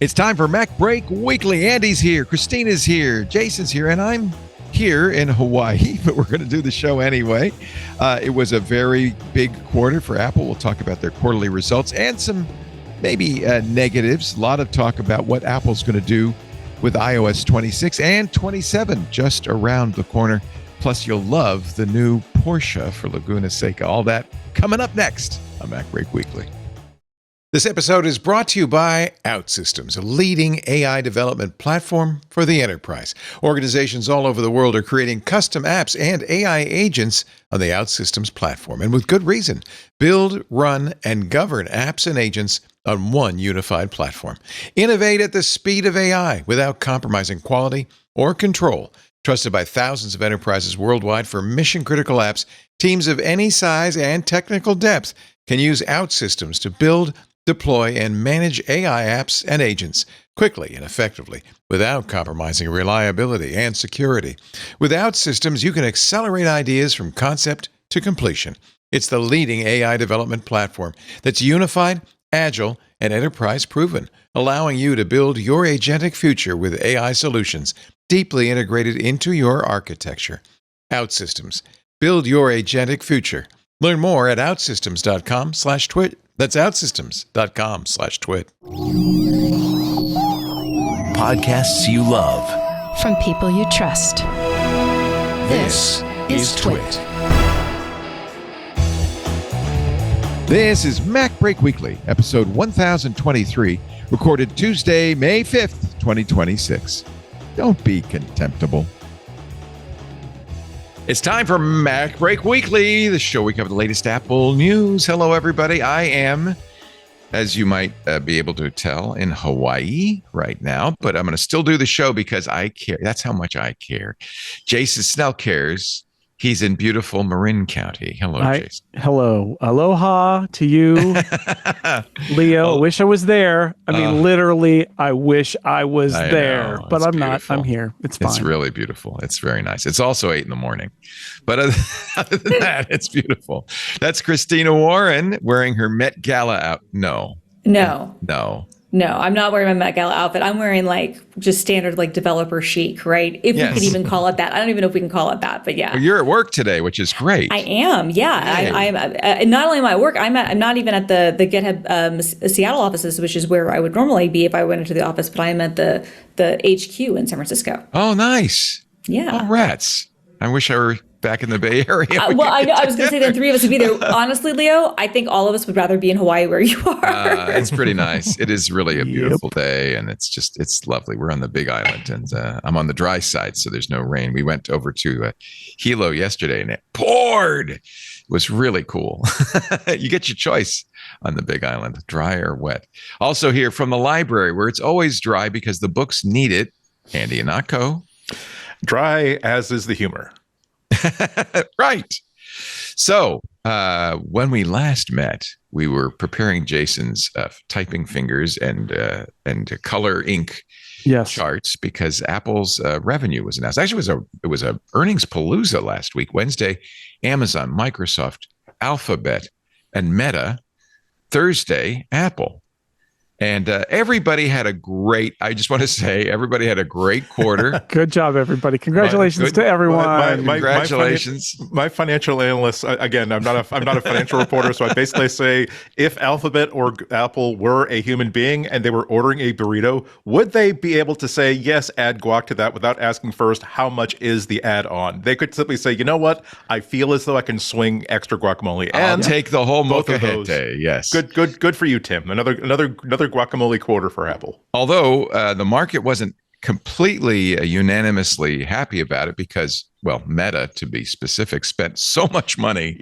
It's time for MacBreak Weekly. Andy's here, Christina's here, Jason's here, and I'm here in Hawaii, but we're going to do the show anyway. It was a very big quarter for Apple. We'll talk about their quarterly results and some maybe negatives. A lot of talk about what Apple's going to do with iOS 26 and 27 just around the corner. Plus, you'll love the new Porsche for Laguna Seca. All that coming up next on MacBreak Weekly. This episode is brought to you by OutSystems, a leading AI development platform for the enterprise. Organizations all over the world are creating custom apps and AI agents on the OutSystems platform, and with good reason. Build, run, and govern apps and agents on one unified platform. Innovate at the speed of AI without compromising quality or control. Trusted by thousands of enterprises worldwide for mission-critical apps, teams of any size and technical depth can use OutSystems to build, deploy, and manage AI apps and agents quickly and effectively without compromising reliability and security. With OutSystems, you can accelerate ideas from concept to completion. It's the leading AI development platform that's unified, agile, and enterprise-proven, allowing you to build your agentic future with AI solutions deeply integrated into your architecture. OutSystems. Build your agentic future. Learn more at outsystems.com/twit. That's outsystems.com/twit. Podcasts you love. From people you trust. This is Twit. This is MacBreak Weekly, episode 1023, recorded Tuesday, May 5th, 2026. Don't be contemptible. It's time for MacBreak Weekly, the show we cover the latest Apple news. Hello, everybody. I am, as you might be able to tell, in Hawaii right now, but I'm going to still do the show because I care. That's how much I care. Jason Snell cares. He's in beautiful Marin County. Hello, Jason. Hello. Aloha to you, Leo. Wish I was there. I mean, literally, I wish I was there, but I'm beautiful. Not. I'm here. It's fine. It's really beautiful. It's very nice. It's also 8 a.m. But other than that, it's beautiful. That's Christina Warren wearing her Met Gala out. No, I'm not wearing my Met Gala outfit. I'm wearing just standard developer chic, right? If we can even call it that. I don't even know if we can call it that, but yeah. Well, you're at work today, which is great. I am, yeah. I am. Not only am I at work, I'm not even at the GitHub Seattle offices, which is where I would normally be if I went into the office, but I'm at the HQ in San Francisco. Oh, nice. Yeah. Oh, rats. I wish I were back in the Bay Area. I know. I was going to say the three of us would be there. Honestly, Leo, I think all of us would rather be in Hawaii where you are. It's pretty nice. It is really a beautiful day, and it's lovely. We're on the Big Island, and I'm on the dry side, so there's no rain. We went over to Hilo yesterday, and it poured. It was really cool. You get your choice on the Big Island, dry or wet. Also here from the library, where it's always dry because the books need it. Andy Anako. Dry as is the humor. Right. So when we last met, we were preparing Jason's typing fingers and color ink charts because Apple's revenue was announced. Actually, it was a earnings palooza last week. Wednesday, Amazon, Microsoft, Alphabet, and Meta. Thursday, Apple. And everybody had I just want to say, everybody had a great quarter. Good job, everybody. Congratulations to everyone. Congratulations. My financial analysts, again, I'm not a financial reporter, so I basically say, if Alphabet or Apple were a human being and they were ordering a burrito, would they be able to say, yes, add guac to that without asking first, how much is the add-on? They could simply say, you know what? I feel as though I can swing extra guacamole. And take the whole mocha yes. Good for you, Tim. Another guacamole quarter for Apple. Although the market wasn't completely unanimously happy about it because, Meta, to be specific, spent so much money,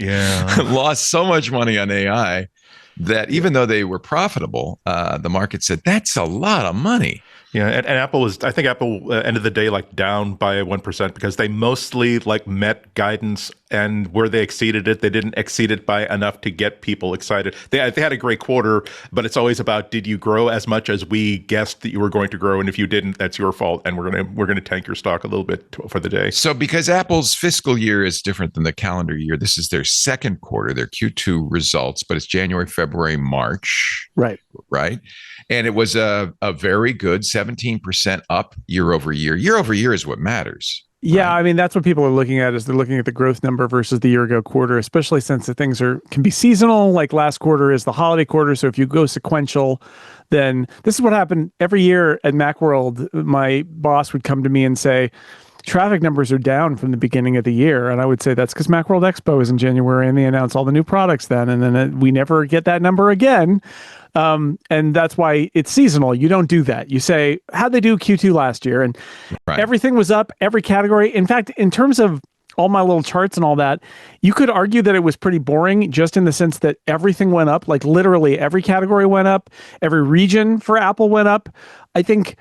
lost so much money on AI that even though they were profitable, the market said, that's a lot of money. Yeah, and Apple I think Apple ended the day down by 1% because they mostly met guidance, and where they exceeded it, they didn't exceed it by enough to get people excited. They had a great quarter, but it's always about, did you grow as much as we guessed that you were going to grow? And if you didn't, that's your fault, and we're gonna tank your stock a little bit for the day. So because Apple's fiscal year is different than the calendar year, this is their second quarter, their Q2 results, but it's January, February, March. Right. right? And it was a very good 17% up year over year. Year over year is what matters. Yeah, right? I mean, that's what people are looking at, is they're looking at the growth number versus the year ago quarter, especially since the things can be seasonal. Like last quarter is the holiday quarter. So if you go sequential, then this is what happened every year at Macworld. My boss would come to me and say, traffic numbers are down from the beginning of the year. And I would say that's because Macworld Expo is in January and they announce all the new products then. And then we never get that number again. And that's why it's seasonal. You don't do that. You say, how'd they do Q2 last year? And everything was up, every category. In fact, in terms of all my little charts and all that, you could argue that it was pretty boring, just in the sense that everything went up. Like literally every category went up. Every region for Apple went up. I think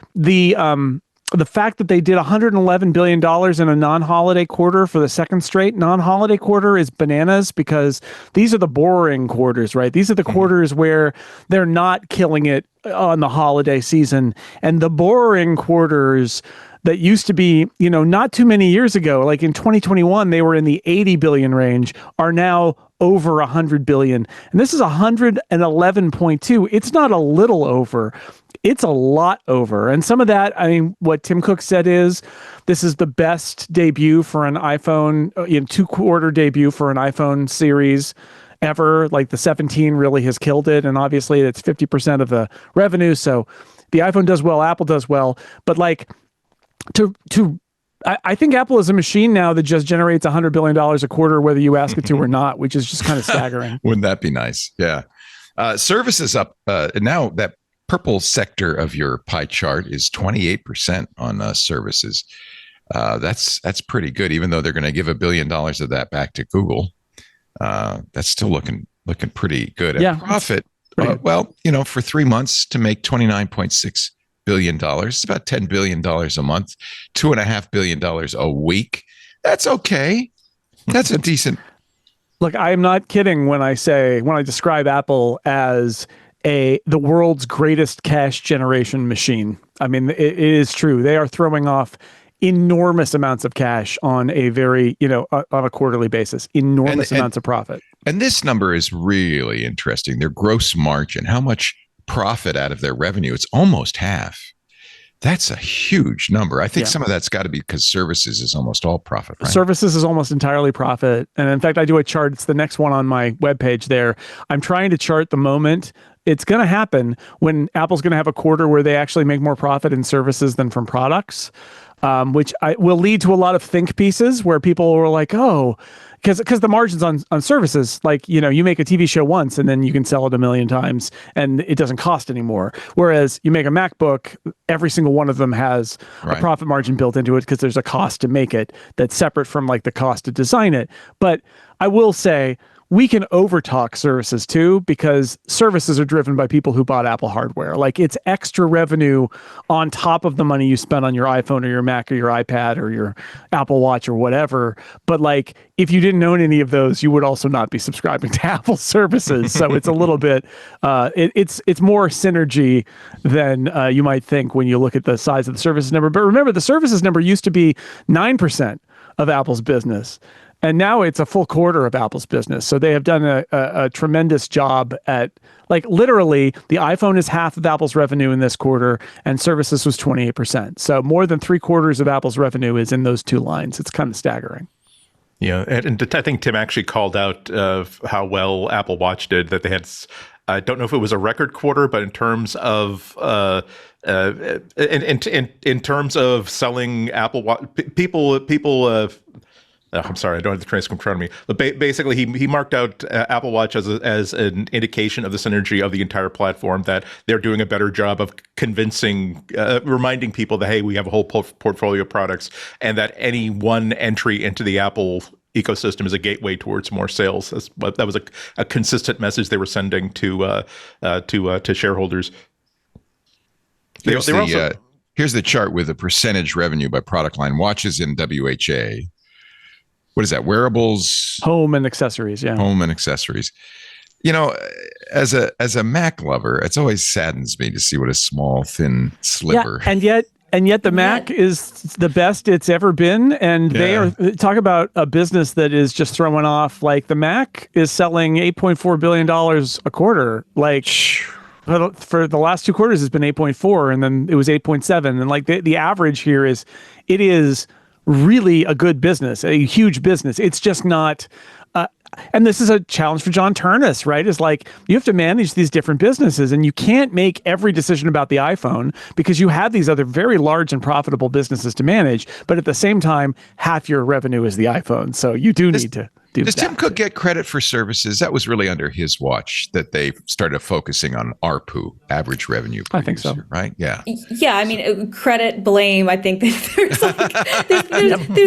the fact that they did $111 billion in a non-holiday quarter for the second straight non-holiday quarter is bananas, because these are the boring quarters, right? These are the quarters where they're not killing it on the holiday season. And the boring quarters that used to be, not too many years ago, like in 2021, they were in the 80 billion range, are now over 100 billion. And this is 111.2. It's not a little over. It's a lot over. And some of that, I mean, what Tim Cook said is, this is the best debut for an iPhone, 2-quarter debut for an iPhone series ever. Like the 17 really has killed it. And obviously it's 50% of the revenue. So the iPhone does well, Apple does well. But like I think Apple is a machine now that just generates $100 billion a quarter, whether you ask it to or not, which is just kind of staggering. Wouldn't that be nice? Yeah. Services up now. That purple sector of your pie chart is 28% on services. That's pretty good, even though they're going to give $1 billion of that back to Google. That's still looking pretty good. Yeah, profit, for 3 months to make $29.6 billion, it's about $10 billion a month, $2.5 billion a week. That's okay. That's a decent. Look, I am not kidding when I describe Apple as the world's greatest cash generation machine. I mean, it is true. They are throwing off enormous amounts of cash on a very, on a quarterly basis, enormous amounts of profit. And this number is really interesting. Their gross margin, how much profit out of their revenue? It's almost half. That's a huge number. I think some of that's got to be because services is almost all profit, right? Services is almost entirely profit. And in fact, I do a chart. It's the next one on my webpage there. I'm trying to chart the moment it's going to happen when Apple's going to have a quarter where they actually make more profit in services than from products, which will lead to a lot of think pieces where people were like, oh, because the margins on services, like, you make a TV show once and then you can sell it 1 million times and it doesn't cost anymore. Whereas you make a MacBook, every single one of them has a profit margin built into it because there's a cost to make it that's separate from like the cost to design it. But I will say, we can overtalk services too, because services are driven by people who bought Apple hardware. Like, it's extra revenue on top of the money you spent on your iPhone or your Mac or your iPad or your Apple Watch or whatever. But like, if you didn't own any of those, you would also not be subscribing to Apple services. So it's a little bit, it's more synergy than you might think when you look at the size of the services number. But remember, the services number used to be 9% of Apple's business. And now it's a full quarter of Apple's business. So they have done a tremendous job at, like, literally, the iPhone is half of Apple's revenue in this quarter, and services was 28%. So more than 3/4 of Apple's revenue is in those two lines. It's kind of staggering. Yeah, and I think Tim actually called out how well Apple Watch did, that they had, I don't know if it was a record quarter, but in terms of in terms of selling Apple Watch, people I'm sorry, I don't have the transcript in front of me. But basically, he marked out Apple Watch as an indication of the synergy of the entire platform, that they're doing a better job of convincing, reminding people that, hey, we have a whole portfolio of products, and that any one entry into the Apple ecosystem is a gateway towards more sales. That was a consistent message they were sending to shareholders. Here's the chart with the percentage revenue by product line. Watches in WHA. What is that? Wearables, home and accessories. Yeah, home and accessories. As a Mac lover, it's always saddens me to see what a small, thin sliver. Yeah, and yet the Mac is the best it's ever been, and they are talk about a business that is just throwing off. Like, the Mac is selling $8.4 billion a quarter. Like, for the last 2 quarters, it's been 8.4, and then it was 8.7. And like the average here is, it is really a good business, a huge business. It's just not. And this is a challenge for John Ternus, right? Is like, you have to manage these different businesses, and you can't make every decision about the iPhone because you have these other very large and profitable businesses to manage. But at the same time, half your revenue is the iPhone. So you do need to do Does that. Tim Cook get credit for services? That was really under his watch that they started focusing on ARPU, average revenue per I think so. user, right? Yeah. Yeah, I mean, credit, blame. I think that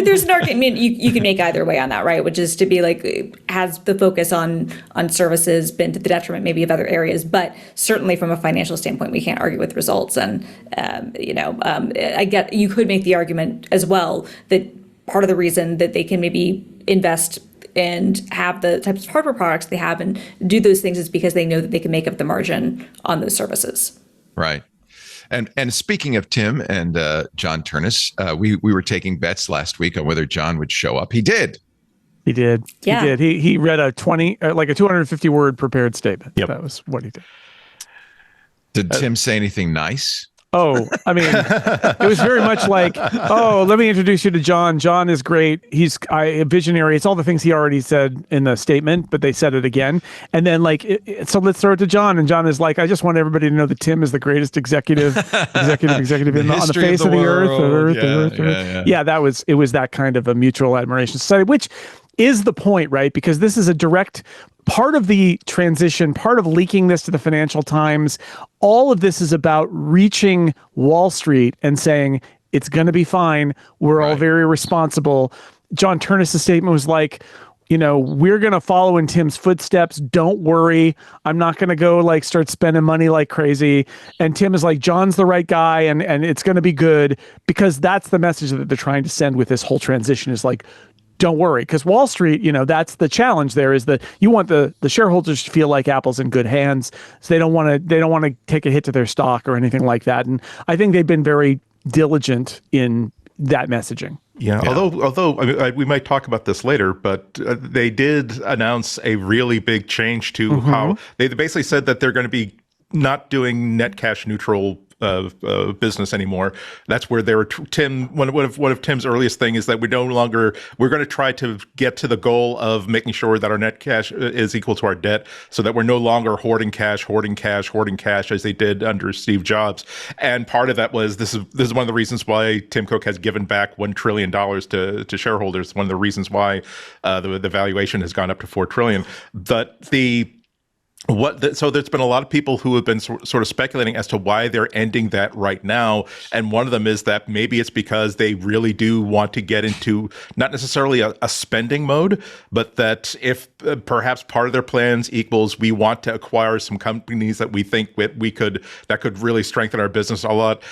there's an argument you can make either way on that, right? Which is to be like, has the focus on services been to the detriment maybe of other areas? But certainly from a financial standpoint, we can't argue with results. And I get, you could make the argument as well that part of the reason that they can maybe invest and have the types of hardware products they have and do those things is because they know that they can make up the margin on those services. Right. And speaking of Tim and John Ternus, we were taking bets last week on whether John would show up. He did. He did. Yeah. He did. He read a 250 word prepared statement. Yep. That was what he did. Did Tim say anything nice? Oh, I mean, it was very much like, oh, let me introduce you to John. John is great. He's a visionary. It's all the things he already said in the statement, but they said it again. And then so let's throw it to John. And John is like, I just want everybody to know that Tim is the greatest executive on the face of the earth. Yeah, it was that kind of a mutual admiration society, which is the point, right? Because this is a direct part of the transition, part of leaking this to the Financial Times. All of this is about reaching Wall Street and saying, it's going to be fine. We're all very responsible. John Ternus' statement was like, we're going to follow in Tim's footsteps. Don't worry. I'm not going to go start spending money like crazy. And Tim is like, John's the right guy and it's going to be good, because that's the message that they're trying to send with this whole transition is like, don't worry, because Wall Street, that's the challenge there, is that you want the shareholders to feel like Apple's in good hands. So they don't want to take a hit to their stock or anything like that. And I think they've been very diligent in that messaging. Yeah. Although I mean, we might talk about this later, but they did announce a really big change to how they basically said that they're going to be not doing net cash neutral business anymore. That's where they were. One of Tim's earliest thing is that we're going to try to get to the goal of making sure that our net cash is equal to our debt, so that we're no longer hoarding cash as they did under Steve Jobs. And part of that was this is one of the reasons why Tim Cook has given back $1 trillion to shareholders. One of the reasons why the valuation has gone up to $4 trillion. But so there's been a lot of people who have been sort of speculating as to why they're ending that right now. And one of them is that maybe it's because they really do want to get into not necessarily a spending mode, but that if perhaps part of their plans equals we want to acquire some companies that we think that could really strengthen our business a lot.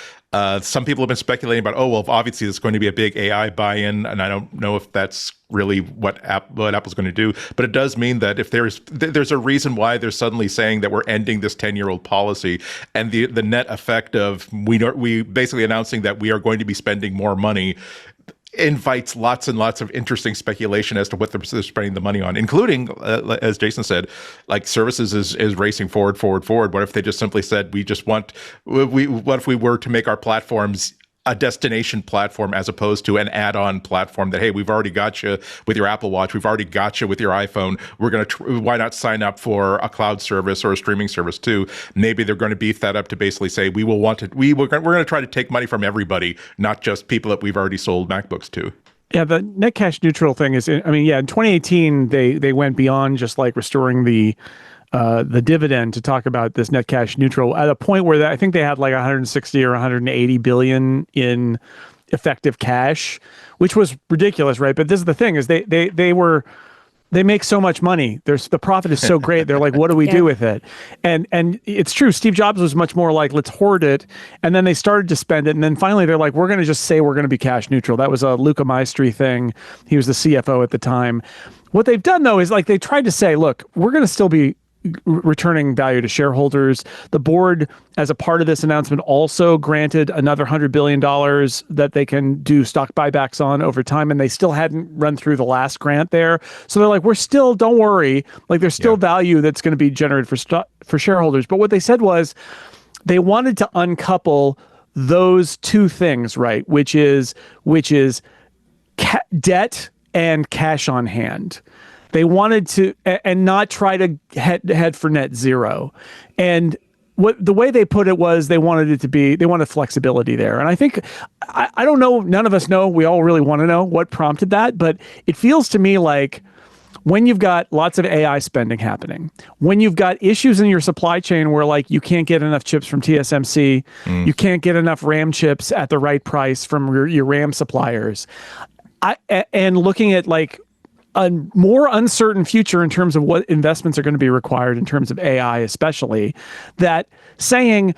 Some people have been speculating about, obviously there's going to be a big AI buy-in, and I don't know if that's really what Apple's going to do. But it does mean that if there's a reason why they're suddenly saying that we're ending this 10-year-old policy, and the net effect of we basically announcing that we are going to be spending more money invites lots and lots of interesting speculation as to what they're spending the money on, including, as Jason said, like services is racing forward. What if they just simply said, what if we were to make our platforms a destination platform as opposed to an add-on platform that, hey, we've already got you with your Apple Watch, we've already got you with your iPhone, we're going to why not sign up for a cloud service or a streaming service too? Maybe they're going to beef that up to basically say we're going to try to take money from everybody, not just people that we've already sold MacBooks to. Yeah, the net cash neutral thing is, in 2018 they went beyond just like restoring the dividend to talk about this net cash neutral at a point where I think they had like 160 or 180 billion in effective cash, which was ridiculous, right? But this is the thing: is they make so much money. The profit is so great. They're like, what do we do with it? And it's true. Steve Jobs was much more like, let's hoard it. And then they started to spend it. And then finally they're like, we're going to just say we're going to be cash neutral. That was a Luca Maestri thing. He was the CFO at the time. What they've done though is like they tried to say, look, we're going to still be returning value to shareholders. The board, as a part of this announcement, also granted another $100 billion that they can do stock buybacks on over time, and they still hadn't run through the last grant there. So they're like, don't worry, like there's still value that's going to be generated for shareholders. But what they said was they wanted to uncouple those two things, right? Which is debt and cash on hand. They wanted to, and not try to head for net zero. And the way they put it was they wanted flexibility there. And I think, I don't know, none of us know, we all really want to know what prompted that, but it feels to me like when you've got lots of AI spending happening, when you've got issues in your supply chain where like you can't get enough chips from TSMC, you can't get enough RAM chips at the right price from your RAM suppliers, and looking at like a more uncertain future in terms of what investments are going to be required in terms of AI, especially, that saying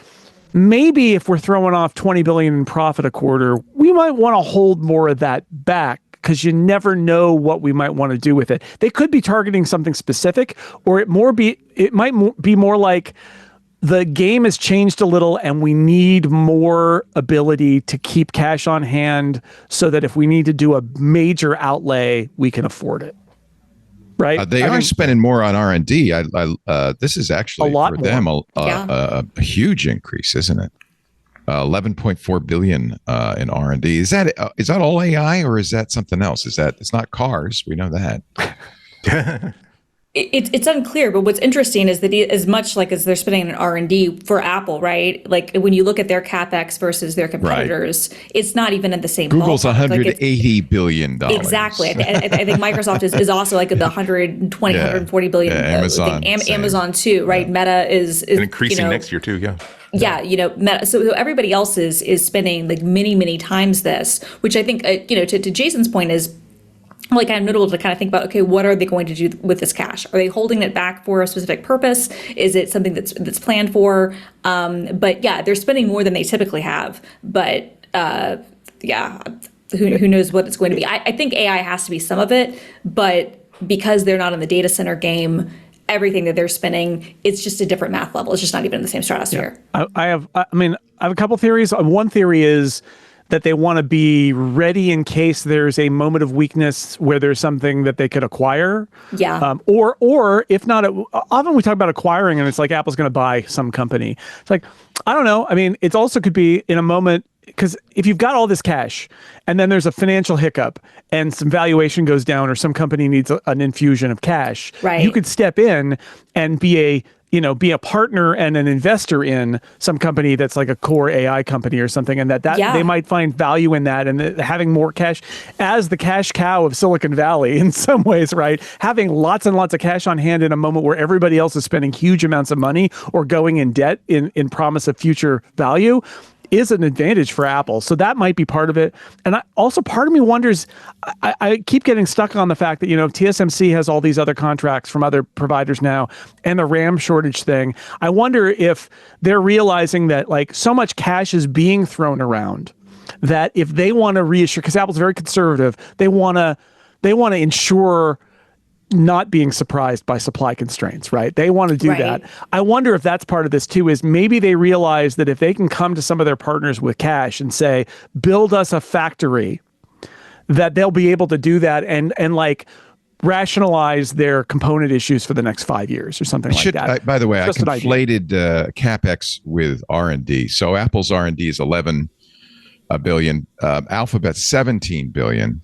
maybe if we're throwing off 20 billion in profit a quarter, we might want to hold more of that back because you never know what we might want to do with it. They could be targeting something specific, or it might be more like the game has changed a little and we need more ability to keep cash on hand so that if we need to do a major outlay, we can afford it. Right? They are spending more on R&D. This is actually a lot for them Yeah. a huge increase, isn't it? 11.4 billion in R&D. Is that all AI or is that something else? It's not cars? We know that. It's unclear, but what's interesting is that as much like as they're spending on R&D for Apple, right? Like when you look at their CapEx versus their competitors, it's not even at the same Google's ballpark. $180 billion. Exactly. I think Microsoft is also like the 120, 140 billion. Amazon. Amazon too, right? Meta is and increasing next year too, yeah. Yeah, Meta, so everybody else is spending like many times this, which I think, to Jason's point is, like kind of notable to kind of think about, okay, what are they going to do with this cash? Are they holding it back for a specific purpose? Is it something that's planned for? But yeah, they're spending more than they typically have. But who knows what it's going to be? I think AI has to be some of it, but because they're not in the data center game, everything that they're spending, it's just a different math level. It's just not even in the same stratosphere. Yeah. I have a couple theories. One theory is that they want to be ready in case there's a moment of weakness where there's something that they could acquire. Yeah. Or if not, often we talk about acquiring and it's like Apple's going to buy some company. It's like, I don't know. I mean, it also could be in a moment, because if you've got all this cash and then there's a financial hiccup and some valuation goes down or some company needs an infusion of cash, right, you could step in and be a partner and an investor in some company that's like a core AI company or something, and that they might find value in that, and having more cash as the cash cow of Silicon Valley in some ways, right? Having lots and lots of cash on hand in a moment where everybody else is spending huge amounts of money or going in debt in promise of future value is an advantage for Apple. So that might be part of it. And also part of me wonders, I keep getting stuck on the fact that, TSMC has all these other contracts from other providers now and the RAM shortage thing. I wonder if they're realizing that like so much cash is being thrown around that if they want to reassure, because Apple's very conservative, they want to ensure not being surprised by supply constraints, right? They want to do that. I wonder if that's part of this too, is maybe they realize that if they can come to some of their partners with cash and say, build us a factory, that they'll be able to do that and like rationalize their component issues for the next 5 years or something like that. By the way, I Just an conflated CapEx with R&D. So Apple's R&D is 11 billion, Alphabet's 17 billion.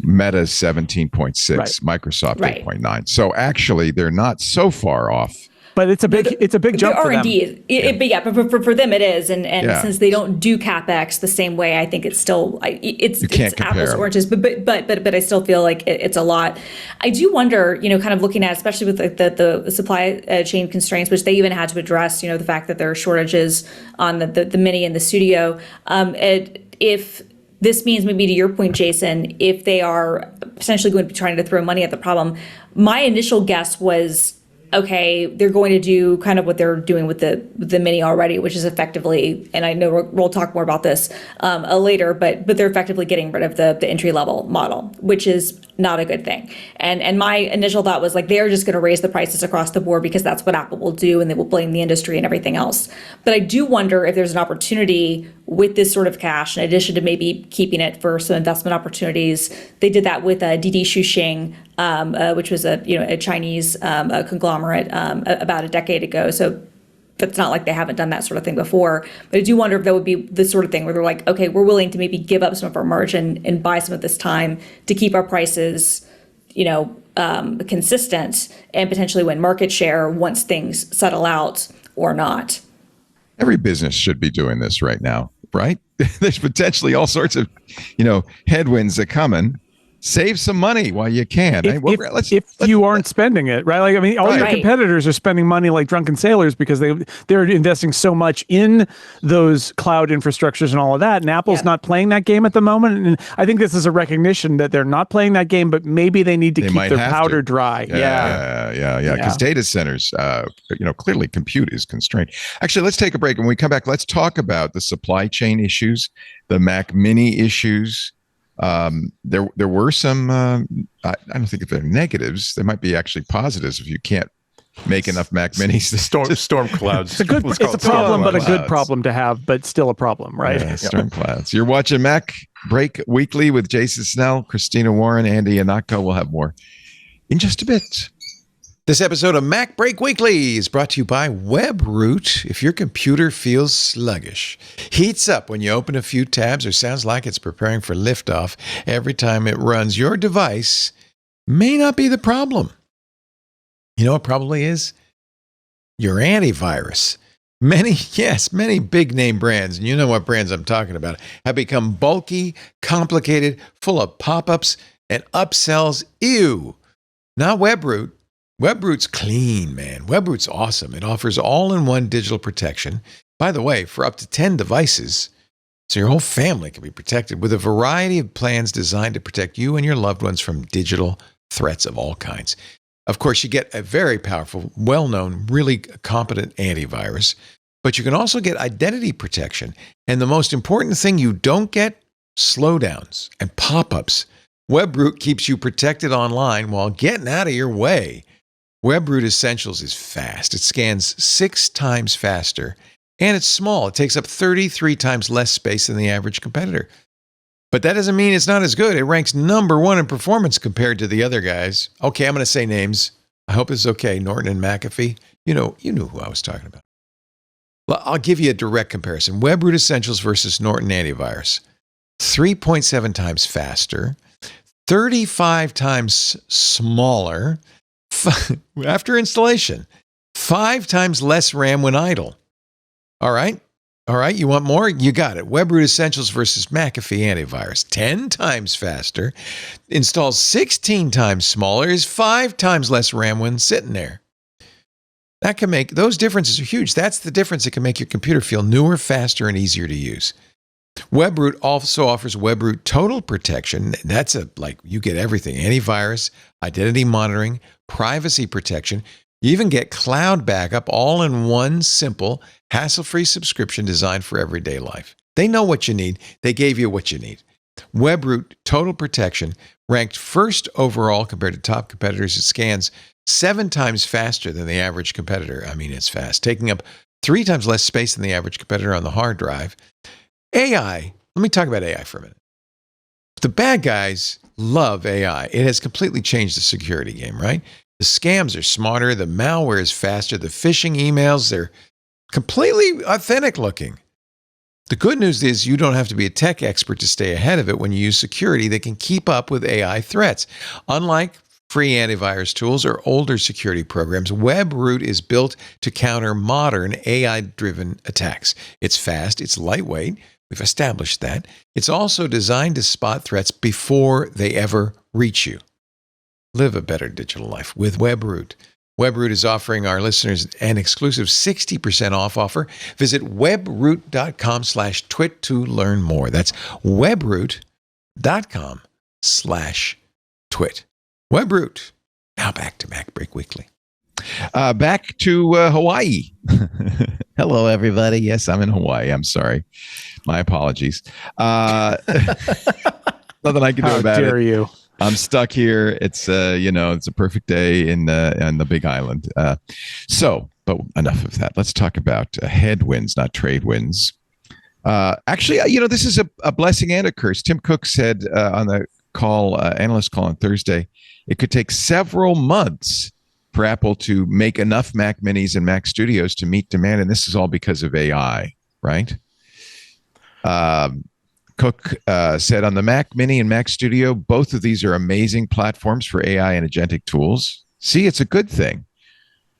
Meta's 17.6, Right. Microsoft 8.9. So actually, they're not so far off. But it's a big jump for them. R&D, but for them it is, and since they don't do CapEx the same way, I think it's still it's apples to oranges. But I still feel like it's a lot. I do wonder, kind of looking at, especially with the supply chain constraints, which they even had to address, the fact that there are shortages on the Mini and the Studio. If this means, maybe to your point, Jason, if they are potentially going to be trying to throw money at the problem, my initial guess was okay, they're going to do kind of what they're doing with the Mini already, which is effectively, and I know we'll talk more about this later, but they're effectively getting rid of the entry level model, which is not a good thing. And my initial thought was like, they're just going to raise the prices across the board because that's what Apple will do, and they will blame the industry and everything else. But I do wonder if there's an opportunity with this sort of cash, in addition to maybe keeping it for some investment opportunities. They did that with Didi Chuxing, which was a Chinese conglomerate about a decade ago. So it's not like they haven't done that sort of thing before. But I do wonder if that would be the sort of thing where they're like, okay, we're willing to maybe give up some of our margin and buy some of this time to keep our prices, consistent and potentially win market share once things settle out or not. Every business should be doing this right now, right? There's potentially all sorts of, headwinds that come in. Save some money while you can. If you aren't spending it, right? Like, I mean, all your competitors are spending money like drunken sailors because they're investing so much in those cloud infrastructures and all of that. And Apple's not playing that game at the moment. And I think this is a recognition that they're not playing that game, but maybe they need to keep their powder dry. Yeah. Because data centers, clearly compute is constrained. Actually, let's take a break. When we come back, let's talk about the supply chain issues, the Mac Mini issues. There were some, I don't think if they're negatives, there might be actually positives if you can't make enough Mac Minis. Storm clouds. It's a problem, but a good problem to have, but still a problem, right? Yeah, storm clouds. You're watching MacBreak Weekly with Jason Snell, Christina Warren, Andy Ihnatko. We'll have more in just a bit. This episode of MacBreak Weekly is brought to you by WebRoot. If your computer feels sluggish, heats up when you open a few tabs, or sounds like it's preparing for liftoff every time it runs, your device may not be the problem. You know what probably is? Your antivirus. Many big name brands, and you know what brands I'm talking about, have become bulky, complicated, full of pop-ups and upsells. Ew. Not WebRoot. WebRoot's clean, man. WebRoot's awesome. It offers all-in-one digital protection, by the way, for up to 10 devices, so your whole family can be protected with a variety of plans designed to protect you and your loved ones from digital threats of all kinds. Of course, you get a very powerful, well-known, really competent antivirus, but you can also get identity protection. And the most important thing, you don't get slowdowns and pop-ups. WebRoot keeps you protected online while getting out of your way. WebRoot Essentials is fast. It scans 6 times faster, and it's small. It takes up 33 times less space than the average competitor. But that doesn't mean it's not as good. It ranks number 1 in performance compared to the other guys. Okay, I'm going to say names. I hope it's okay. Norton and McAfee. You knew who I was talking about. Well, I'll give you a direct comparison. WebRoot Essentials versus Norton Antivirus. 3.7 times faster, 35 times smaller, after installation, 5 times less RAM when idle. All right, you want more? You got it. WebRoot Essentials versus McAfee Antivirus. 10 times faster, installs 16 times smaller, is 5 times less RAM when sitting there. That can make, those differences are huge. That's the difference that can make your computer feel newer, faster, and easier to use. WebRoot also offers WebRoot Total Protection. That's you get everything: antivirus, identity monitoring, privacy protection. You even get cloud backup, all in one simple, hassle-free subscription designed for everyday life. They know what you need. They gave you what you need. WebRoot Total Protection ranked first overall compared to top competitors. It scans 7 times faster than the average competitor. I mean, it's fast, taking up 3 times less space than the average competitor on the hard drive. AI, let me talk about AI for a minute. The bad guys love AI. It has completely changed the security game, right? The scams are smarter, the malware is faster, the phishing emails, they're completely authentic looking. The good news is you don't have to be a tech expert to stay ahead of it when you use security that can keep up with AI threats. Unlike free antivirus tools or older security programs, WebRoot is built to counter modern AI-driven attacks. It's fast, it's lightweight. We've established that. It's also designed to spot threats before they ever reach you. Live a better digital life with WebRoot. WebRoot is offering our listeners an exclusive 60% off offer. Visit webroot.com/twit to learn more. That's webroot.com/twit. WebRoot. Now back to MacBreak Weekly. Back to Hawaii. Hello, everybody. Yes, I'm in Hawaii. I'm sorry. My apologies. Nothing I can do about it. How dare you? I'm stuck here. It's it's a perfect day in the Big Island. But enough of that. Let's talk about headwinds, not trade winds. Actually, this is a blessing and a curse. Tim Cook said on the analyst call on Thursday, it could take several months for Apple to make enough Mac Minis and Mac Studios to meet demand, and this is all because of AI, right? Cook said on the Mac Mini and Mac Studio, both of these are amazing platforms for AI and agentic tools. See, it's a good thing.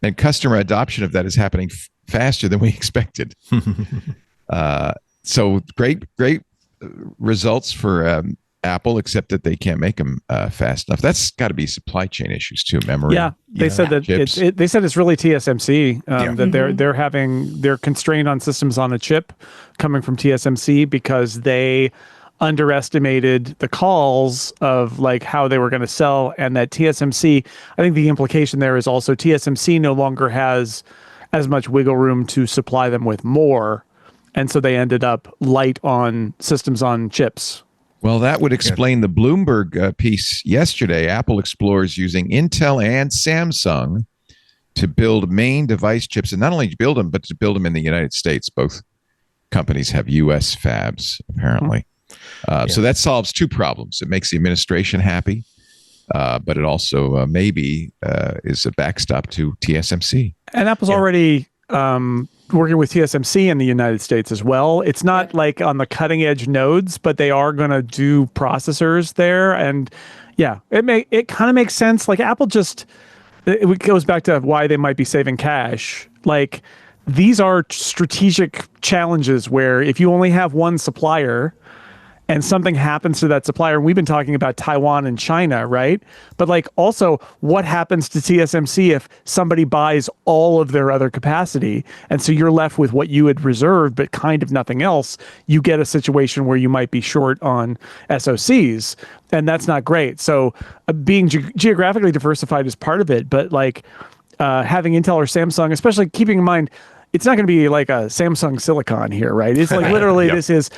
And customer adoption of that is happening faster than we expected. So great results for Apple, except that they can't make them fast enough. That's got to be supply chain issues too. Memory. Yeah, they said that they said it's really TSMC that they're constrained on systems on a chip coming from TSMC because they underestimated the calls of like how they were going to sell, and that TSMC. I think the implication there is also TSMC no longer has as much wiggle room to supply them with more, and so they ended up light on systems on chips. Well, that would explain the Bloomberg piece yesterday. Apple explores using Intel and Samsung to build main device chips, and not only build them, but to build them in the United States. Both companies have U.S. fabs, apparently. So that solves two problems. It makes the administration happy, but it also maybe is a backstop to TSMC. And Apple's already working with TSMC in the United States as well. It's not like on the cutting edge nodes, but they are going to do processors there. And yeah, it kind of makes sense. Like Apple it goes back to why they might be saving cash. Like these are strategic challenges where if you only have one supplier and something happens to that supplier, and we've been talking about Taiwan and China, right? But like also what happens to TSMC if somebody buys all of their other capacity? And so you're left with what you had reserved, but kind of nothing else. You get a situation where you might be short on SoCs, and that's not great. So being geographically diversified is part of it, but like having Intel or Samsung, especially keeping in mind, it's not going to be like a Samsung Silicon here, right? It's like literally this is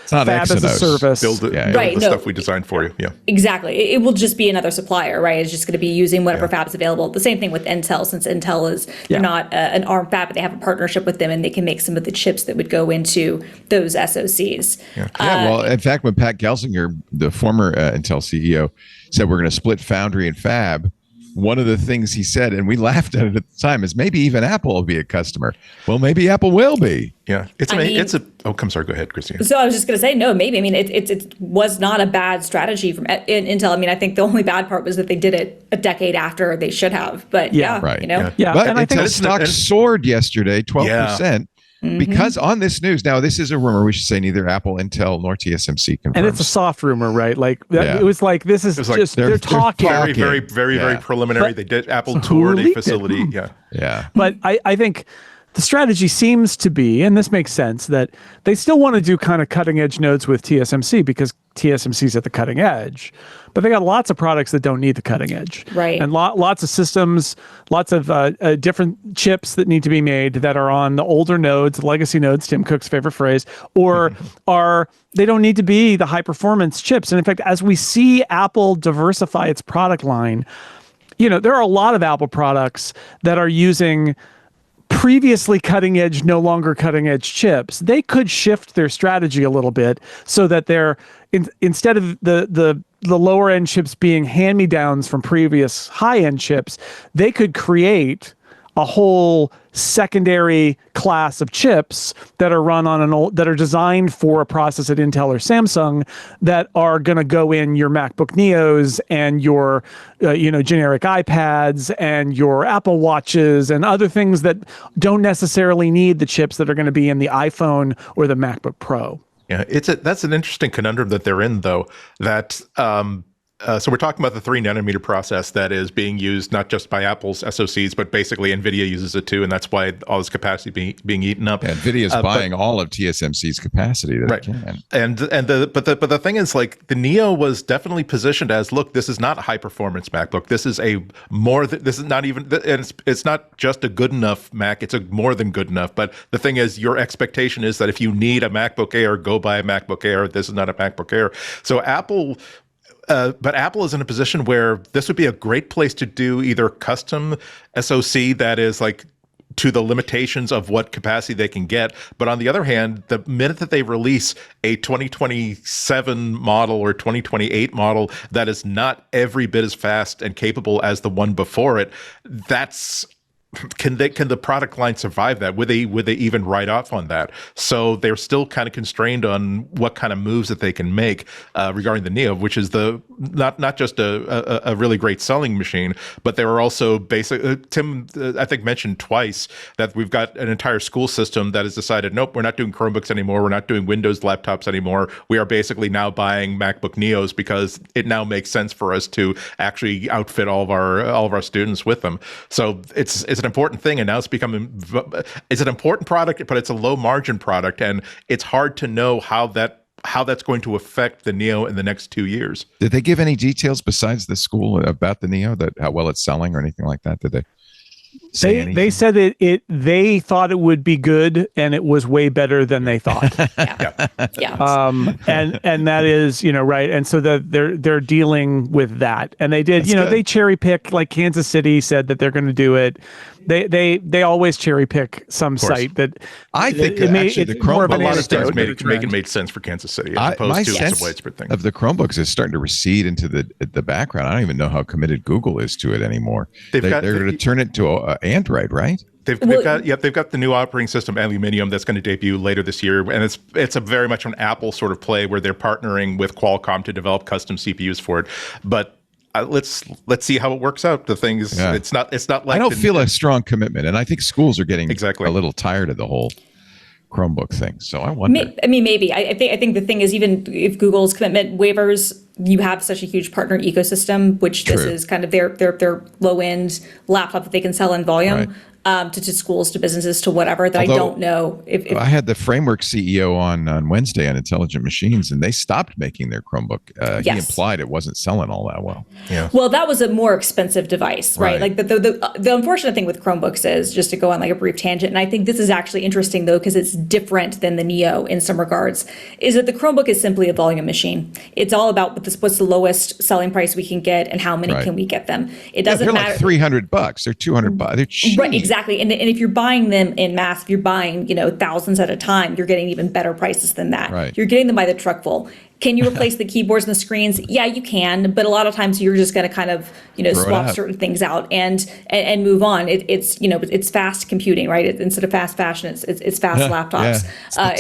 fab as a service. Build the stuff we designed for you. Yeah, exactly. It will just be another supplier, right? It's just going to be using whatever fab's available. The same thing with Intel, since Intel is they're not an ARM fab, but they have a partnership with them, and they can make some of the chips that would go into those SoCs. Well, in fact, when Pat Gelsinger, the former Intel CEO, said we're going to split foundry and fab, one of the things he said, and we laughed at it at the time, is maybe even Apple will be a customer. Well, maybe Apple will be. Yeah, I'm sorry. Go ahead, Christina. So I was just going to say, no, maybe. I mean, it was not a bad strategy from Intel. I mean, I think the only bad part was that they did it a decade after they should have. But right. You know, But and I think Intel stock soared yesterday, 12%. Because on this news, now this is a rumor, we should say neither Apple, Intel, nor TSMC confirms. And it's a soft rumor, right? Like it was like, this is just, they're talking. Very preliminary. They did Apple toured a facility. Yeah. But I think the strategy seems to be, and this makes sense, that they still want to do kind of cutting edge nodes with TSMC because TSMC's at the cutting edge, but they got lots of products that don't need the cutting edge. Right. And lots of systems, lots of different chips that need to be made that are on the older nodes, legacy nodes, Tim Cook's favorite phrase, or they don't need to be the high performance chips. And in fact, as we see Apple diversify its product line, there are a lot of Apple products that are using previously cutting edge, no longer cutting edge chips. They could shift their strategy a little bit so that they're instead of the lower end chips being hand-me-downs from previous high end chips, they could create a whole secondary class of chips that are run on that are designed for a process at Intel or Samsung that are going to go in your MacBook Neos and your generic iPads and your Apple Watches and other things that don't necessarily need the chips that are going to be in the iPhone or the MacBook Pro. Yeah, that's an interesting conundrum that they're in, though, that So we're talking about the 3-nanometer process that is being used not just by Apple's SoCs, but basically NVIDIA uses it too, and that's why all this capacity being eaten up. Yeah, NVIDIA is buying all of TSMC's capacity that it can. But the thing is, like, the Neo was definitely positioned as, look, this is not a high performance MacBook. This is this is not even, and it's not just a good enough Mac. It's a more than good enough. But the thing is, your expectation is that if you need a MacBook Air, go buy a MacBook Air. This is not a MacBook Air. So but Apple is in a position where this would be a great place to do either custom SoC that is like to the limitations of what capacity they can get. But on the other hand, the minute that they release a 2027 model or 2028 model that is not every bit as fast and capable as the one before it, can the product line survive that? Would they even write off on that? So they're still kind of constrained on what kind of moves that they can make regarding the Neo, which is not just a really great selling machine, but there are also Tim I think mentioned twice that we've got an entire school system that has decided, nope, we're not doing Chromebooks anymore, we're not doing Windows laptops anymore. We are basically now buying MacBook Neos because it now makes sense for us to actually outfit all of our students with them. So it's an important thing, and now it's an important product, but it's a low margin product, and it's hard to know how that's going to affect the Neo in the next 2 years. Did they give any details besides the school about the Neo, that how well it's selling or anything like that? Did they say anything? They said that they thought it would be good, and it was way better than they thought. And that is, right. And so they're dealing with that, and they did, they cherry pick, like Kansas City said that they're going to do it. They always cherry pick some site that I think actually the more of Chromebook, an a lot of things anecdote make it made sense for Kansas City as opposed my to sense a widespread thing. of the Chromebooks is starting to recede into the background. I don't even know how committed Google is to it anymore. They're going to turn it to Android, right? They've got the new operating system Aluminium that's going to debut later this year, and it's a very much an Apple sort of play where they're partnering with Qualcomm to develop custom CPUs for it. But let's see how it works out. The thing is, it's not like I don't feel a strong commitment, and I think schools are getting Exactly. a little tired of the whole Chromebook thing. So I wonder. I mean, maybe. I think the thing is, even if Google's commitment waivers, you have such a huge partner ecosystem, which True. this is kind of their low end laptop that they can sell in volume. Right. To schools, to businesses, to whatever, that I don't know if I had the Framework CEO on Wednesday on Intelligent Machines, and they stopped making their Chromebook. He implied it wasn't selling all that well. Yeah. Well, that was a more expensive device, right? Like the unfortunate thing with Chromebooks is, just to go on like a brief tangent, and I think this is actually interesting though, because it's different than the Neo in some regards, is that the Chromebook is simply a volume machine. It's all about what's the lowest selling price we can get and how many can we get them. It doesn't they're matter. Like $300. They're $200. They're cheap. Right, exactly. And if you're buying them in mass, if you're buying, thousands at a time, you're getting even better prices than that. Right. You're getting them by the truckful. Can you replace the keyboards and the screens? Yeah, you can, but a lot of times you're just going to kind of, swap certain things out and move on. It's fast computing, right? Instead of fast fashion, it's fast laptops,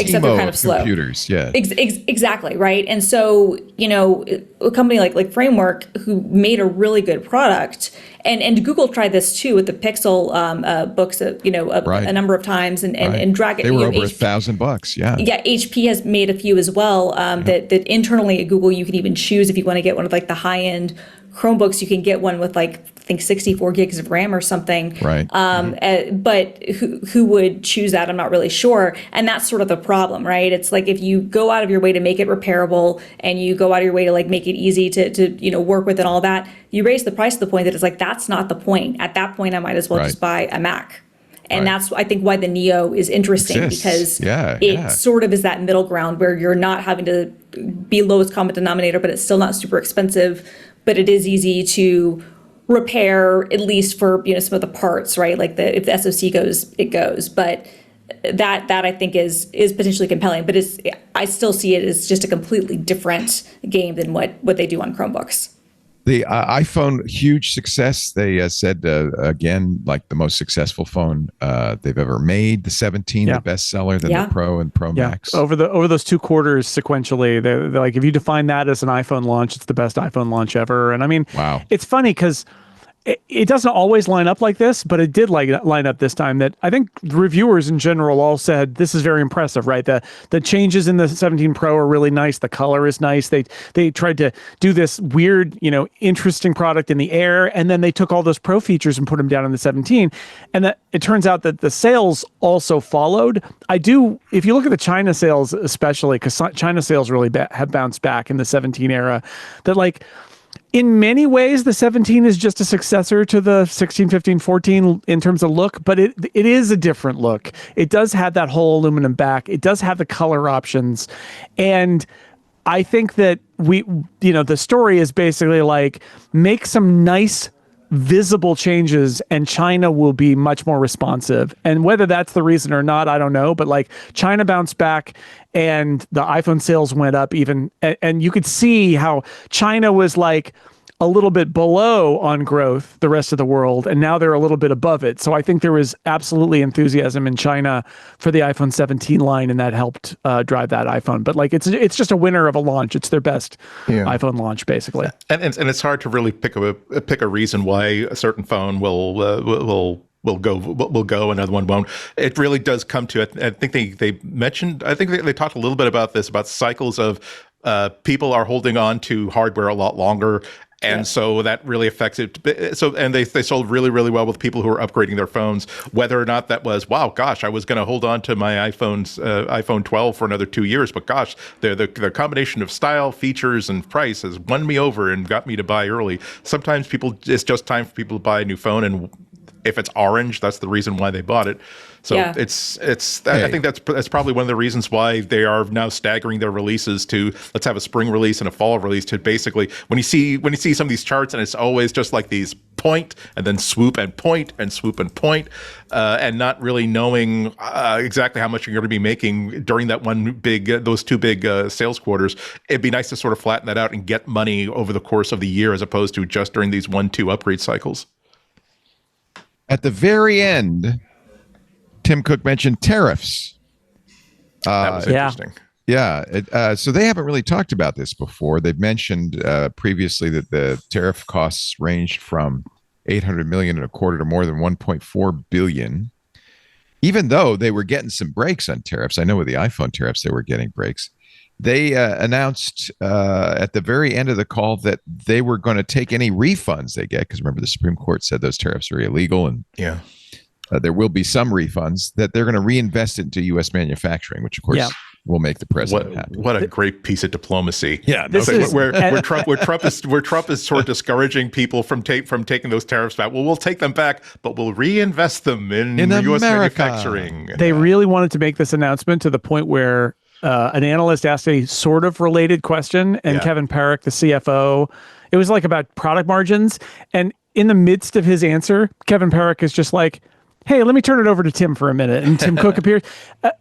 except they're kind of slow. Computers, yeah. Exactly, right? And so, a company like Framework, who made a really good product, and Google tried this too with the Pixel books, a number of times, and drag it. They were over $1,000. Yeah. Yeah, HP has made a few as well. That internally at Google, you can even choose if you want to get one of like the high end Chromebooks. You can get one with like, I think 64 gigs of RAM or something. Right. But who would choose that? I'm not really sure. And that's sort of the problem, right? It's like if you go out of your way to make it repairable and you go out of your way to like make it easy to work with and all that, you raise the price to the point that it's like, that's not the point. At that point, I might as well just buy a Mac. And that's, I think, why the Neo is interesting, because it sort of is that middle ground where you're not having to be lowest common denominator, but it's still not super expensive, but it is easy to repair, at least for some of the parts, right? Like if the SoC goes, it goes. But that I think is potentially compelling. But I still see it as just a completely different game than what they do on Chromebooks. The iPhone, huge success. They said, again, like the most successful phone they've ever made. The 17, the bestseller, then the Pro and Pro Max. Over those 2 quarters sequentially, they're like, if you define that as an iPhone launch, it's the best iPhone launch ever. And I mean, wow. It's funny because it doesn't always line up like this, but it did line up this time. That I think reviewers in general all said this is very impressive, right? The changes in the 17 Pro are really nice. The color is nice. They tried to do this weird, interesting product in the Air, and then they took all those Pro features and put them down in the 17. And that it turns out that the sales also followed. If you look at the China sales, especially because China sales really have bounced back in the 17 era, that in many ways, the 17 is just a successor to the 16, 15, 14 in terms of look, but it is a different look. It does have that whole aluminum back. It does have the color options. And I think that the story is basically make some nice visible changes and China will be much more responsive. And whether that's the reason or not, I don't know. But China bounced back and the iPhone sales went up even. And you could see how China was a little bit below on growth, the rest of the world, and now they're a little bit above it. So I think there was absolutely enthusiasm in China for the iPhone 17 line, and that helped drive that iPhone. But it's just a winner of a launch. It's their best iPhone launch, basically. And it's hard to really pick a reason why a certain phone will go, another one won't. It really does come to it. I think they mentioned, I think they talked a little bit about this, about cycles of people are holding on to hardware a lot longer. And so that really affects it. So, and they sold really, really well with people who are upgrading their phones, whether or not that was, wow, gosh, I was going to hold on to my iPhone 12 for another 2 years, but gosh, the combination of style, features, and price has won me over and got me to buy early. Sometimes it's just time for people to buy a new phone, and if it's orange, that's the reason why they bought it. So I think that's probably one of the reasons why they are now staggering their releases to let's have a spring release and a fall release, to basically when you see some of these charts and it's always just like these point and then swoop and point and swoop and point, and not really knowing exactly how much you're going to be making during those two big sales quarters. It'd be nice to sort of flatten that out and get money over the course of the year as opposed to just during these 1-2 upgrade cycles. At the very end, Tim Cook mentioned tariffs. That was interesting. Yeah. So they haven't really talked about this before. They've mentioned previously that the tariff costs ranged from $800 million and a quarter to more than $1.4 billion, even though they were getting some breaks on tariffs. I know with the iPhone tariffs, they were getting breaks. They announced at the very end of the call that they were going to take any refunds they get, because remember the Supreme Court said those tariffs are illegal, and there will be some refunds that they're going to reinvest into U.S. manufacturing, which of course will make the president happy. What a great piece of diplomacy! Yeah, where Trump is sort of discouraging people from taking those tariffs back. Well, we'll take them back, but we'll reinvest them in U.S. manufacturing. They really wanted to make this announcement to the point where an analyst asked a sort of related question, and Kevin Parrick, the CFO, it was about product margins, and in the midst of his answer, Kevin Parrick is just like, hey, let me turn it over to Tim for a minute. And Tim Cook appears.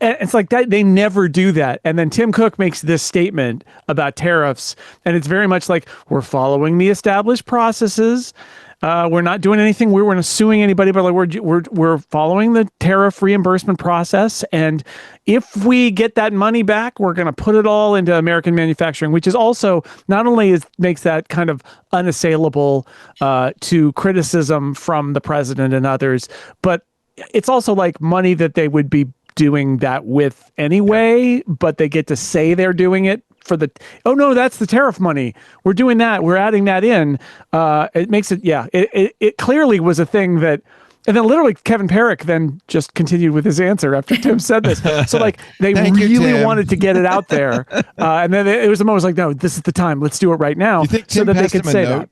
It's like that. They never do that. And then Tim Cook makes this statement about tariffs. And it's very much like, we're following the established processes. We're not doing anything. We're not suing anybody, but we're following the tariff reimbursement process. And if we get that money back, we're going to put it all into American manufacturing, which is also not only makes that kind of unassailable to criticism from the president and others, but it's also money that they would be doing that with anyway, but they get to say they're doing it for oh no, that's the tariff money. We're doing that. We're adding that in. It makes it, it clearly was a thing that, and then literally Kevin Parrick then just continued with his answer after Tim said this. So they really wanted to get it out there. And then it was the moment no, this is the time. Let's do it right now so that they could say that.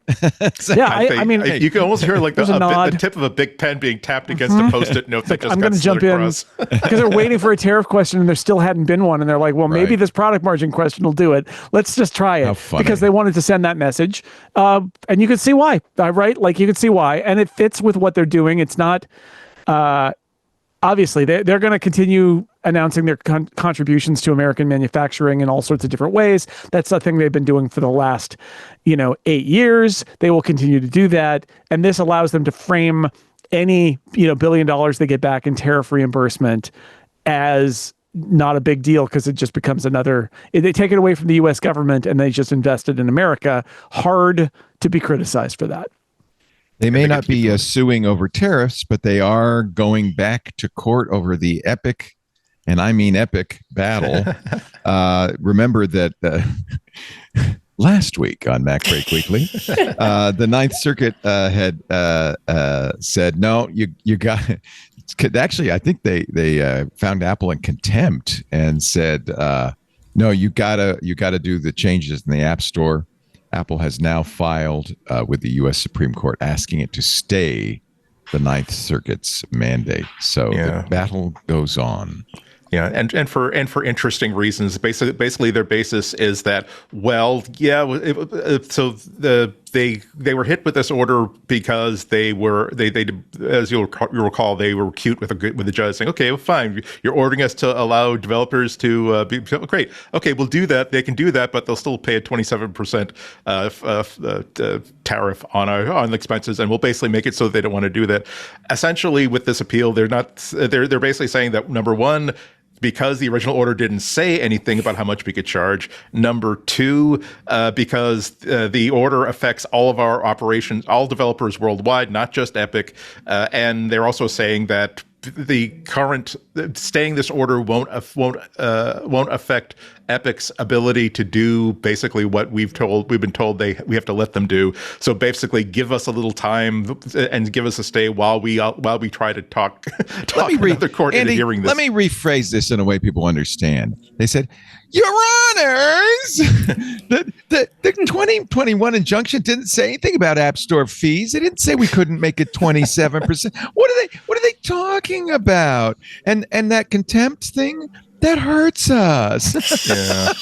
I mean, you can almost hear the tip of a big pen being tapped against a Post-it note that just I'm going to jump in because they're waiting for a tariff question and there still hadn't been one. And they're like, well, maybe this product margin question will do it. Let's just try it because they wanted to send that message. And you could see why, right? You could see why. And it fits with what they're doing. It's not obviously they're going to continue announcing their contributions to American manufacturing in all sorts of different ways. That's the thing they've been doing for the last 8 years. They will continue to do that, and this allows them to frame any $1 billion they get back in tariff reimbursement as not a big deal, because it just becomes they take it away from the U.S. government and they just invested in America. Hard to be criticized for that. They may they get not to keep be doing it. suing over tariffs, but they are going back to court over the epic, and I mean epic, battle. Remember that last week on MacBreak Weekly, the Ninth Circuit had said, no, you got. Actually, I think they found Apple in contempt and said, no, you gotta do the changes in the App Store. Apple has now filed with the U.S. Supreme Court asking it to stay the Ninth Circuit's mandate. So the battle goes on. Yeah, and for interesting reasons. Basically, their basis is that, well, yeah. They were hit with this order because they as you'll recall, they were cute with the judge saying, okay, well, fine, you're ordering us to allow developers to be great. Okay, we'll do that. They can do that, but they'll still pay a 27% tariff on the expenses, and we'll basically make it so they don't want to do that. Essentially, with this appeal, they're basically saying that, number one, because the original order didn't say anything about how much we could charge. Number two, because the order affects all of our operations, all developers worldwide, not just Epic. And they're also saying that the current staying this order won't affect Epic's ability to do basically what we've been told we have to let them do. So basically, give us a little time and give us a stay while we try to talk another court into hearing this. Let me rephrase this in a way people understand. They said, Your Honors, the 2021 injunction didn't say anything about App Store fees. It didn't say we couldn't make it 27%. What are they talking about? And that contempt thing, that hurts us. Yeah.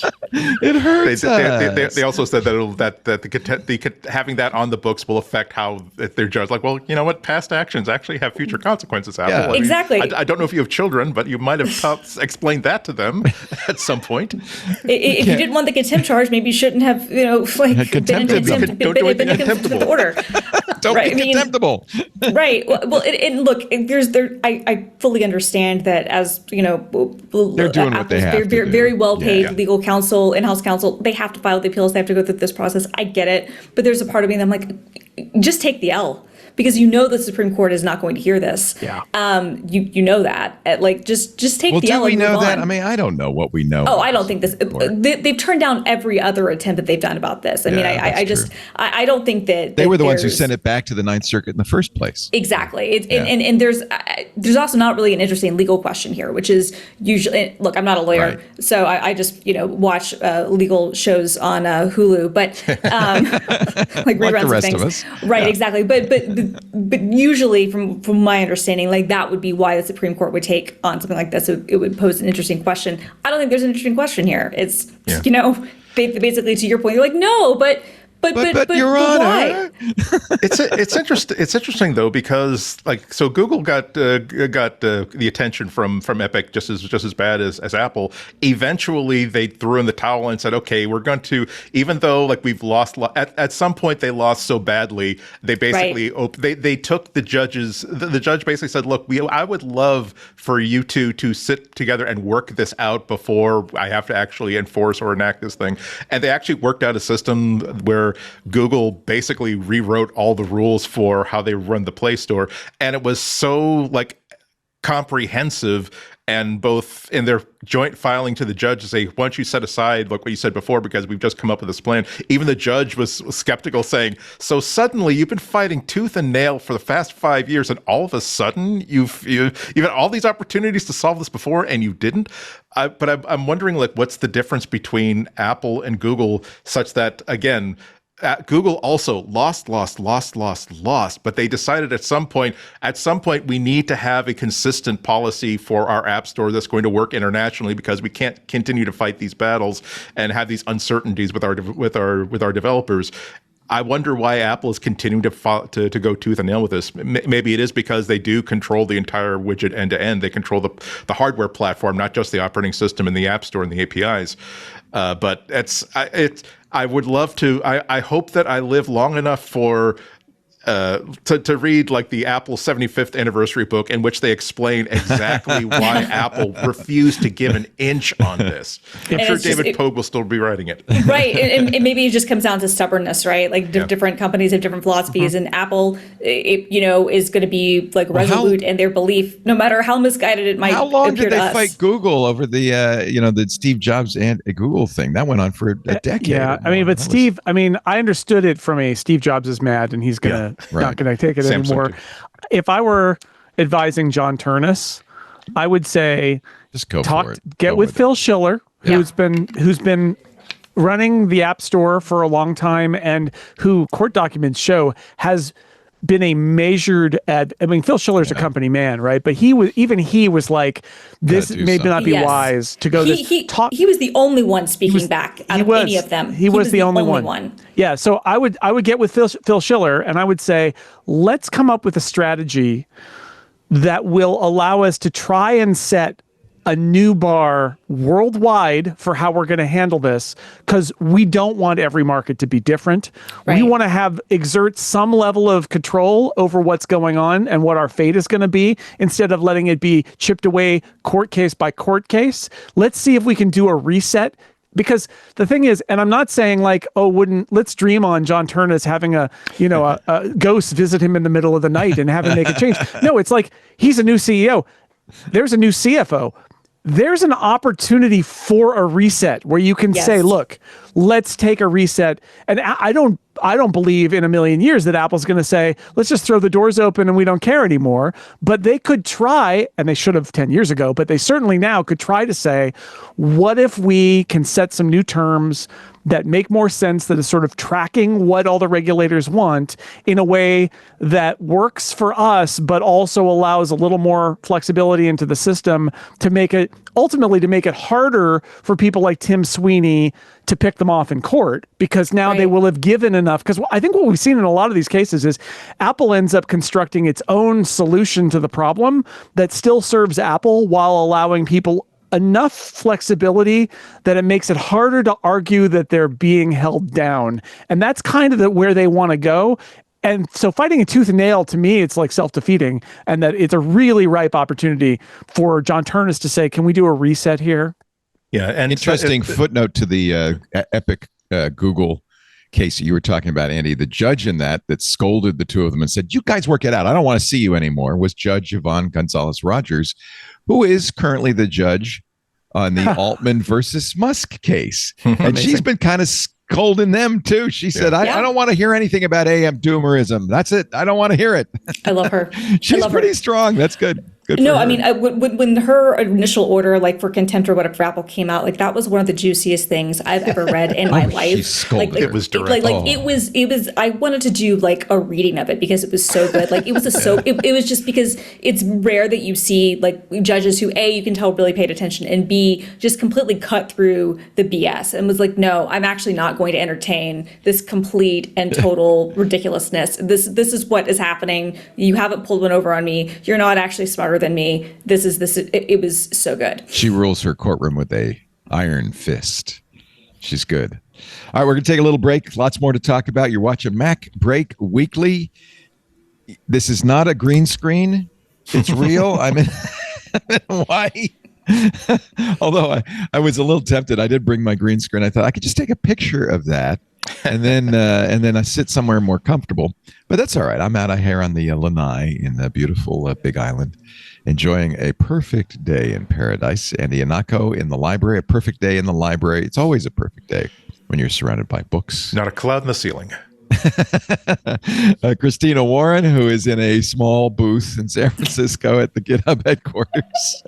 It hurts us. They also said that having that on the books will affect how they're judged. Like, well, you know what? Past actions actually have future consequences. Apple. Yeah. I mean, Exactly. I don't know if you have children, but you might have explained that to them at some point. If you didn't want the contempt charge, maybe you shouldn't have, been in Contemptible. contempt Don't do anything been in contempt contemptible. order. Don't Right, be I mean, contemptible. Right. Well, and look, I fully understand that, as you know, They're doing what they have to do. very well paid Yeah. legal counsel, in-house counsel. They have to file the appeals. They have to go through this process. I get it, but there's a part of me that I'm like, just take the L. Because the Supreme Court is not going to hear this. Yeah. You know that. Just take Well, the do L we and move know that? on. I mean, I don't know what we know. Oh, I don't think this. They've turned down every other attempt that they've done about this. I mean, I don't think that They were the ones who there's- sent it back to the Ninth Circuit in the first place. Exactly. And there's also not really an interesting legal question here, which is usually, look, I'm not a lawyer, Right. so I just, watch legal shows on Hulu, but like reruns the rest of of things. us. Right, Yeah. exactly. But usually from my understanding, like that would be why the Supreme Court would take on something like this. So it would pose an interesting question. I don't think there's an interesting question here. It's, basically to your point, you're like, no, but Your Honor. why? It's interesting though, because so Google got the attention from Epic just as bad as Apple. Eventually they threw in the towel and said, okay, we're going to, even though we've lost at some point they lost so badly, they basically they took the judges. The judge basically said, look, I would love for you two to sit together and work this out before I have to actually enforce or enact this thing. And they actually worked out a system where Google basically rewrote all the rules for how they run the Play Store, and it was so comprehensive. And both in their joint filing to the judge to say, why don't you set aside what you said before, because we've just come up with this plan. Even the judge was skeptical, saying, so suddenly you've been fighting tooth and nail for the past 5 years, and all of a sudden you've had all these opportunities to solve this before and you didn't. But I'm wondering, what's the difference between Apple and Google, such that, again, Google also lost, but they decided at some point we need to have a consistent policy for our app store that's going to work internationally, because we can't continue to fight these battles and have these uncertainties with our developers. I wonder why Apple is continuing to go tooth and nail with this. Maybe it is because they do control the entire widget end to end. They control the hardware platform, not just the operating system and the app store and the APIs. But I would love to. I hope that I live long enough for to read like the Apple 75th anniversary book in which they explain exactly why Apple refused to give an inch on this. I'm sure David Pogue will still be writing it. Right. And maybe it just comes down to stubbornness, right? Like different companies have different philosophies, and Apple, is going to be like resolute in their belief, no matter how misguided it might appear to us. How long did they fight Google over the, the Steve Jobs and Google thing? That went on for a decade. Yeah. I mean, but Steve, I understood it from a Steve Jobs is mad and he's going to not going to take it Samsung anymore. too. If I were advising John Turnus, I would say Just go for it. Get Go with Phil Schiller, who's been running the App Store for a long time and who court documents show has been a measured Phil Schiller's a company man, right? But he was like, this may not be wise to go He was the only one speaking back out of any of them. He was the only one. Yeah. So I would get with Phil Schiller and I would say, let's come up with a strategy that will allow us to try and set a new bar worldwide for how we're going to handle this, because we don't want every market to be different. Right. We want to exert some level of control over what's going on and what our fate is going to be, instead of letting it be chipped away court case by court case. Let's see if we can do a reset. Because the thing is, and I'm not saying like, let's dream on John Turnus having a ghost visit him in the middle of the night and have him make a change. No, it's like, he's a new CEO. There's a new CFO. There's an opportunity for a reset where you can say, look, let's take a reset. And I don't believe in a million years that Apple's going to say, let's just throw the doors open and we don't care anymore. But they could try, and they should have 10 years ago, but they certainly now could try to say, what if we can set some new terms that make more sense, that is sort of tracking what all the regulators want in a way that works for us, but also allows a little more flexibility into the system to make it harder for people like Tim Sweeney to pick them off in court, because now they will have given enough. Because I think what we've seen in a lot of these cases is Apple ends up constructing its own solution to the problem that still serves Apple while allowing people enough flexibility that it makes it harder to argue that they're being held down. And that's kind of where they want to go. And so fighting a tooth and nail, to me, it's like self-defeating, and that it's a really ripe opportunity for John Turnus to say, can we do a reset here? Yeah. And interesting footnote to the Epic Google case that you were talking about, Andy. The judge in that scolded the two of them and said, you guys work it out. I don't want to see you anymore, was Judge Yvonne Gonzalez Rogers, who is currently the judge on the Altman versus Musk case. And she's been kind of scolding them too. She said, I don't want to hear anything about AM doomerism. That's it. I don't want to hear it. I love her. She's pretty strong. That's good. No, I mean, when her initial order, like for contempt or whatever, for Apple came out, like that was one of the juiciest things I've ever read in my life. She scolded. It was direct. It was. I wanted to do like a reading of it because it was so good. Like it was it was just because it's rare that you see like judges who A, you can tell really paid attention, and B, just completely cut through the BS and was like, no, I'm actually not going to entertain this complete and total ridiculousness. This is what is happening. You haven't pulled one over on me. You're not actually smarter than me. It was so good. She rules her courtroom with a iron fist. She's good. All right, we're going to take a little break. Lots more to talk about. You're watching MacBreak Weekly. This is not a green screen. It's real. I'm in Hawaii. Although I was a little tempted. I did bring my green screen. I thought I could just take a picture of that and then I sit somewhere more comfortable. But that's all right. I'm out here on the Lanai in the beautiful Big Island, enjoying a perfect day in paradise. Andy Anako in the library, a perfect day in the library. It's always a perfect day when you're surrounded by books. Not a cloud in the ceiling. Christina Warren, who is in a small booth in San Francisco at the GitHub headquarters.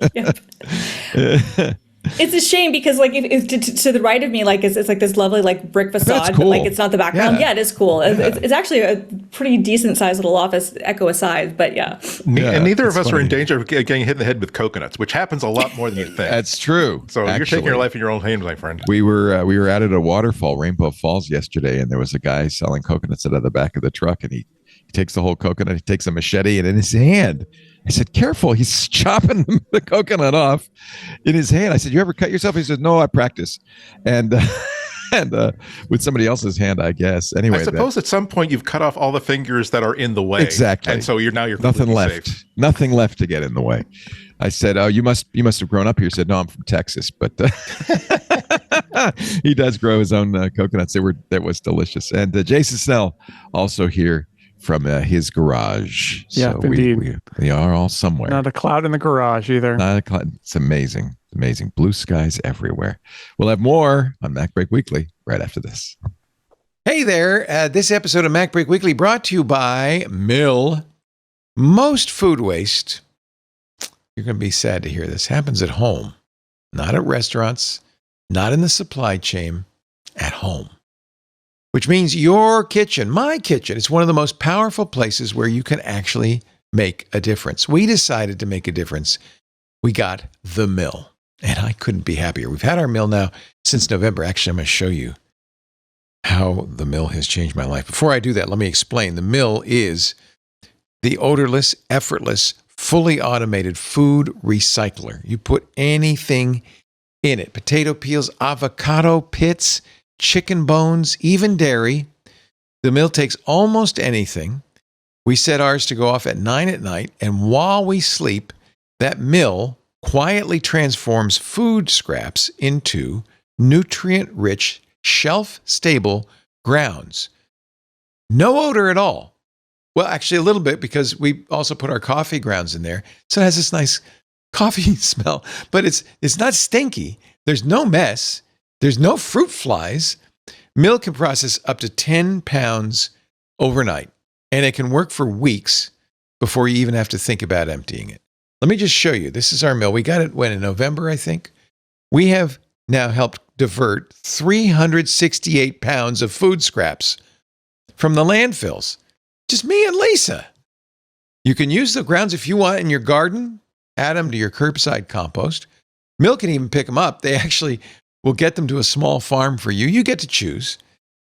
It's a shame because like if to the right of me, like it's like this lovely like brick facade, cool. but like it's not the background. Yeah, it is cool. It's actually a pretty decent sized little office, Echo aside, but yeah. And neither of us are in danger of getting hit in the head with coconuts, which happens a lot more than you think. That's true. So you're taking your life in your own hands, my friend. We were out at a waterfall, Rainbow Falls, yesterday, and there was a guy selling coconuts out of the back of the truck, and he takes the whole coconut, he takes a machete, and in his hand, I said, careful, he's chopping the coconut off in his hand. I said, you ever cut yourself? He said, no, I practice. And and with somebody else's hand, I guess. Anyway, I suppose at some point you've cut off all the fingers that are in the way. Exactly. And so you're nothing left. Safe. Nothing left to get in the way. I said, "Oh, you must have grown up here." He said, "No, I'm from Texas," but he does grow his own coconuts. That was delicious. And Jason Snell also here from his garage. Yeah, so indeed. we are all somewhere. Not a cloud in the garage either. Not a cloud. It's amazing. Amazing. Blue skies everywhere. We'll have more on MacBreak Weekly right after this. Hey there. This episode of MacBreak Weekly brought to you by Mill. Most food waste, you're going to be sad to hear this, happens at home, not at restaurants, not in the supply chain, at home. Which means your kitchen, my kitchen, is one of the most powerful places where you can actually make a difference. We decided to make a difference. We got the Mill. And I couldn't be happier. We've had our Mill now since November. Actually, I'm going to show you how the Mill has changed my life. Before I do that, let me explain. The Mill is the odorless, effortless, fully automated food recycler. You put anything in it. Potato peels, avocado pits, chicken bones, even dairy. The Mill takes almost anything. We set ours to go off at 9 at night. And while we sleep, that Mill quietly transforms food scraps into nutrient-rich, shelf-stable grounds. No odor at all. Well, actually a little bit because we also put our coffee grounds in there. So it has this nice coffee smell, but it's not stinky. There's no mess. There's no fruit flies. Mill can process up to 10 pounds overnight, and it can work for weeks before you even have to think about emptying it. Let me just show you. This is our Mill. We got it in November, I think. We have now helped divert 368 pounds of food scraps from the landfills. Just me and Lisa. You can use the grounds if you want in your garden. Add them to your curbside compost. Mill can even pick them up. They actually will get them to a small farm for you. You get to choose.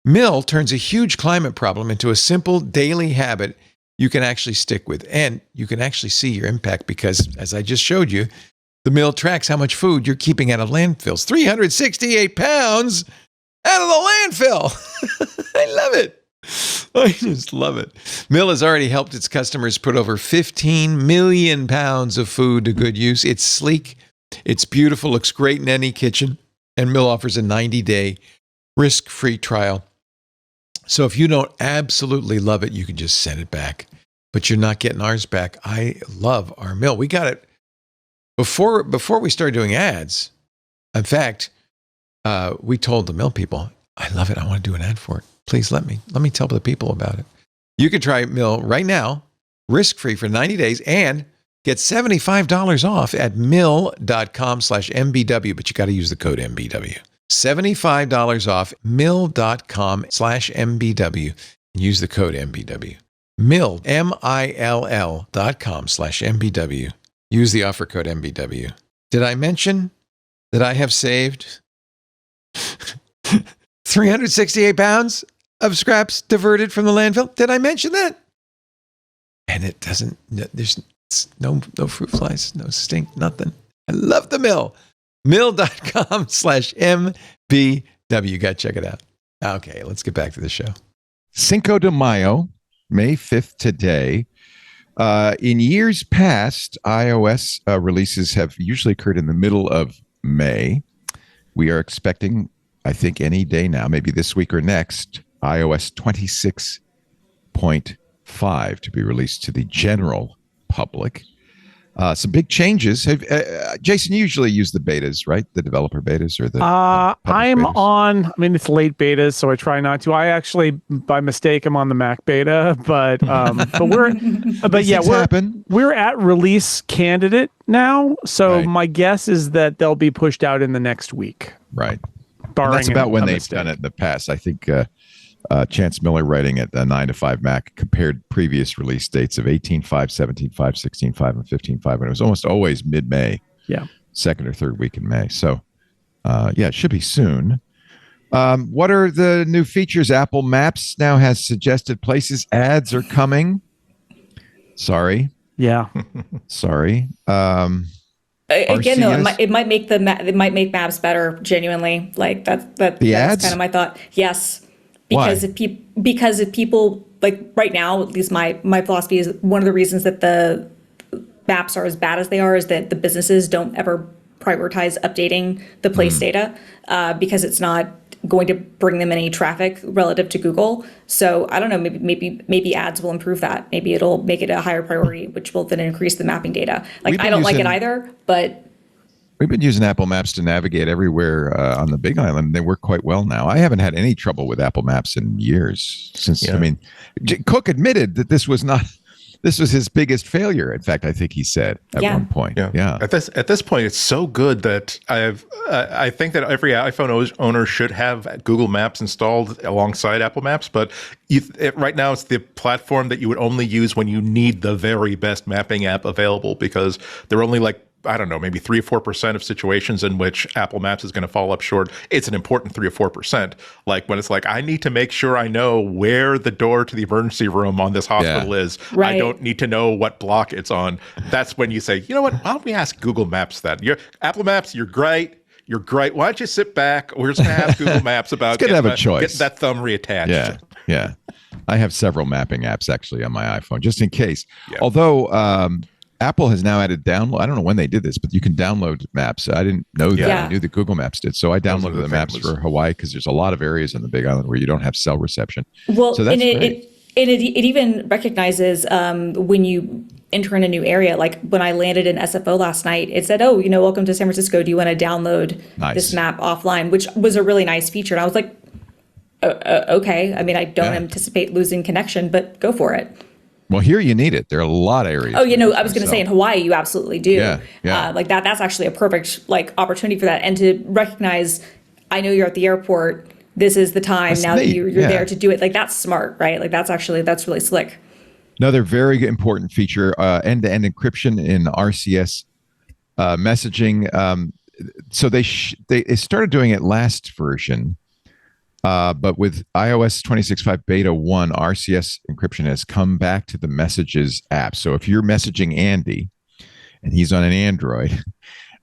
Mill turns a huge climate problem into a simple daily habit you can actually stick with. And you can actually see your impact because, as I just showed you, the Mill tracks how much food you're keeping out of landfills. 368 pounds out of the landfill. I love it. I just love it. Mill has already helped its customers put over 15 million pounds of food to good use. It's sleek. It's beautiful. Looks great in any kitchen. And Mill offers a 90-day risk-free trial. So if you don't absolutely love it, you can just send it back. But you're not getting ours back. I love our Mill. We got it before we started doing ads. In fact, we told the Mill people, I love it. I want to do an ad for it. Please let me tell the people about it. You can try Mill right now, risk-free for 90 days, and get $75 off at mill.com/MBW, but you got to use the code MBW. $75 off mill.com/MBW. Use the code MBW. Mill, MILL.com/MBW. Use the offer code MBW. Did I mention that I have saved 368 pounds of scraps diverted from the landfill? Did I mention that? And it doesn't, there's no fruit flies, no stink, nothing. I love the Mill. Mill.com/MBW. You got to check it out. Okay, let's get back to the show. Cinco de Mayo, May 5th today. In years past, iOS releases have usually occurred in the middle of May. We are expecting, I think, any day now, maybe this week or next, iOS 26.5 to be released to the general public. Some big changes. Jason, you usually use the betas, right? The developer betas or the I'm betas? on, I mean, it's late betas, so I try not to. I actually, by mistake, I'm on the Mac beta, but we're at release candidate now. So Right. my guess is that they'll be pushed out in the next week. Right. Barring And that's about when a they've mistake. done it in the past. I think Chance Miller writing at 9 to 5 Mac compared previous release dates of 18.5, 17.5, 16.5, and 15.5. And it was almost always mid-May. Yeah. Second or third week in May. So, it should be soon. What are the new features? Apple Maps now has suggested places. Ads are coming. Sorry. Yeah. Sorry. Again, though, RCS? it might make it might make maps better. Genuinely, like that's ads? kind of my thought. Yes, Why? because if people like right now, at least my philosophy is one of the reasons that the maps are as bad as they are is that the businesses don't ever prioritize updating the place data because it's not going to bring them any traffic relative to Google. So I don't know, maybe ads will improve that. Maybe it'll make it a higher priority, which will then increase the mapping data. Like I don't like it either, but we've been using Apple Maps to navigate everywhere on the Big Island. They work quite well now. I haven't had any trouble with Apple Maps in years. I mean, Cook admitted that this was his biggest failure. In fact, I think he said at one point. Yeah. At this point, it's so good that I think that every iPhone owner should have Google Maps installed alongside Apple Maps. But right now, it's the platform that you would only use when you need the very best mapping app available, because they're only like, I don't know, maybe 3 or 4% of situations in which Apple Maps is going to fall up short. It's an important 3 or 4%. Like when it's like, I need to make sure I know where the door to the emergency room on this hospital is. Right. I don't need to know what block it's on. That's when you say, you know what? Why don't we ask Google Maps that? Apple Maps, you're great. You're great. Why don't you sit back? We're just going to ask Google Maps about getting that thumb reattached. Yeah. I have several mapping apps actually on my iPhone, just in case. Yeah. Although Apple has now added download. I don't know when they did this, but you can download maps. I didn't know that. Yeah. I knew that Google Maps did. So I downloaded the maps for Hawaii because there's a lot of areas on the Big Island where you don't have cell reception. Well, so that's it even recognizes when you enter in a new area. Like when I landed in SFO last night, it said, "Oh, welcome to San Francisco. Do you want to download this map offline?" Which was a really nice feature. And I was like, "Okay." I mean, I don't anticipate losing connection, but go for it. Well, here you need it. There are a lot of areas. Oh, I was going to say in Hawaii, you absolutely do. Yeah. Like that's actually a perfect opportunity for that. And to recognize, I know you're at the airport. This is the time now that you're there to do it. Like that's smart, right? Like that's really slick. Another very important feature, end-to-end encryption in RCS messaging. So they started doing it last version. But with iOS 26.5 Beta 1, RCS encryption has come back to the Messages app. So if you're messaging Andy and he's on an Android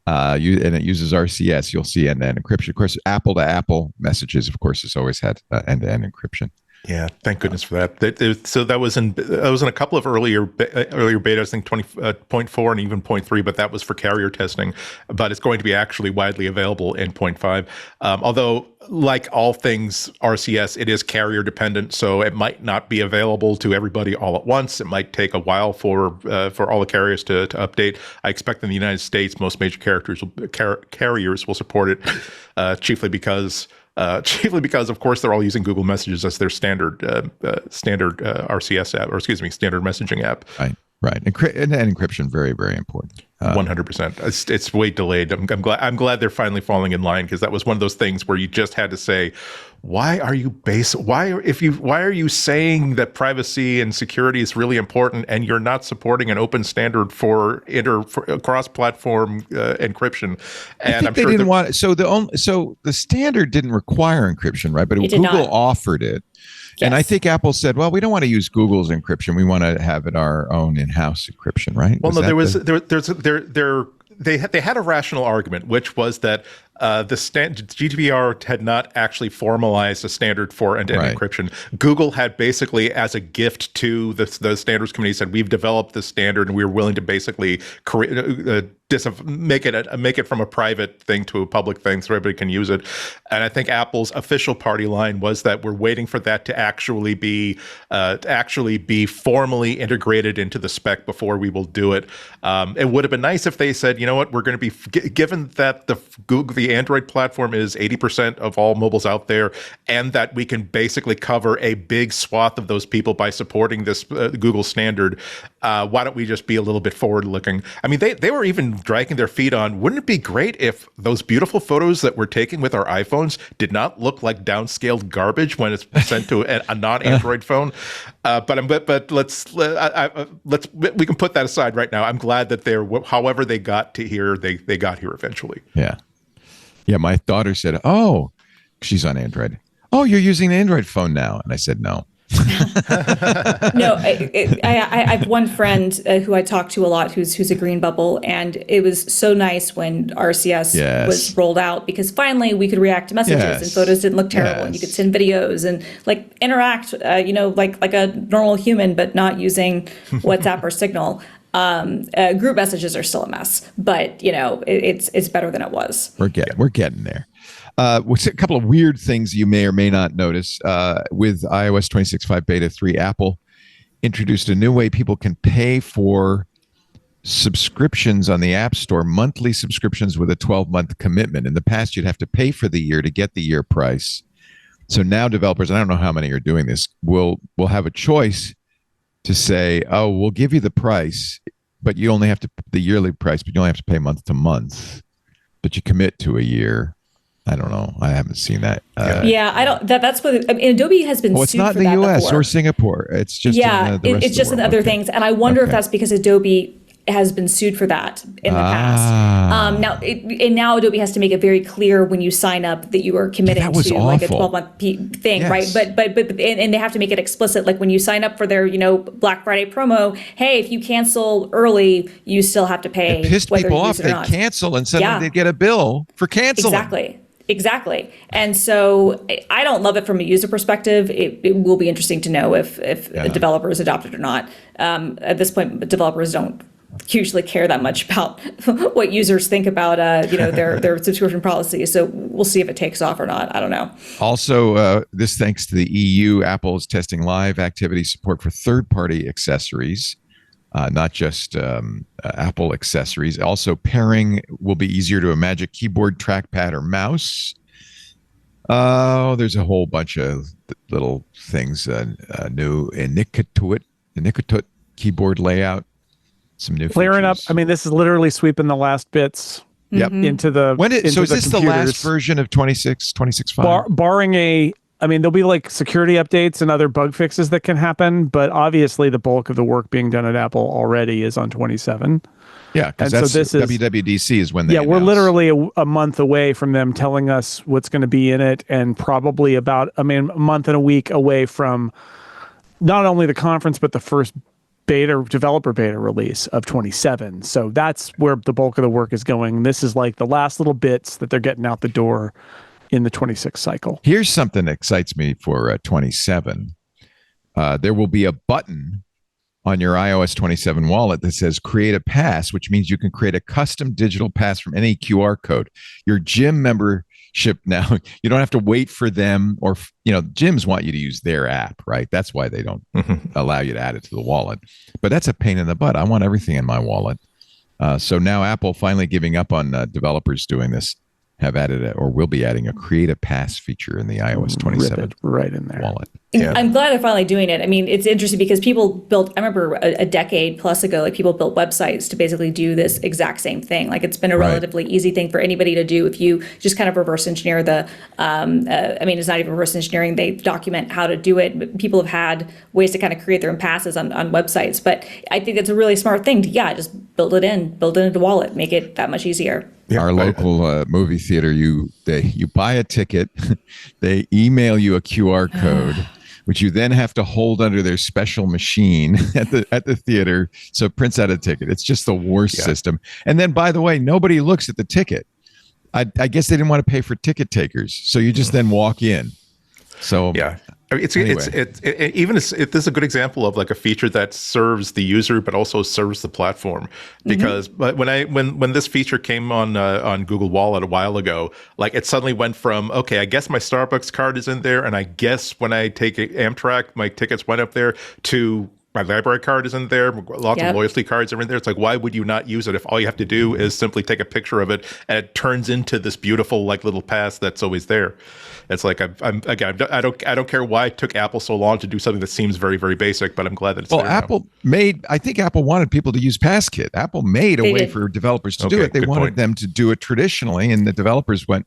and it uses RCS, you'll see end-to-end encryption. Of course, Apple-to-Apple messages, of course, has always had end-to-end encryption. Yeah, thank goodness for that. So that was in a couple of earlier betas, I think 20.4 and even 0.3, but that was for carrier testing. But it's going to be actually widely available in 0.5. Although, like all things RCS, it is carrier dependent, so it might not be available to everybody all at once. It might take a while for all the carriers to update. I expect in the United States, most major carriers will support it, chiefly because, of course, they're all using Google Messages as their standard RCS app, or standard messaging app. Right. And encryption, very, very important. 100%. It's way delayed. I'm glad they're finally falling in line, because that was one of those things where you just had to say, why are you saying that privacy and security is really important and you're not supporting an open standard for cross-platform encryption? And I'm sure they didn't want it. So the standard didn't require encryption, right? But Google offered it. Yes. And I think Apple said, well, we don't want to use Google's encryption. We want to have it our own in-house encryption, right? Well, they had a rational argument, which was that GDPR had not actually formalized a standard for end-to-end encryption. Google had basically, as a gift to the standards committee, said, we've developed this standard and we're willing to basically make it from a private thing to a public thing so everybody can use it. And I think Apple's official party line was that we're waiting for that to actually be formally integrated into the spec before we will do it. It would have been nice if they said, you know what, we're going to be, given that the Android platform is 80% of all mobiles out there, and that we can basically cover a big swath of those people by supporting this Google standard, why don't we just be a little bit forward-looking? I mean, they were even dragging their feet on, wouldn't it be great if those beautiful photos that we're taking with our iPhones did not look like downscaled garbage when it's sent to a non-Android phone? But we can put that aside right now. I'm glad that however they got to here, they got here eventually. Yeah, my daughter said, oh, she's on Android. Oh, you're using an Android phone now. And I said, no. No, I have one friend who I talk to a lot who's a green bubble, and it was so nice when RCS was rolled out because finally we could react to messages and photos didn't look terrible and you could send videos and like interact, like a normal human, but not using WhatsApp or Signal. Group messages are still a mess, but it's better than it was. We're getting there. A couple of weird things you may or may not notice with iOS 26.5 Beta 3. Apple introduced a new way people can pay for subscriptions on the App Store, monthly subscriptions with a 12-month commitment. In the past, you'd have to pay for the year to get the year price. So now developers, I don't know how many are doing this, will have a choice to say, oh, we'll give you the price, but you only have to the yearly price, but you only have to pay month to month, but you commit to a year. I don't know. I haven't seen that. I don't. That's what Adobe has been. It's not in the U.S. or Singapore. It's just it's just in other things. And I wonder if that's because Adobe has been sued for that in the past. Now Adobe has to make it very clear when you sign up that you are committing to like a 12-month thing, right? But they have to make it explicit, like when you sign up for their Black Friday promo. Hey, if you cancel early, you still have to pay. It pissed people off. They cancel and suddenly they get a bill for canceling. Exactly. And so I don't love it from a user perspective. It will be interesting to know if developers adopt it or not. At this point, developers don't usually care that much about what users think about their subscription policy. So we'll see if it takes off or not. I don't know. Also, this thanks to the EU, Apple is testing live activity support for third-party accessories, not just Apple accessories. Also, pairing will be easier to a Magic Keyboard, trackpad, or mouse. Oh, there's a whole bunch of little things new. Iniquitut keyboard layout. Some new clearing features. up. I mean, this is literally sweeping the last bits into the. So is this the last version of 26.5? Barring there'll be like security updates and other bug fixes that can happen, but obviously the bulk of the work being done at Apple already is on 27. Yeah, because WWDC is when they we're literally a month away from them telling us what's going to be in it, and probably about a month and a week away from not only the conference but the first developer beta release of 27. So that's where the bulk of the work is going. This is like the last little bits that they're getting out the door in the 26 cycle. Here's something that excites me for 27. There will be a button on your iOS 27 wallet that says create a pass, which means you can create a custom digital pass from any QR code. Your gym membership now, you don't have to wait for them, or gyms want you to use their app, right? That's why they don't allow you to add it to the wallet. But that's a pain in the butt. I want everything in my wallet. So now Apple finally giving up on developers doing this, have added or will be adding a create a pass feature in the iOS 27 right in there wallet. Yeah. I'm glad they're finally doing it. I mean, it's interesting because people built, I remember a decade plus ago, like people built websites to basically do this exact same thing. Like it's been a relatively easy thing for anybody to do if you just kind of reverse engineer the, it's not even reverse engineering. They document how to do it. But people have had ways to kind of create their own passes on websites. But I think it's a really smart thing to, just build it into the wallet, make it that much easier. Our local movie theater, you buy a ticket, they email you a QR code, which you then have to hold under their special machine at the theater. So it prints out a ticket. It's just the worst system. And then, by the way, nobody looks at the ticket. I guess they didn't want to pay for ticket takers. So you just then walk in. So this is a good example of like a feature that serves the user but also serves the platform, because when this feature came on Google Wallet a while ago, like it suddenly went from, okay, I guess my Starbucks card is in there, and I guess when I take Amtrak my tickets went up there, to my library card is in there, lots of loyalty cards are in there. It's like, why would you not use it if all you have to do is simply take a picture of it and it turns into this beautiful like little pass that's always there? It's like I don't care why it took Apple so long to do something that seems very, very basic, but I'm glad that it's there now. I think Apple wanted people to use Passkit. Apple made a way for developers to do it. They wanted them to do it traditionally, and the developers went,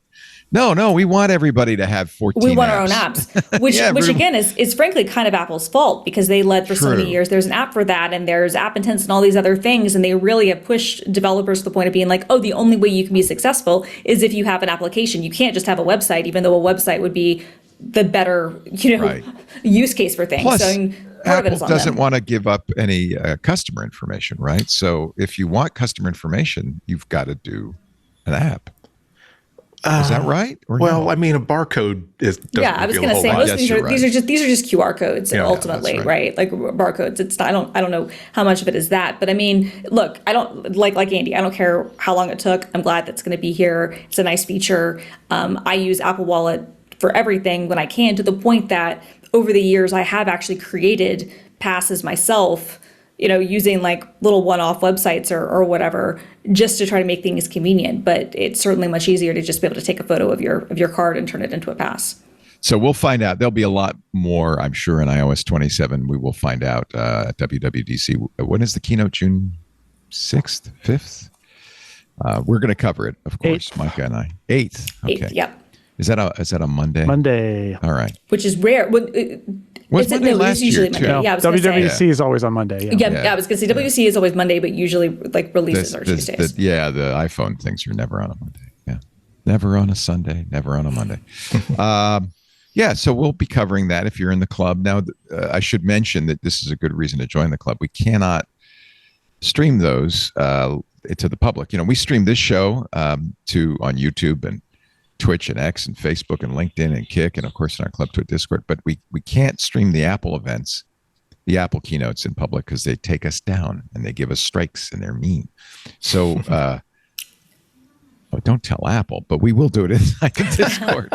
no, we want everybody to have 14 We want our own apps, which again is frankly kind of Apple's fault, because they led for so many years. There's an app for that, and there's app intents and all these other things, and they really have pushed developers to the point of being like, oh, the only way you can be successful is if you have an application. You can't just have a website, even though a website would be the better, Right. use case for things. Plus, So part of it Apple is on doesn't them. want to give up any customer information, right? So if you want customer information, you've got to do an app. Is that right? Or Well, no? I mean, a barcode doesn't Yeah, I was reveal going a to whole say lot. most Yes, of these you're are right. these are just QR codes ultimately, that's right? Like barcodes. It's not, I don't know how much of it is that, but I mean, look, I don't like Andy. I don't care how long it took. I'm glad that's going to be here. It's a nice feature. I use Apple Wallet for everything when I can, to the point that over the years I have actually created passes myself, using like little one-off websites or whatever, just to try to make things convenient. But it's certainly much easier to just be able to take a photo of your card and turn it into a pass. So we'll find out. There'll be a lot more, I'm sure, in iOS 27. We will find out at WWDC. When is the keynote? June 6th, 5th? We're going to cover it, of course, 8th. Micah and I. 8th. Okay. 8th, yep. Is that a Monday? Monday. All right. Which is rare. Was Monday it's last usually year, Monday. too? No, Yeah, I was going to say. WWDC is always on Monday. Yeah, I was going to say WC is always Monday, but usually like releases are Tuesdays. The iPhone things are never on a Monday. Yeah. Never on a Sunday, never on a Monday. So we'll be covering that if you're in the club. Now, I should mention that this is a good reason to join the club. We cannot stream those to the public. We stream this show on YouTube and Twitch and X and Facebook and LinkedIn and Kick, and of course in our Club Twit Discord, but we can't stream the Apple events, the Apple keynotes in public, because they take us down and they give us strikes and they're mean. So don't tell Apple, but we will do it inside the Discord.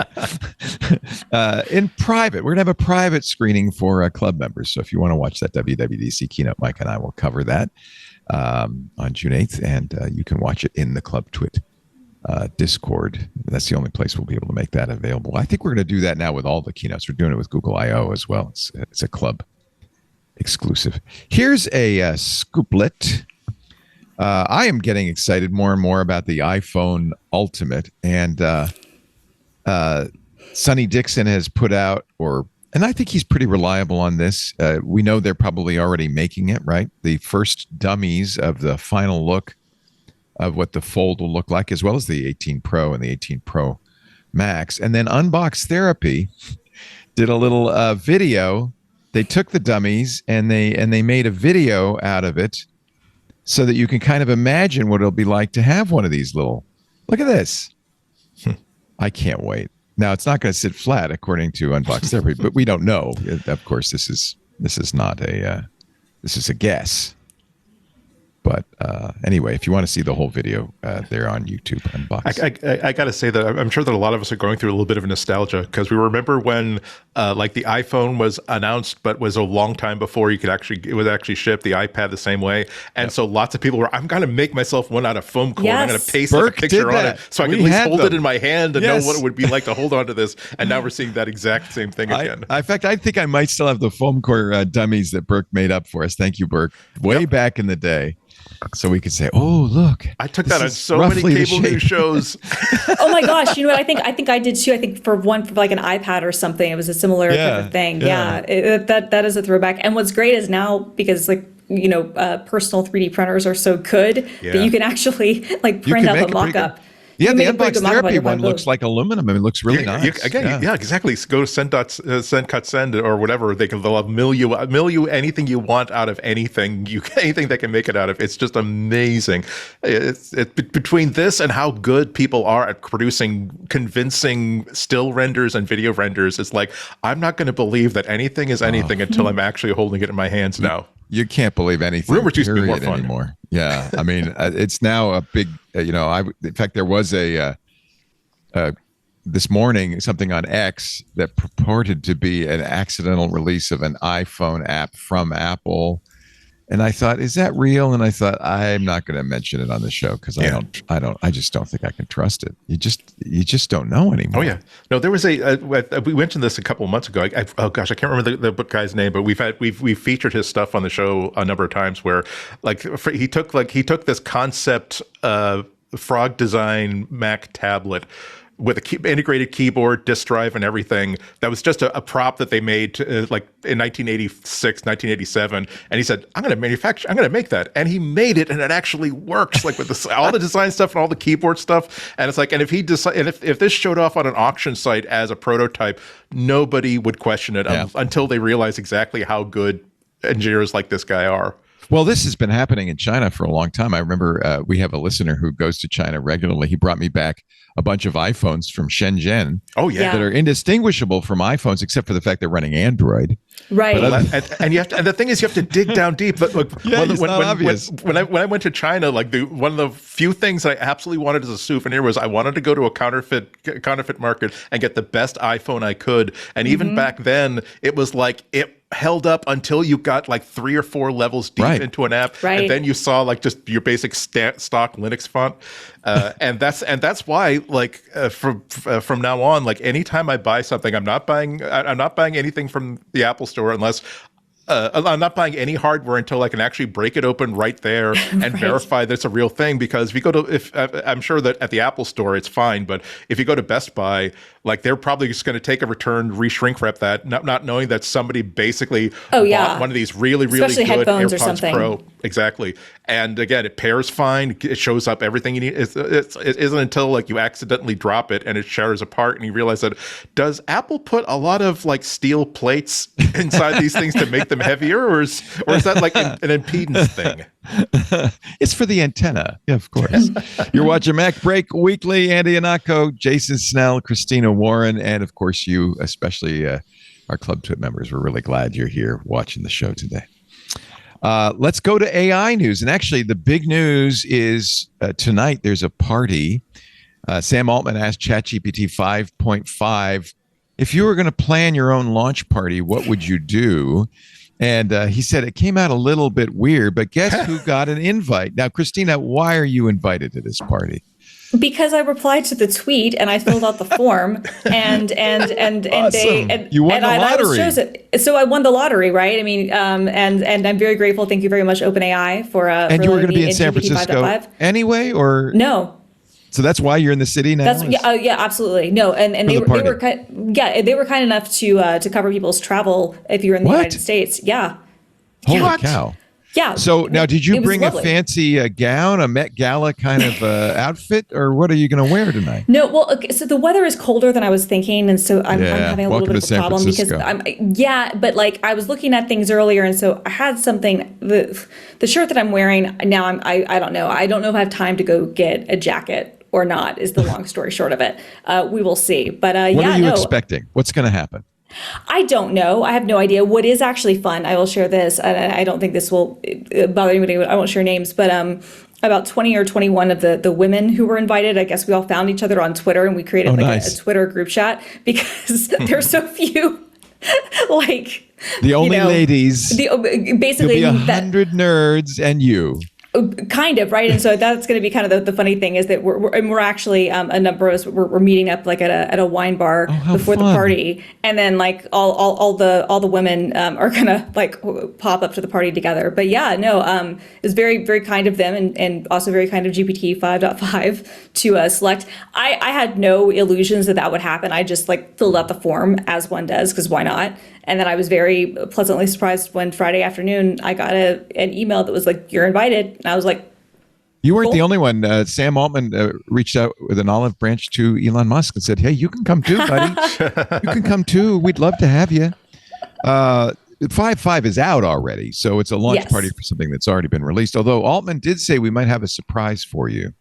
In private. We're going to have a private screening for club members. So if you want to watch that WWDC keynote, Mike and I will cover that on June 8th, and you can watch it in the Club Twit Discord. That's the only place we'll be able to make that available. I think we're going to do that now with all the keynotes. We're doing it with Google I/O as well. It's a club exclusive. Here's a scooplet. I am getting excited more and more about the iPhone Ultimate, and Sonny Dixon has put out, and I think he's pretty reliable on this. We know they're probably already making it, right? The first dummies of the final look of what the Fold will look like, as well as the 18 Pro and the 18 Pro Max. And then Unbox Therapy did a little video. They took the dummies and they made a video out of it so that you can kind of imagine what it'll be like to have one of these little. Look at this. I can't wait. Now, it's not going to sit flat according to Unbox Therapy, but we don't know. Of course, this is not this is a guess. But anyway, if you want to see the whole video, they're on YouTube. Unboxed. I got to say that I'm sure that a lot of us are going through a little bit of nostalgia, because we remember when like the iPhone was announced, but was a long time before it was actually shipped. The iPad the same way, and so lots of people were, I'm going to make myself one out of foam core. I'm going to paste a picture on it so I can at least hold it in my hand and know what it would be like to hold on to this. And now we're seeing that exact same thing again. In fact, I think I might still have the foam core dummies that Burke made up for us. Thank you, Burke. Way back in the day. So we could say, "Oh, look!" I took that on so many cable news shows. Oh my gosh! You know what? I think I did too. I think for like an iPad or something, it was a similar kind of thing. Yeah, that is a throwback. And what's great is now, because like personal 3D printers are so good that you can actually like print out the mock-up. Yeah, the Unbox Therapy one looks like aluminum. It looks really nice. Yeah, exactly. Go to send cut send or whatever. They'll mill you anything you want out of anything. Anything they can make it out of. It's just amazing. It's between this and how good people are at producing convincing still renders and video renders. It's like, I'm not going to believe that anything is anything until I'm actually holding it in my hands now. You can't believe anything. Rumors used to be more fun anymore. Yeah, I mean, it's now a big. In fact, there was this morning something on X that purported to be an accidental release of an iPhone app from Apple, and I thought, is that real? And I thought, I'm not going to mention it on the show because I just don't think I can trust it. You just don't know anymore. Oh yeah, no, there was we mentioned this a couple of months ago. Oh gosh, I can't remember the guy's name, but we've featured his stuff on the show a number of times. Where like he took this concept frog design Mac tablet, with a integrated keyboard, disk drive, and everything. That was just a prop that they made like in 1986, 1987. And he said, I'm going to make that. And he made it, and it actually works, like with all the design stuff and all the keyboard stuff. And it's like, and if this showed off on an auction site as a prototype, nobody would question it until they realize exactly how good engineers like this guy are. Well, this has been happening in China for a long time. I remember we have a listener who goes to China regularly. He brought me back a bunch of iPhones from Shenzhen. Oh, yeah. That are indistinguishable from iPhones, except for the fact they're running Android. Right. And the thing is, you have to dig down deep. But look, it's not obvious. When I went to China, like one of the few things I absolutely wanted as a souvenir was I wanted to go to a counterfeit market and get the best iPhone I could. And even back then, it was like it held up until you got like 3 or 4 levels deep into an app, and then you saw like just your basic stock Linux font, and that's why like from now on, like anytime I buy something, I'm not buying anything from the Apple Store unless. I'm not buying any hardware until I can actually break it open right there and verify that it's a real thing. Because if you go to, I'm sure that at the Apple Store it's fine, but if you go to Best Buy, like they're probably just going to take a return, reshrink wrap that, not knowing that somebody basically bought one of these really Especially good headphones or AirPods something. Pro. Exactly. And again, it pairs fine. It shows up everything you need. It isn't until like you accidentally drop it and it shatters apart and you realize that, does Apple put a lot of like steel plates inside these things to make them heavier, or is that like an impedance thing? It's for the antenna. Yeah, of course. You're watching MacBreak Weekly. Andy Anako, Jason Snell, Christina Warren, and of course you, especially our Club Twit members. We're really glad you're here watching the show today. Let's go to AI news. And actually, the big news is tonight there's a party. Sam Altman asked ChatGPT 5.5, if you were going to plan your own launch party, what would you do? And he said it came out a little bit weird, but guess who got an invite? Now, Christina, why are you invited to this party? Because I replied to the tweet and I filled out the form and Awesome. You won the I was lottery. chosen. So I won the lottery, right? I mean, and I'm very grateful. Thank you very much, OpenAI, for and for you were going letting to be me in San Francisco 5.5. anyway, or No. So that's why you're in the city now. That's yeah, absolutely. No, and they were kind enough to cover people's travel if you're in the United States. Yeah. Holy cow. Yeah. So now, did you bring a lovely. fancy gown, a Met Gala kind of outfit, or what are you going to wear tonight? No, well, okay, so the weather is colder than I was thinking, and so I'm having a little bit of a problem because but like I was looking at things earlier, and so I had something. The shirt that I'm wearing now, I don't know. I don't know if I have time to go get a jacket or not. Is the long story short of it. We will see. But what are you expecting? What's going to happen? I don't know. I have no idea. What is actually fun, I will share this, and I don't think this will bother anybody. I won't share names, but about 20 or 21 of the women who were invited, I guess we all found each other on Twitter, and we created a Twitter group chat because there's so few, like... The only ladies. Basically, there'll be 100 nerds and you. Kind of, right? And so that's going to be kind of the funny thing is that we're actually a number of us we're meeting up like at a wine bar before the party, and then like all the women are gonna like pop up to the party together. But yeah, no, it's very very kind of them and also very kind of GPT 5.5 to select. I had no illusions that would happen. I just like filled out the form as one does because why not? And then I was very pleasantly surprised when Friday afternoon I got an email that was like, "You're invited." And I was like, you weren't the only one. Sam Altman reached out with an olive branch to Elon Musk and said, "Hey, you can come too, buddy. You can come too. We'd love to have you." 5.5 is out already, so it's a launch party for something that's already been released. Although Altman did say we might have a surprise for you.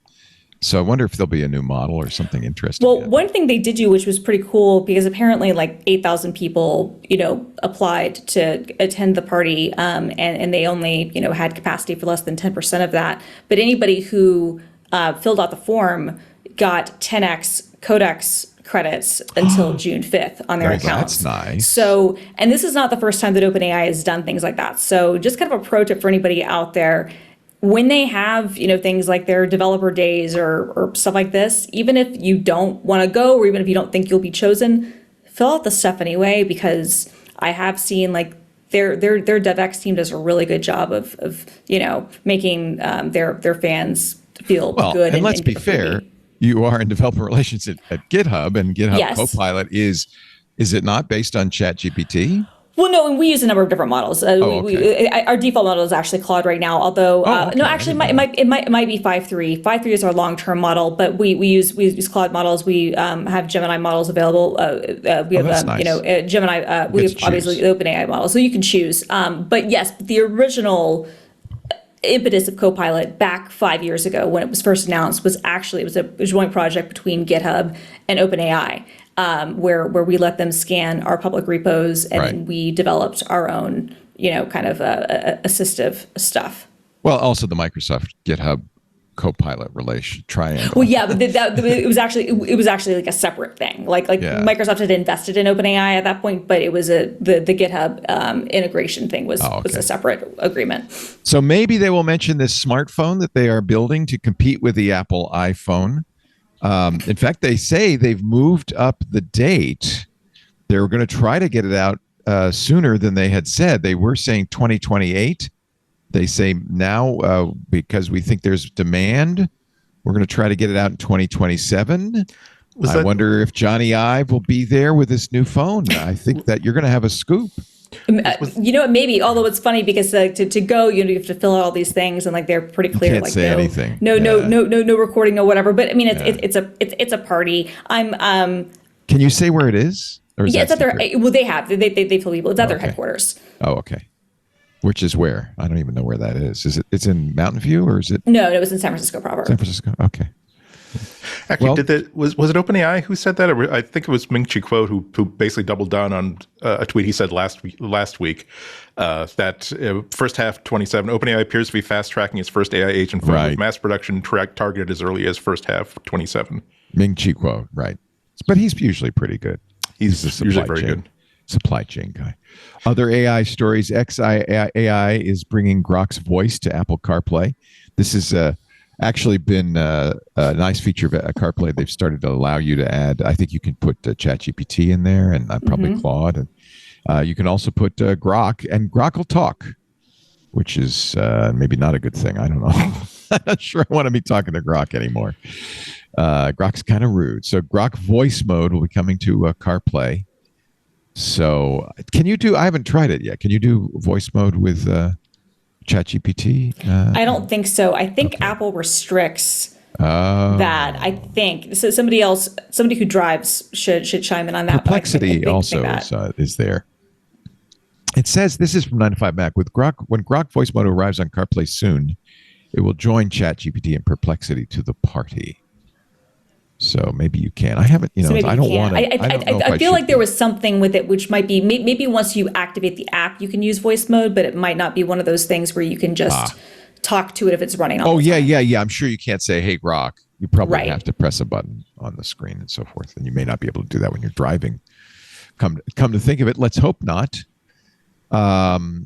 So I wonder if there'll be a new model or something interesting. Well, one thing they did do, which was pretty cool, because apparently like 8,000 people, applied to attend the party, and they only, had capacity for less than 10% of that. But anybody who filled out the form got 10x Codex credits until June 5th on their accounts. That's nice. So, and this is not the first time that OpenAI has done things like that. So just kind of a pro tip for anybody out there. When they have, things like their developer days or stuff like this, even if you don't want to go or even if you don't think you'll be chosen, fill out the stuff anyway, because I have seen like their DevX team does a really good job of making their fans feel good. And let's be fair, you are in developer relations at GitHub, and GitHub Yes. Copilot is it not based on ChatGPT? Well, no, and we use a number of different models. Our default model is actually Claude right now. Although, okay. no, actually, it might be 5.3. 5.3 is our long-term model, but we use Claude models. We have Gemini models available. We have that's nice. Gemini. We have obviously the OpenAI model, so you can choose. But yes, the original impetus of Copilot back 5 years ago when it was first announced was actually a joint project between GitHub and OpenAI. Where we let them scan our public repos, and then we developed our own, kind of assistive stuff. Well, also the Microsoft GitHub Copilot relation triangle. Well, yeah, but it was actually like a separate thing. Like Microsoft had invested in OpenAI at that point, but it was the GitHub integration thing was a separate agreement. So maybe they will mention this smartphone that they are building to compete with the Apple iPhone. In fact, they say they've moved up the date. They were going to try to get it out sooner than they had said. They were saying 2028. They say now, because we think there's demand, we're going to try to get it out in 2027. I wonder if Johnny Ive will be there with this new phone. I think that you're going to have a scoop. Maybe. Although it's funny because to go, you have to fill out all these things, and they're pretty clear. You can't say anything. No recording, no whatever. But I mean, it's a party. Can you say where it is? Or is it's at their. Well, they told people it's at their headquarters. Oh, okay. Which is where? I don't even know where that is. Is it? It's in Mountain View, or is it? No, it was in San Francisco proper. San Francisco. Okay. Actually, was it OpenAI who said that? Or I think it was Ming-Chi Kuo who basically doubled down on a tweet he said last week that first half 27, OpenAI appears to be fast tracking its first AI agent phone with mass production targeted as early as first half 27. Ming-Chi Kuo, right? But he's usually pretty good. He's the usually very good supply chain guy. Other AI stories: AI is bringing Grok's voice to Apple CarPlay. This is actually been a nice feature of CarPlay. They've started to allow you to add, I think you can put ChatGPT in there, and probably Claude. And you can also put Grok, and Grok will talk, which is maybe not a good thing. I don't know. I'm not sure I want to be talking to Grok anymore. Grok's kind of rude. So Grok voice mode will be coming to CarPlay. So can you do, I haven't tried it yet. Can you do voice mode with ChatGPT? I don't think so. I think Apple restricts that. I think so. Somebody who drives should chime in on that. Perplexity also is there. It says, this is from 9 to 5 Mac. With Grok, when Grok voice mode arrives on CarPlay soon, it will join ChatGPT and Perplexity to the party. So maybe you can. I haven't, I don't want to. I feel like there was something with it, which might be maybe once you activate the app, you can use voice mode, but it might not be one of those things where you can just talk to it if it's running. Yeah. I'm sure you can't say, "Hey, Grok." You probably have to press a button on the screen and so forth, and you may not be able to do that when you're driving. Come to think of it, let's hope not.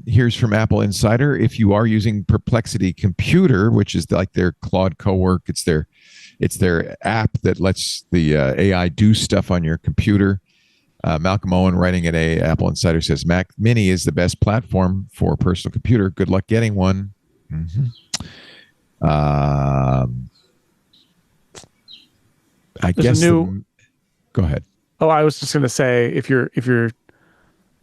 Here's from Apple Insider: if you are using Perplexity Computer, which is like their Claude Cowork, it's their app that lets the AI do stuff on your computer. Malcolm Owen, writing at Apple Insider, says Mac Mini is the best platform for a personal computer. Good luck getting one. I guess. Go ahead. Oh, I was just going to say, if you're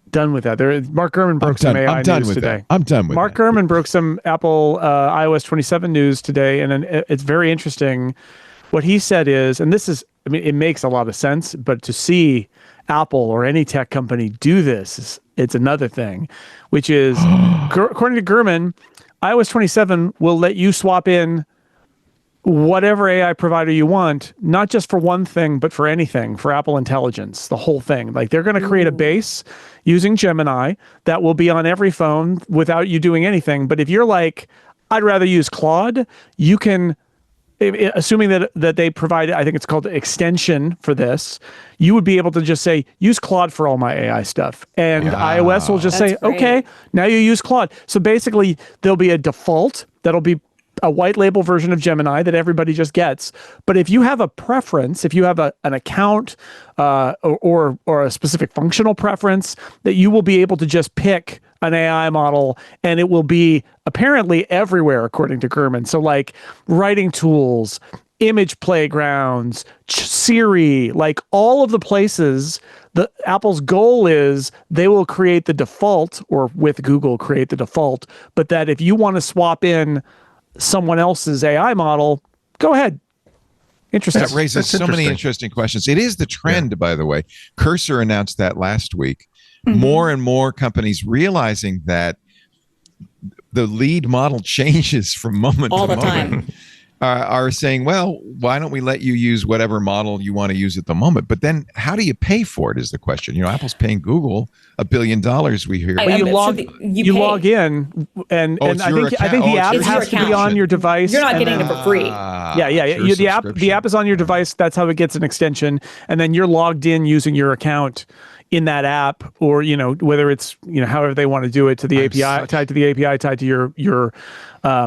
done with that, Mark Gurman broke some AI news today. I'm done with Mark Gurman broke some Apple iOS 27 news today, and it's very interesting. What he said is, and this is, I mean, it makes a lot of sense, but to see Apple or any tech company do this, it's another thing, which is, according to Gurman, iOS 27 will let you swap in whatever AI provider you want, not just for one thing, but for anything, for Apple Intelligence, the whole thing. Like, they're going to create a base using Gemini that will be on every phone without you doing anything. But if you're like, I'd rather use Claude, you can, assuming that they provide, I think it's called extension for this, you would be able to just say, use Claude for all my AI stuff. And iOS will just say, okay, now you use Claude. So basically, there'll be a default that'll be a white label version of Gemini that everybody just gets. But if you have a preference, if you have an account or a specific functional preference, that you will be able to just pick an AI model, and it will be apparently everywhere, according to Gurman. So like writing tools, image playgrounds, Siri, like all of the places. Apple's goal is they will create the default, or with Google create the default, but that if you want to swap in someone else's AI model, go ahead. Interesting. That raises so many interesting questions. It is the trend, by the way. Cursor announced that last week. More and more companies realizing that the lead model changes from moment all to the moment. time. Are saying, well, why don't we let you use whatever model you want to use at the moment? But then how do you pay for it is the question. You know, Apple's paying Google $1 billion, we hear. But you log in, and I think the app has to be on your device. You're not getting it for free. The app is on your device. That's how it gets an extension. And then you're logged in using your account in that app, or, you know, whether it's, you know, however they want to do it, to the API, tied to the API, tied to your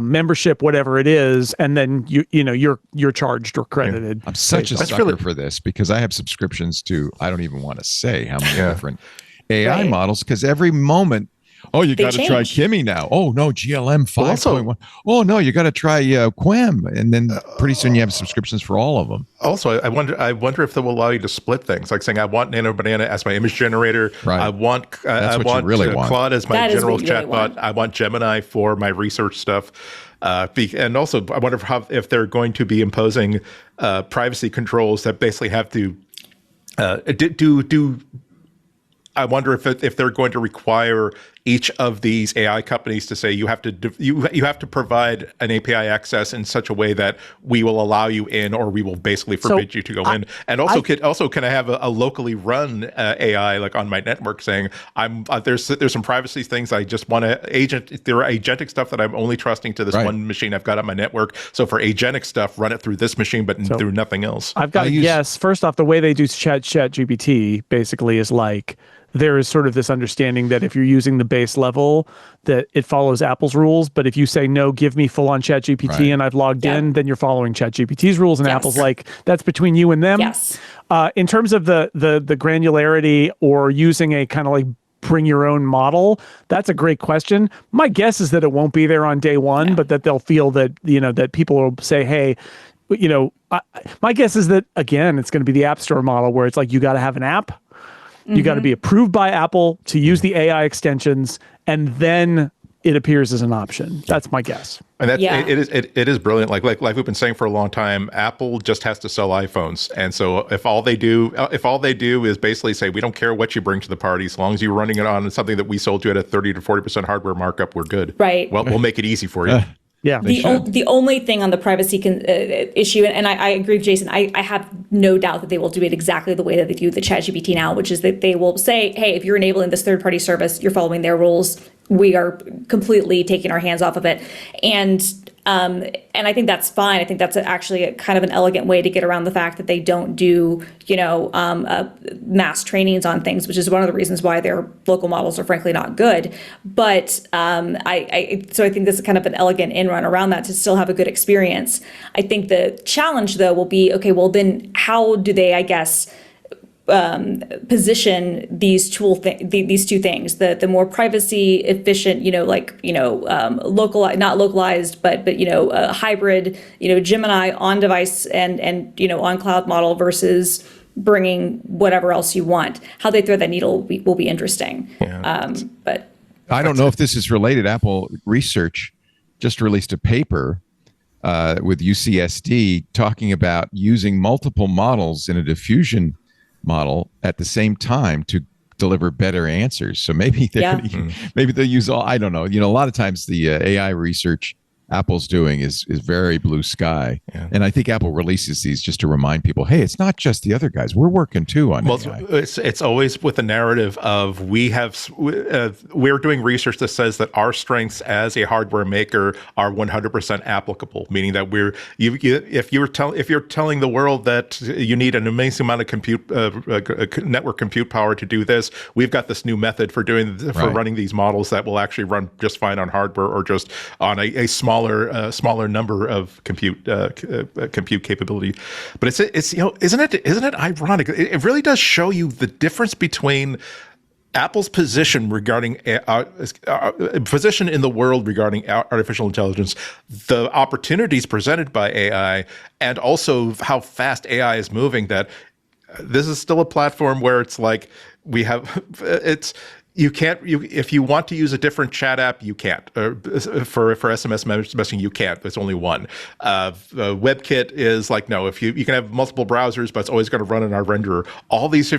membership, whatever it is, and then you're charged or credited. I'm such a sucker for this, because I have subscriptions to, I don't even want to say how many different AI models, because every moment, oh, you got to try Kimi now. Oh no, GLM 5.1. Oh no, you got to try Quem, and then pretty soon you have subscriptions for all of them. Also, I wonder if they will allow you to split things, like saying I want Nano Banana as my image generator. Right. I want Claude as my general chatbot. I want Gemini for my research stuff. And also, I wonder if they're going to be imposing privacy controls that basically have to do. I wonder if they're going to require each of these AI companies to say you have to provide an API access in such a way that we will allow you in, or we will basically forbid you to go in. And also, can I have a locally run AI like on my network saying there's some privacy things I just want to there are agentic stuff that I'm only trusting to this one machine I've got on my network. So for agentic stuff, run it through this machine, but through nothing else. I've got to guess. First off, the way they do ChatGPT basically is like, there is sort of this understanding that if you're using the base level, that it follows Apple's rules. But if you say, no, give me full on ChatGPT and I've logged in, then you're following ChatGPT's rules. And Apple's like, that's between you and them. Yes. In terms of the granularity, or using a kind of like bring your own model, that's a great question. My guess is that it won't be there on day one, but that they'll feel that, you know, that people will say, hey, you know, my guess is that, again, it's going to be the App Store model, where it's like, you got to have an app. You got to be approved by Apple to use the AI extensions, and then it appears as an option. That's my guess. And it is brilliant. Like we've been saying for a long time, Apple just has to sell iPhones. And so if all they do is basically say, we don't care what you bring to the party, as long as you're running it on something that we sold you at a 30 to 40% hardware markup, we're good. Right. Well, we'll make it easy for you. Yeah. The only thing on the privacy issue, and I agree with Jason, I have no doubt that they will do it exactly the way that they do the ChatGPT now, which is that they will say, hey, if you're enabling this third-party service, you're following their rules. We are completely taking our hands off of it. And I think that's fine. I think that's actually a kind of an elegant way to get around the fact that they don't do, mass trainings on things, which is one of the reasons why their local models are frankly not good. But so I think this is kind of an elegant in run around that to still have a good experience. I think the challenge, though, will be, okay, well, then how do they, I guess, position these these two things, the more privacy efficient, not localized, but hybrid, Gemini on device and on cloud model versus bringing whatever else you want. How they thread that needle will be interesting. But I don't know if this is related. Apple Research just released a paper with UCSD talking about using multiple models in a diffusion model at the same time to deliver better answers. So maybe maybe they'll use all, I don't know. A lot of times the AI research Apple's doing is very blue sky. Yeah. And I think Apple releases these just to remind people, hey, it's not just the other guys. We're working too on AI. It's always with the narrative of we're doing research that says that our strengths as a hardware maker are 100% applicable, meaning that if you're telling the world that you need an amazing amount of network compute power to do this, we've got this new method for running these models that will actually run just fine on hardware or just on a smaller number of compute capability. But isn't it ironic? It really does show you the difference between Apple's position regarding position in the world regarding artificial intelligence, the opportunities presented by AI, and also how fast AI is moving, that this is still a platform where it's like if you want to use a different chat app, you can't. For SMS messaging, you can't. There's only one. WebKit is like, no, if you can have multiple browsers, but it's always going to run in our renderer. All these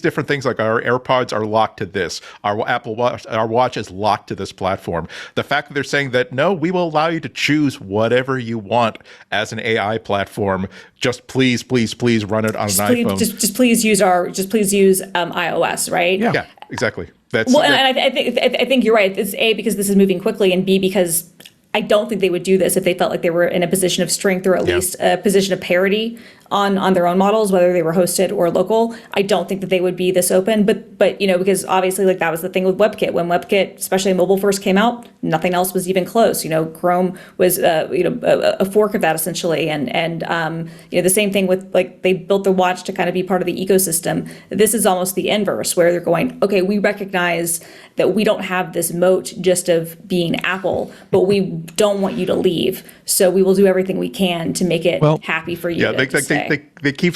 different things, like our AirPods are locked to this. Our Apple Watch, our watch is locked to this platform. The fact that they're saying that, no, we will allow you to choose whatever you want as an AI platform. Just please run it on an iPhone. Just please use iOS, right? Yeah, exactly. And I think you're right. It's A, because this is moving quickly, and B, because I don't think they would do this if they felt like they were in a position of strength, or at least a position of parity on their own models, whether they were hosted or local. I don't think that they would be this open, but because obviously, like, that was the thing with WebKit. When WebKit, especially mobile, first came out, nothing else was even close. Chrome was a fork of that, essentially, and the same thing with, like, they built the watch to kind of be part of the ecosystem. This is almost the inverse, where they're going, okay, we recognize that we don't have this moat just of being Apple, but we don't want you to leave, so we will do everything we can to make it happy for you. Yeah, they keep.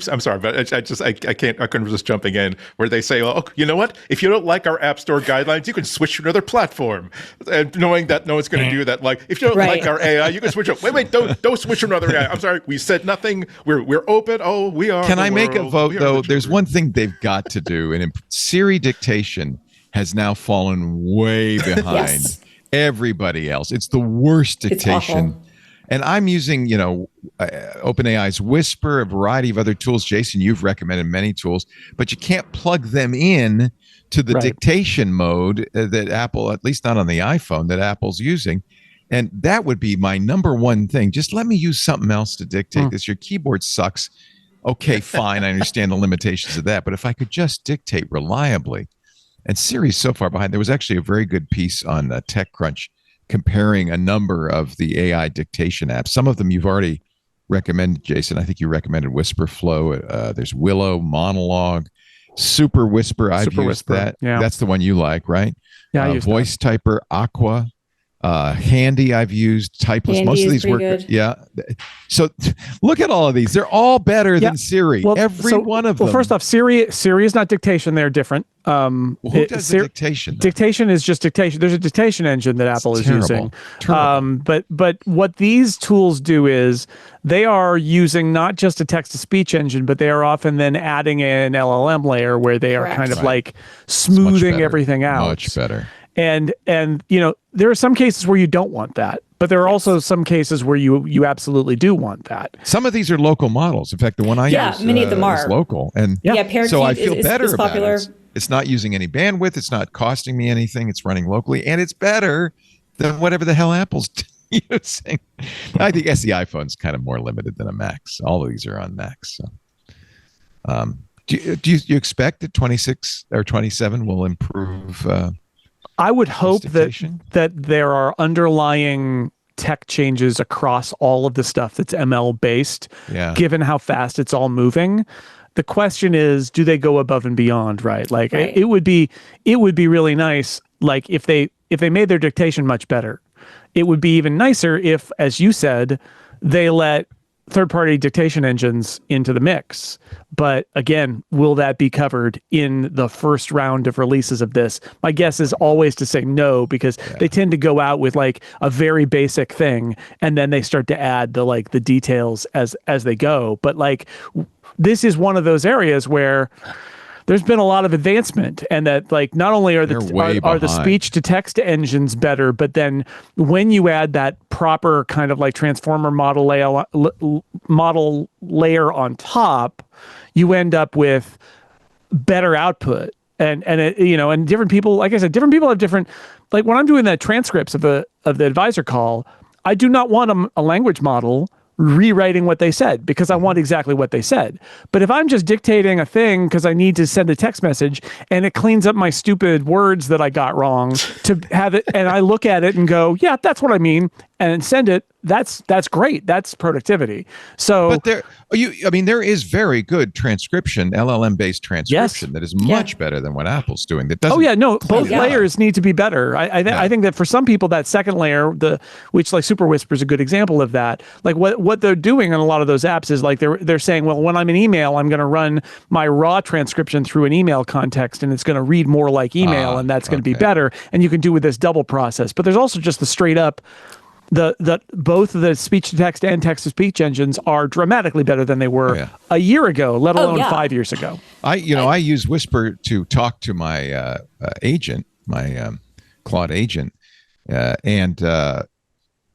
I'm sorry, but I couldn't resist jumping in where they say, oh, you know what? If you don't like our App Store guidelines, you can switch to another platform, and knowing that no one's going to do that. Like, if you don't like our AI, you can switch up. Wait, don't switch to another AI. I'm sorry, we said nothing. We're open. Oh, we are. Can I make a vote though? There's one thing they've got to do, and Siri dictation has now fallen way behind everybody else. It's the worst dictation. And I'm using, OpenAI's Whisper, a variety of other tools. Jason, you've recommended many tools, but you can't plug them in to the dictation mode that Apple, at least not on the iPhone, that Apple's using. And that would be my number one thing. Just let me use something else to dictate this. Your keyboard sucks. Okay, fine. I understand the limitations of that. But if I could just dictate reliably, and Siri's so far behind. There was actually a very good piece on TechCrunch comparing a number of the AI dictation apps. Some of them you've already recommended, Jason. I think you recommended Whisper Flow. There's Willow, Monologue, Super Whisper. I've used that. Yeah. That's the one you like, right? Yeah, I use Voice Typer, Aqua. Handy I've used, Typeless. Handy Most of these work. Good. Yeah. So look at all of these. They're all better than Siri. Well, every one of them. Well, first off, Siri is not dictation. They're different. Who does the dictation? Dictation is just dictation. There's a dictation engine that Apple is using. Terrible. But what these tools do is they are using not just a text-to-speech engine, but they are often then adding an LLM layer where they are kind of like smoothing everything out. Much better. And there are some cases where you don't want that, but there are also some cases where you absolutely do want that. Some of these are local models. In fact, the one I use many of them are is local, and so I feel better about it. It's not using any bandwidth. It's not costing me anything. It's running locally, and it's better than whatever the hell Apple's using. I think the iPhone's kind of more limited than a Mac. So all of these are on Macs. So, do you expect that 26 or 27 will improve? I would hope that there are underlying tech changes across all of the stuff that's ML based, given how fast it's all moving. The question is, do they go above and beyond, right? Like it would be really nice, like if they made their dictation much better. It would be even nicer if, as you said, they let third-party dictation engines into the mix. But again, will that be covered in the first round of releases of this? My guess is always to say no, because they tend to go out with like a very basic thing, and then they start to add the details as they go. But like, this is one of those areas where there's been a lot of advancement, and that like not only are the speech to text engines better, but then when you add that proper kind of like transformer model layer on top, you end up with better output. And different people, like I said, different people have different, like when I'm doing the transcripts of the advisor call, I do not want a language model rewriting what they said, because I want exactly what they said. But if I'm just dictating a thing because I need to send a text message and it cleans up my stupid words that I got wrong to have it, and I look at it and go, yeah, that's what I mean, and send it, that's great. That's productivity. So, But there is very good transcription, LLM-based transcription that is much better than what Apple's doing. That doesn't. Both layers need to be better. I think that for some people, that second layer, which like Super Whisper is a good example of that. Like what they're doing on a lot of those apps is like they're saying, well, when I'm in email, I'm going to run my raw transcription through an email context, and it's going to read more like email, and that's going to be better. And you can do with this double process. But there's also just the straight up. Both the speech to text and text to speech engines are dramatically better than they were a year ago, let alone 5 years ago. I use Whisper to talk to my agent, my Claude agent, and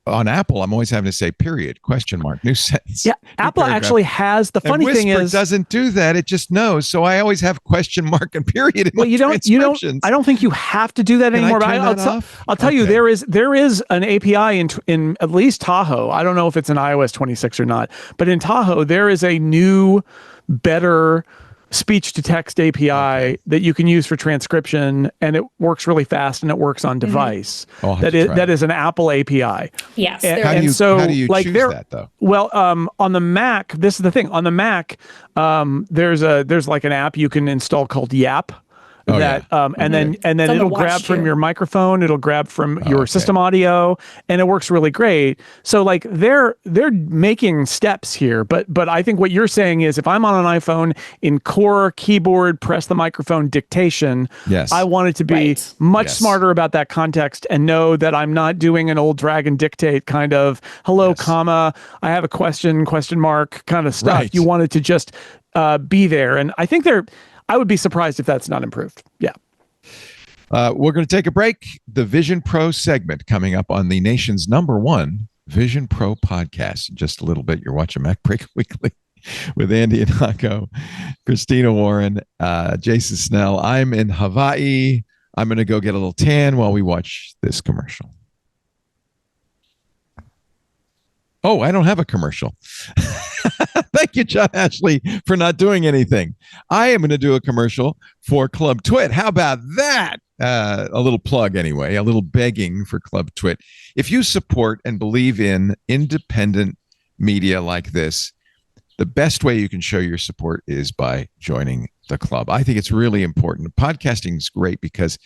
on Apple, I'm always having to say period, question mark, new sentence. Yeah, Apple actually has. The funny thing is, doesn't do that. It just knows. So I always have question mark and period. Well, you don't. I don't think you have to do that anymore. I'll tell you, there is an API in at least Tahoe. I don't know if it's in iOS 26 or not, but in Tahoe there is a new, better speech to text API that you can use for transcription, and it works really fast and it works on device. That is an Apple API. Yes. How do you choose that though? Well, on the Mac, this is the thing. On the Mac, there's like an app you can install called Yap. And then it'll grab from your microphone, it'll grab from your system audio, and it works really great. So like they're making steps here, but I think what you're saying is if I'm on an iPhone in core keyboard, press the microphone dictation, I want it to be much smarter about that context and know that I'm not doing an old drag and dictate kind of hello, comma, I have a question mark kind of stuff. You want it to just be there. And I think I would be surprised if that's not improved. Yeah. We're going to take a break. The Vision Pro segment coming up on the nation's #1 Vision Pro podcast. In just a little bit, you're watching MacBreak Weekly with Andy and Hako, Christina Warren, Jason Snell. I'm in Hawaii. I'm going to go get a little tan while we watch this commercial. Oh, I don't have a commercial. Thank you, John Ashley, for not doing anything. I am going to do a commercial for Club Twit. How about that? A little plug anyway, a little begging for Club Twit. If you support and believe in independent media like this, the best way you can show your support is by joining the club. I think it's really important. Podcasting is great because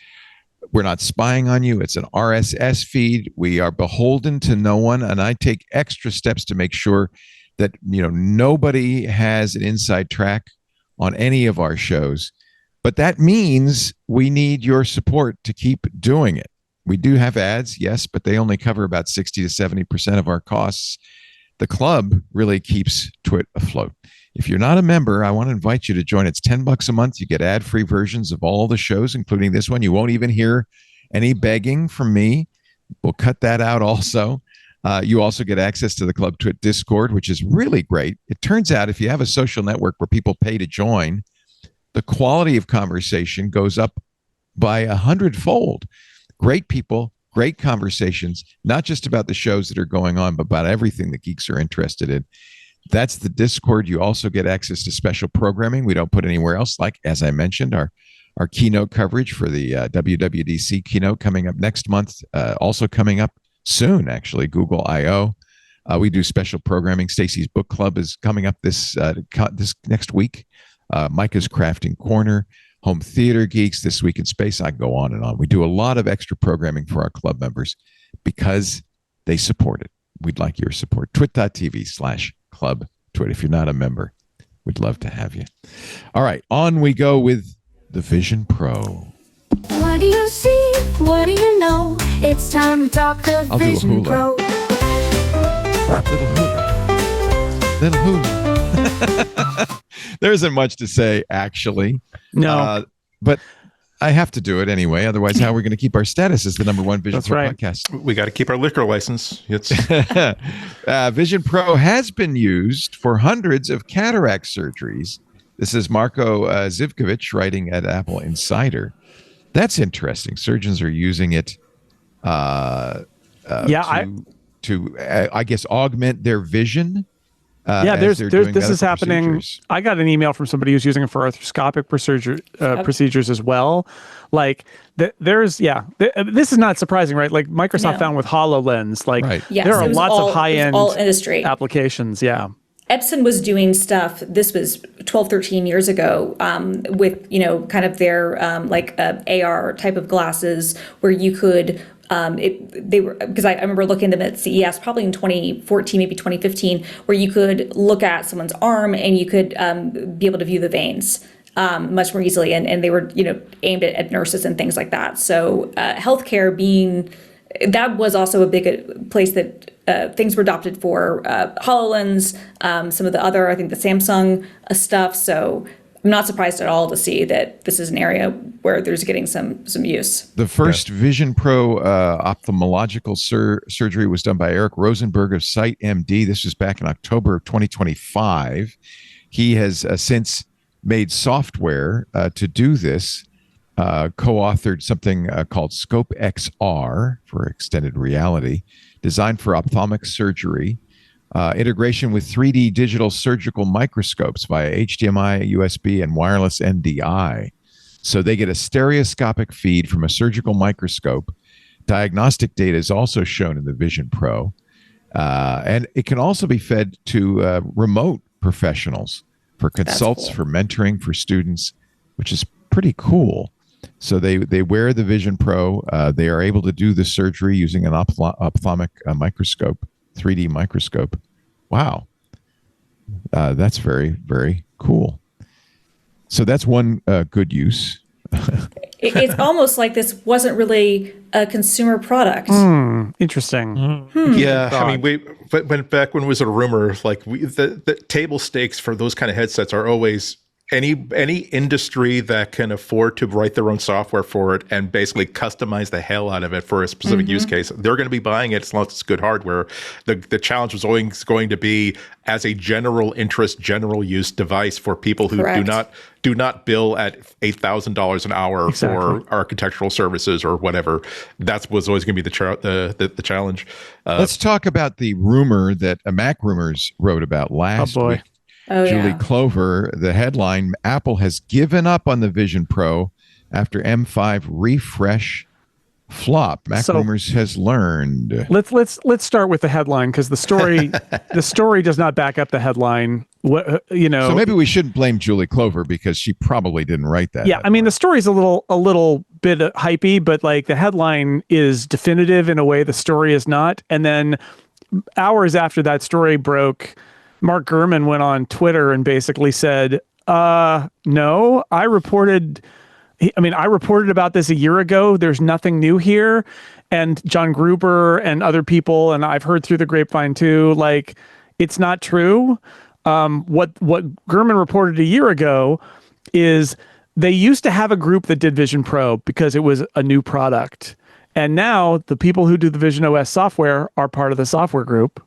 we're not spying on you. It's an RSS feed. We are beholden to no one, and I take extra steps to make sure that nobody has an inside track on any of our shows. But that means we need your support to keep doing it. We do have ads, yes, but they only cover about 60 to 70% of our costs. The club really keeps Twit afloat. If you're not a member, I want to invite you to join. It's $10 a month. You get ad-free versions of all the shows, including this one. You won't even hear any begging from me. We'll cut that out also. You also get access to the Club Twit Discord, which is really great. It turns out if you have a social network where people pay to join, the quality of conversation goes up by 100-fold. Great people, great conversations, not just about the shows that are going on, but about everything that geeks are interested in. That's the Discord. You also get access to special programming we don't put anywhere else, like, as I mentioned, our keynote coverage for the WWDC keynote coming up next month, also coming up soon, actually, Google I/O. We do special programming. Stacy's Book Club is coming up this next week. Micah's Crafting Corner, Home Theater Geeks, This Week in Space. I can go on and on. We do a lot of extra programming for our club members because they support it. We'd like your support. Twit.tv/Club Twit. If you're not a member, we'd love to have you. All right, on we go with the Vision Pro. What do you see? What do you know? It's time to talk the Vision Pro. Little hula. There isn't much to say, actually. No. But I have to do it anyway. Otherwise, how are we going to keep our status as the #1 Vision Pro podcast? We got to keep our liquor license. Vision Pro has been used for hundreds of cataract surgeries. This is Marco Zivkovic writing at Apple Insider. That's interesting. Surgeons are using it to I guess, augment their vision. as they're doing this is medical happening. procedures. I got an email from somebody who's using it for arthroscopic procedures as well. Like this is not surprising, right? Like Microsoft No. found with HoloLens, like Right. Yes, there are it was lots all- of high-end all industry. applications. Yeah. Epson was doing stuff, this was 12, 13 years ago, with, kind of their AR type of glasses where you could, because I remember looking at them at CES probably in 2014, maybe 2015, where you could look at someone's arm and you could be able to view the veins much more easily. And they were, aimed at nurses and things like that. So healthcare that was also a big place that things were adopted for HoloLens, some of the other, I think the Samsung stuff. So I'm not surprised at all to see that this is an area where there's getting some use. The first Vision Pro ophthalmological surgery was done by Eric Rosenberg of Sight MD. This was back in October of 2025. He has since made software to do this. Co-authored something called Scope XR for extended reality, designed for ophthalmic surgery, integration with 3D digital surgical microscopes via HDMI, USB, and wireless NDI. So they get a stereoscopic feed from a surgical microscope. Diagnostic data is also shown in the Vision Pro. And it can also be fed to remote professionals for consults, cool. for mentoring, for students, which is pretty cool. So they wear the Vision Pro. They are able to do the surgery using an ophthalmic microscope, 3D microscope. Wow. That's very, very cool. So that's one good use. It's almost like this wasn't really a consumer product. Interesting. Yeah, I mean, back when it was a rumor, like the table stakes for those kind of headsets are always any industry that can afford to write their own software for it and basically customize the hell out of it for a specific use case. They're going to be buying it as long as it's good hardware. The challenge was always going to be as a general interest, general use device for people who Correct. do not bill at $8,000 an hour for architectural services or whatever. That was always going to be the challenge. Let's talk about the rumor that Mac Rumors wrote about last week. Oh, Julie yeah. Clover, the headline, Apple has given up on the Vision Pro after M5 refresh flop. Mac Rumors has learned. Let's start with the headline because the story does not back up the headline. So maybe we shouldn't blame Julie Clover because she probably didn't write that. Yeah, headline. I mean the story's a little bit hypey, but like the headline is definitive in a way the story is not. And then hours after that story broke, Mark Gurman went on Twitter and basically said, no, I reported about this a year ago. There's nothing new here. And John Gruber and other people, and I've heard through the grapevine too, like it's not true. What Gurman reported a year ago is they used to have a group that did Vision Pro because it was a new product. And now the people who do the Vision OS software are part of the software group.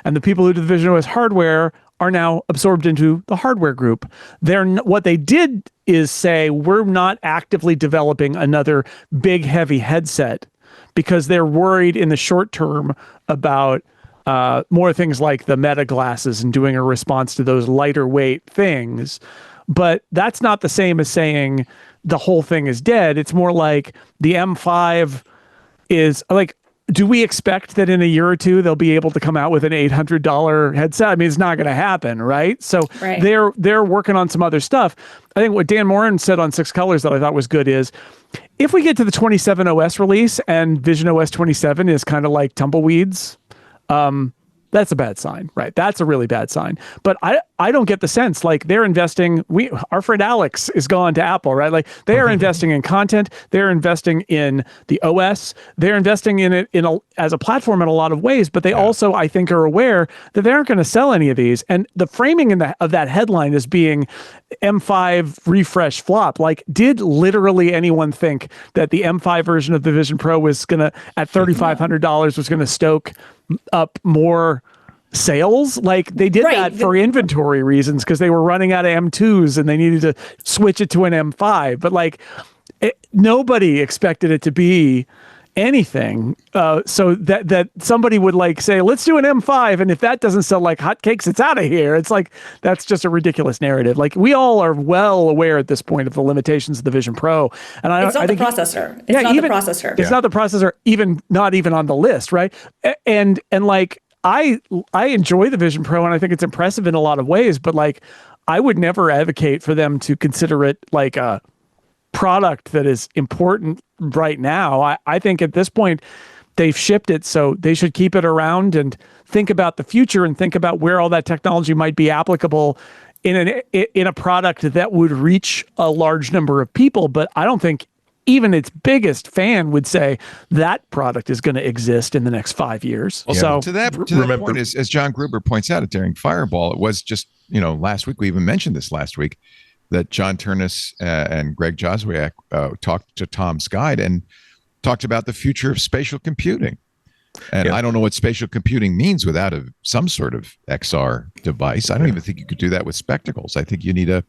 And the people who do the Vision OS hardware are now absorbed into the hardware group. What they did is say, we're not actively developing another big, heavy headset because they're worried in the short term about more things like the Meta glasses and doing a response to those lighter weight things. But that's not the same as saying the whole thing is dead. It's more like the M5 is like, do we expect that in a year or two they'll be able to come out with an $800 headset? I mean, it's not going to happen, right? So they're working on some other stuff. I think what Dan Morin said on Six Colors that I thought was good is if we get to the 27 OS release and Vision OS 27 is kind of like tumbleweeds, that's a bad sign, right? That's a really bad sign. But I don't get the sense like they're investing. Our friend Alex is gone to Apple, right? Like they are investing in content. They're investing in the OS. They're investing in it as a platform in a lot of ways. But they also, I think, are aware that they aren't going to sell any of these. And the framing of that headline is being M5 refresh flop. Like, did literally anyone think that the M5 version of the Vision Pro was going to, at $3,500, was going to stoke up more sales? Like they did that for inventory reasons because they were running out of M2s and they needed to switch it to an M5. But like nobody expected it to be anything, so that somebody would like say, let's do an M5, and if that doesn't sell like hotcakes, it's out of here. It's like, that's just a ridiculous narrative. Like, we all are well aware at this point of the limitations of the Vision Pro, and it's not the processor. It's not the processor. It's not the processor, not even on the list, right? And like, I enjoy the Vision Pro, and I think it's impressive in a lot of ways, but like, I would never advocate for them to consider it like a product that is important right now. I think at this point they've shipped it, so they should keep it around and think about the future and think about where all that technology might be applicable in a product that would reach a large number of people. But I don't think even its biggest fan would say that product is going to exist in the next 5 years. Yeah. So to that point, as John Gruber points out during Fireball, it was just, last week, we even mentioned this last week, that John Turnus and Greg Joswiak talked to Tom's Guide and talked about the future of spatial computing. And I don't know what spatial computing means without some sort of XR device. I don't even think you could do that with spectacles. I think you need a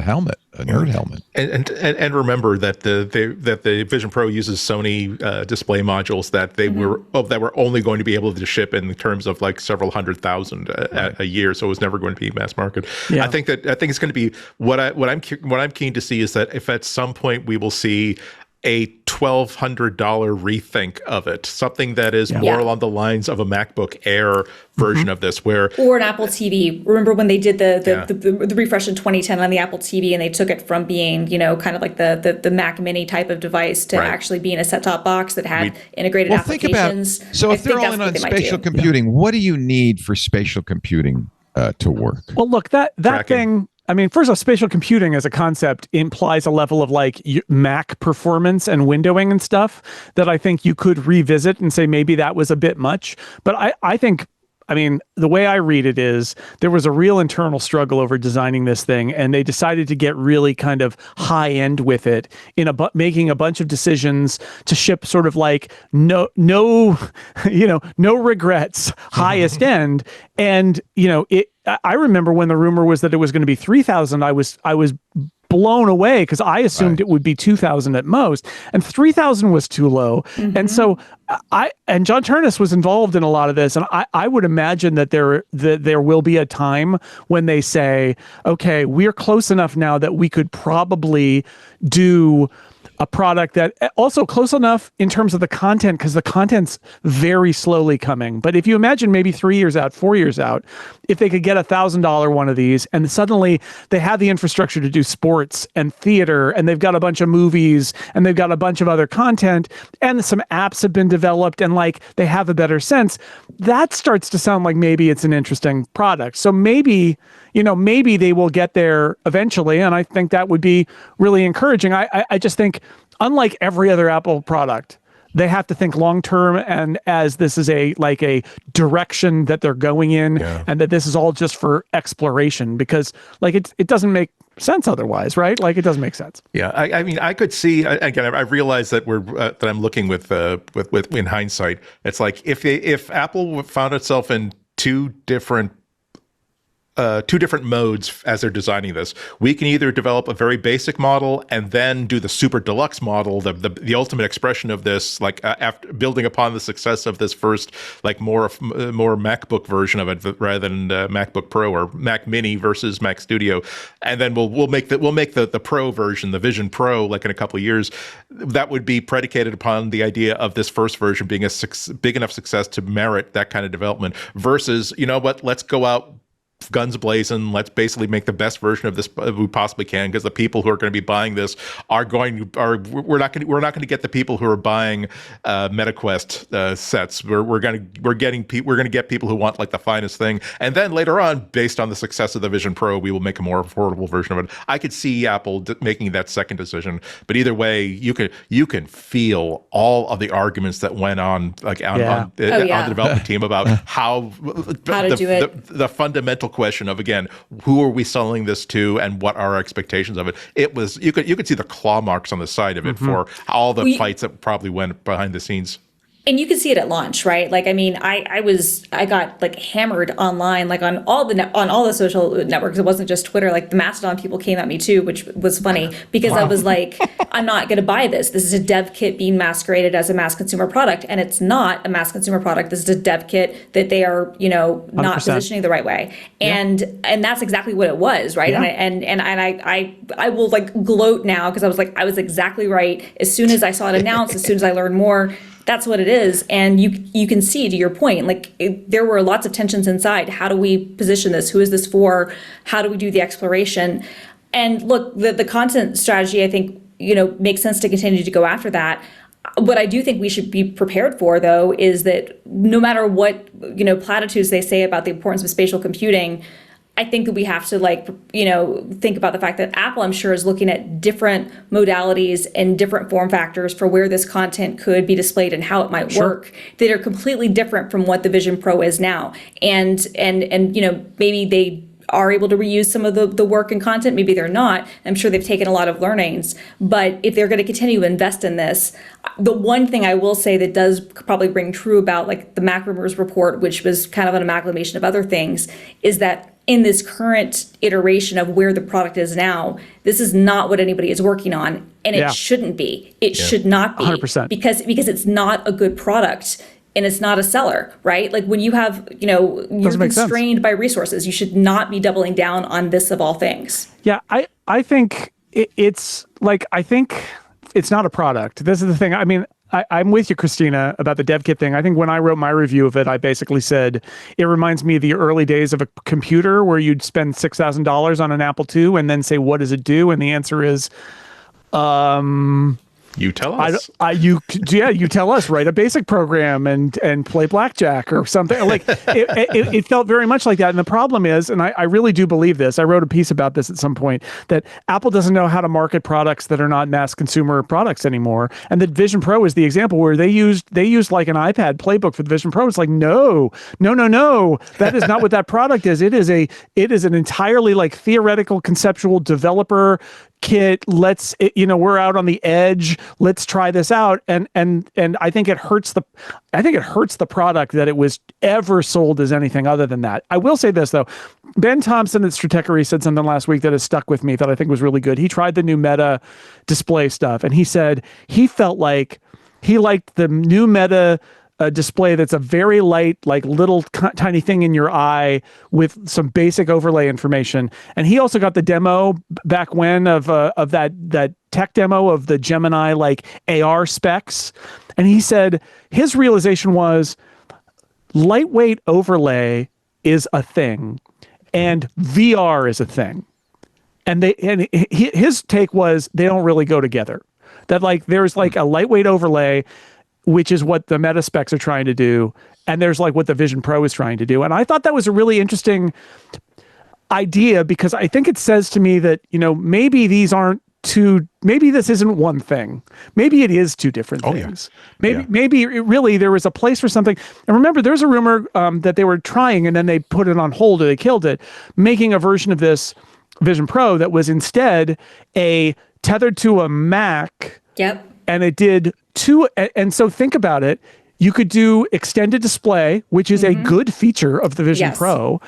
helmet, a nerd helmet. And remember that the Vision Pro uses Sony display modules that were only going to be able to ship in terms of like several 100,000 a year, so it was never going to be mass market. Yeah. I think it's going to be what I'm keen to see is that if at some point we will see a $1,200 rethink of it, something that is more along the lines of a MacBook Air version of this, or an Apple TV. Remember when they did the refresh in 2010 on the Apple TV, and they took it from being kind of like the Mac Mini type of device to actually being a set-top box that had integrated applications. If they're all in on spatial computing, what do you need for spatial computing to work? Well, look, that thing. I mean, first off, spatial computing as a concept implies a level of like Mac performance and windowing and stuff that I think you could revisit and say maybe that was a bit much. But I think, the way I read it is there was a real internal struggle over designing this thing, and they decided to get really kind of high end with it making a bunch of decisions to ship sort of like no regrets, highest end. And I remember when the rumor was that it was going to be 3,000, I was blown away because I assumed it would be 2,000 at most, and 3,000 was too low. And so John Turnus was involved in a lot of this, and I would imagine that there will be a time when they say, okay, we're close enough now that we could probably do a product that also close enough in terms of the content, because the content's very slowly coming. But if you imagine maybe 3 years out, 4 years out, if they could get $1,000 one of these, and suddenly they have the infrastructure to do sports and theater, and they've got a bunch of movies, and they've got a bunch of other content, and some apps have been developed, and like they have a better sense, that starts to sound like maybe it's an interesting product. So maybe they will get there eventually, and I think that would be really encouraging. I just think, unlike every other Apple product, they have to think long term, and as this is a direction that they're going in, and that this is all just for exploration, because like it doesn't make sense otherwise, right? Like, it doesn't make sense. Yeah, I could see again. I realize that that I'm looking with in hindsight. It's like if Apple found itself in two different modes as they're designing this. We can either develop a very basic model and then do the super deluxe model, the ultimate expression of this, like after building upon the success of this first, like more MacBook version of it rather than MacBook Pro or Mac Mini versus Mac Studio, and then we'll make the Pro version, the Vision Pro, like in a couple of years. That would be predicated upon the idea of this first version being a big enough success to merit that kind of development. Versus, let's go out guns blazing. Let's basically make the best version of this we possibly can, because the people who are going to be buying this we're not going to get the people who are buying MetaQuest sets. We're going to get people who want like the finest thing, and then later on, based on the success of the Vision Pro, we will make a more affordable version of it. I could see Apple making that second decision, but either way, you can feel all of the arguments that went on on the development team about how to do it. The fundamental question of, again, who are we selling this to and what are our expectations of it? It was, you could see the claw marks on the side of it for all the fights that probably went behind the scenes. And you can see it at launch, right? Like, I mean, I got like hammered online, like on all the social networks. It wasn't just Twitter. Like the Mastodon people came at me too, which was funny because I was like, I'm not going to buy this. This is a dev kit being masqueraded as a mass consumer product, and it's not a mass consumer product. This is a dev kit that they are, not 100%. positioning the right way, and that's exactly what it was, right? Yeah. And I will like gloat now because I was exactly right as soon as I saw it announced, as soon as I learned more. That's what it is. And you can see, to your point, like there were lots of tensions inside. How do we position this? Who is this for? How do we do the exploration? And look, the content strategy, I think, makes sense to continue to go after that. What I do think we should be prepared for, though, is that no matter what, platitudes they say about the importance of spatial computing, I think that we have to think about the fact that Apple, I'm sure, is looking at different modalities and different form factors for where this content could be displayed and how it might work that are completely different from what the Vision Pro is now. And maybe they are able to reuse some of the work and content. Maybe they're not. I'm sure they've taken a lot of learnings. But if they're going to continue to invest in this, the one thing I will say that does probably ring true about like the Mac Rumors report, which was kind of an amalgamation of other things, is that in this current iteration of where the product is now, this is not what anybody is working on, and it shouldn't be. It should not be 100%. because it's not a good product and it's not a seller, right? Like when you have, you're constrained by resources, you should not be doubling down on this of all things. Yeah, I think it's not a product. This is the thing. I mean, I'm with you, Christina, about the dev kit thing. I think when I wrote my review of it, I basically said, it reminds me of the early days of a computer where you'd spend $6,000 on an Apple II and then say, what does it do? And the answer is, you tell us. You tell us. Write a basic program and play blackjack or something. Like it felt very much like that. And the problem is, and I really do believe this. I wrote a piece about this at some point, that Apple doesn't know how to market products that are not mass consumer products anymore. And that Vision Pro is the example where they used like an iPad playbook for the Vision Pro. It's like no. That is not what that product is. It is an entirely like theoretical, conceptual developer kit. We're out on the edge. Let's try this out. And I think it hurts the product that it was ever sold as anything other than that. I will say this though. Ben Thompson at Stratechery said something last week that has stuck with me that I think was really good. He tried the new Meta display stuff, and he said he felt like he liked the new Meta display that's a very light, like little tiny thing in your eye with some basic overlay information. And he also got the demo back when of that tech demo of the Gemini like AR specs. And he said his realization was lightweight overlay is a thing and VR is a thing. And his take was they don't really go together. That like there's like a lightweight overlay, which is what the Meta specs are trying to do, and there's like what the Vision Pro is trying to do. And I thought that was a really interesting idea because I think it says to me that, maybe these aren't maybe this isn't one thing. Maybe it is two different things. Yeah. Maybe really there was a place for something. And remember, there's a rumor that they were trying and then they put it on hold or they killed it, making a version of this Vision Pro that was instead tethered to a Mac. Yep. And it did and so think about it. You could do extended display, which is a good feature of the Vision Pro.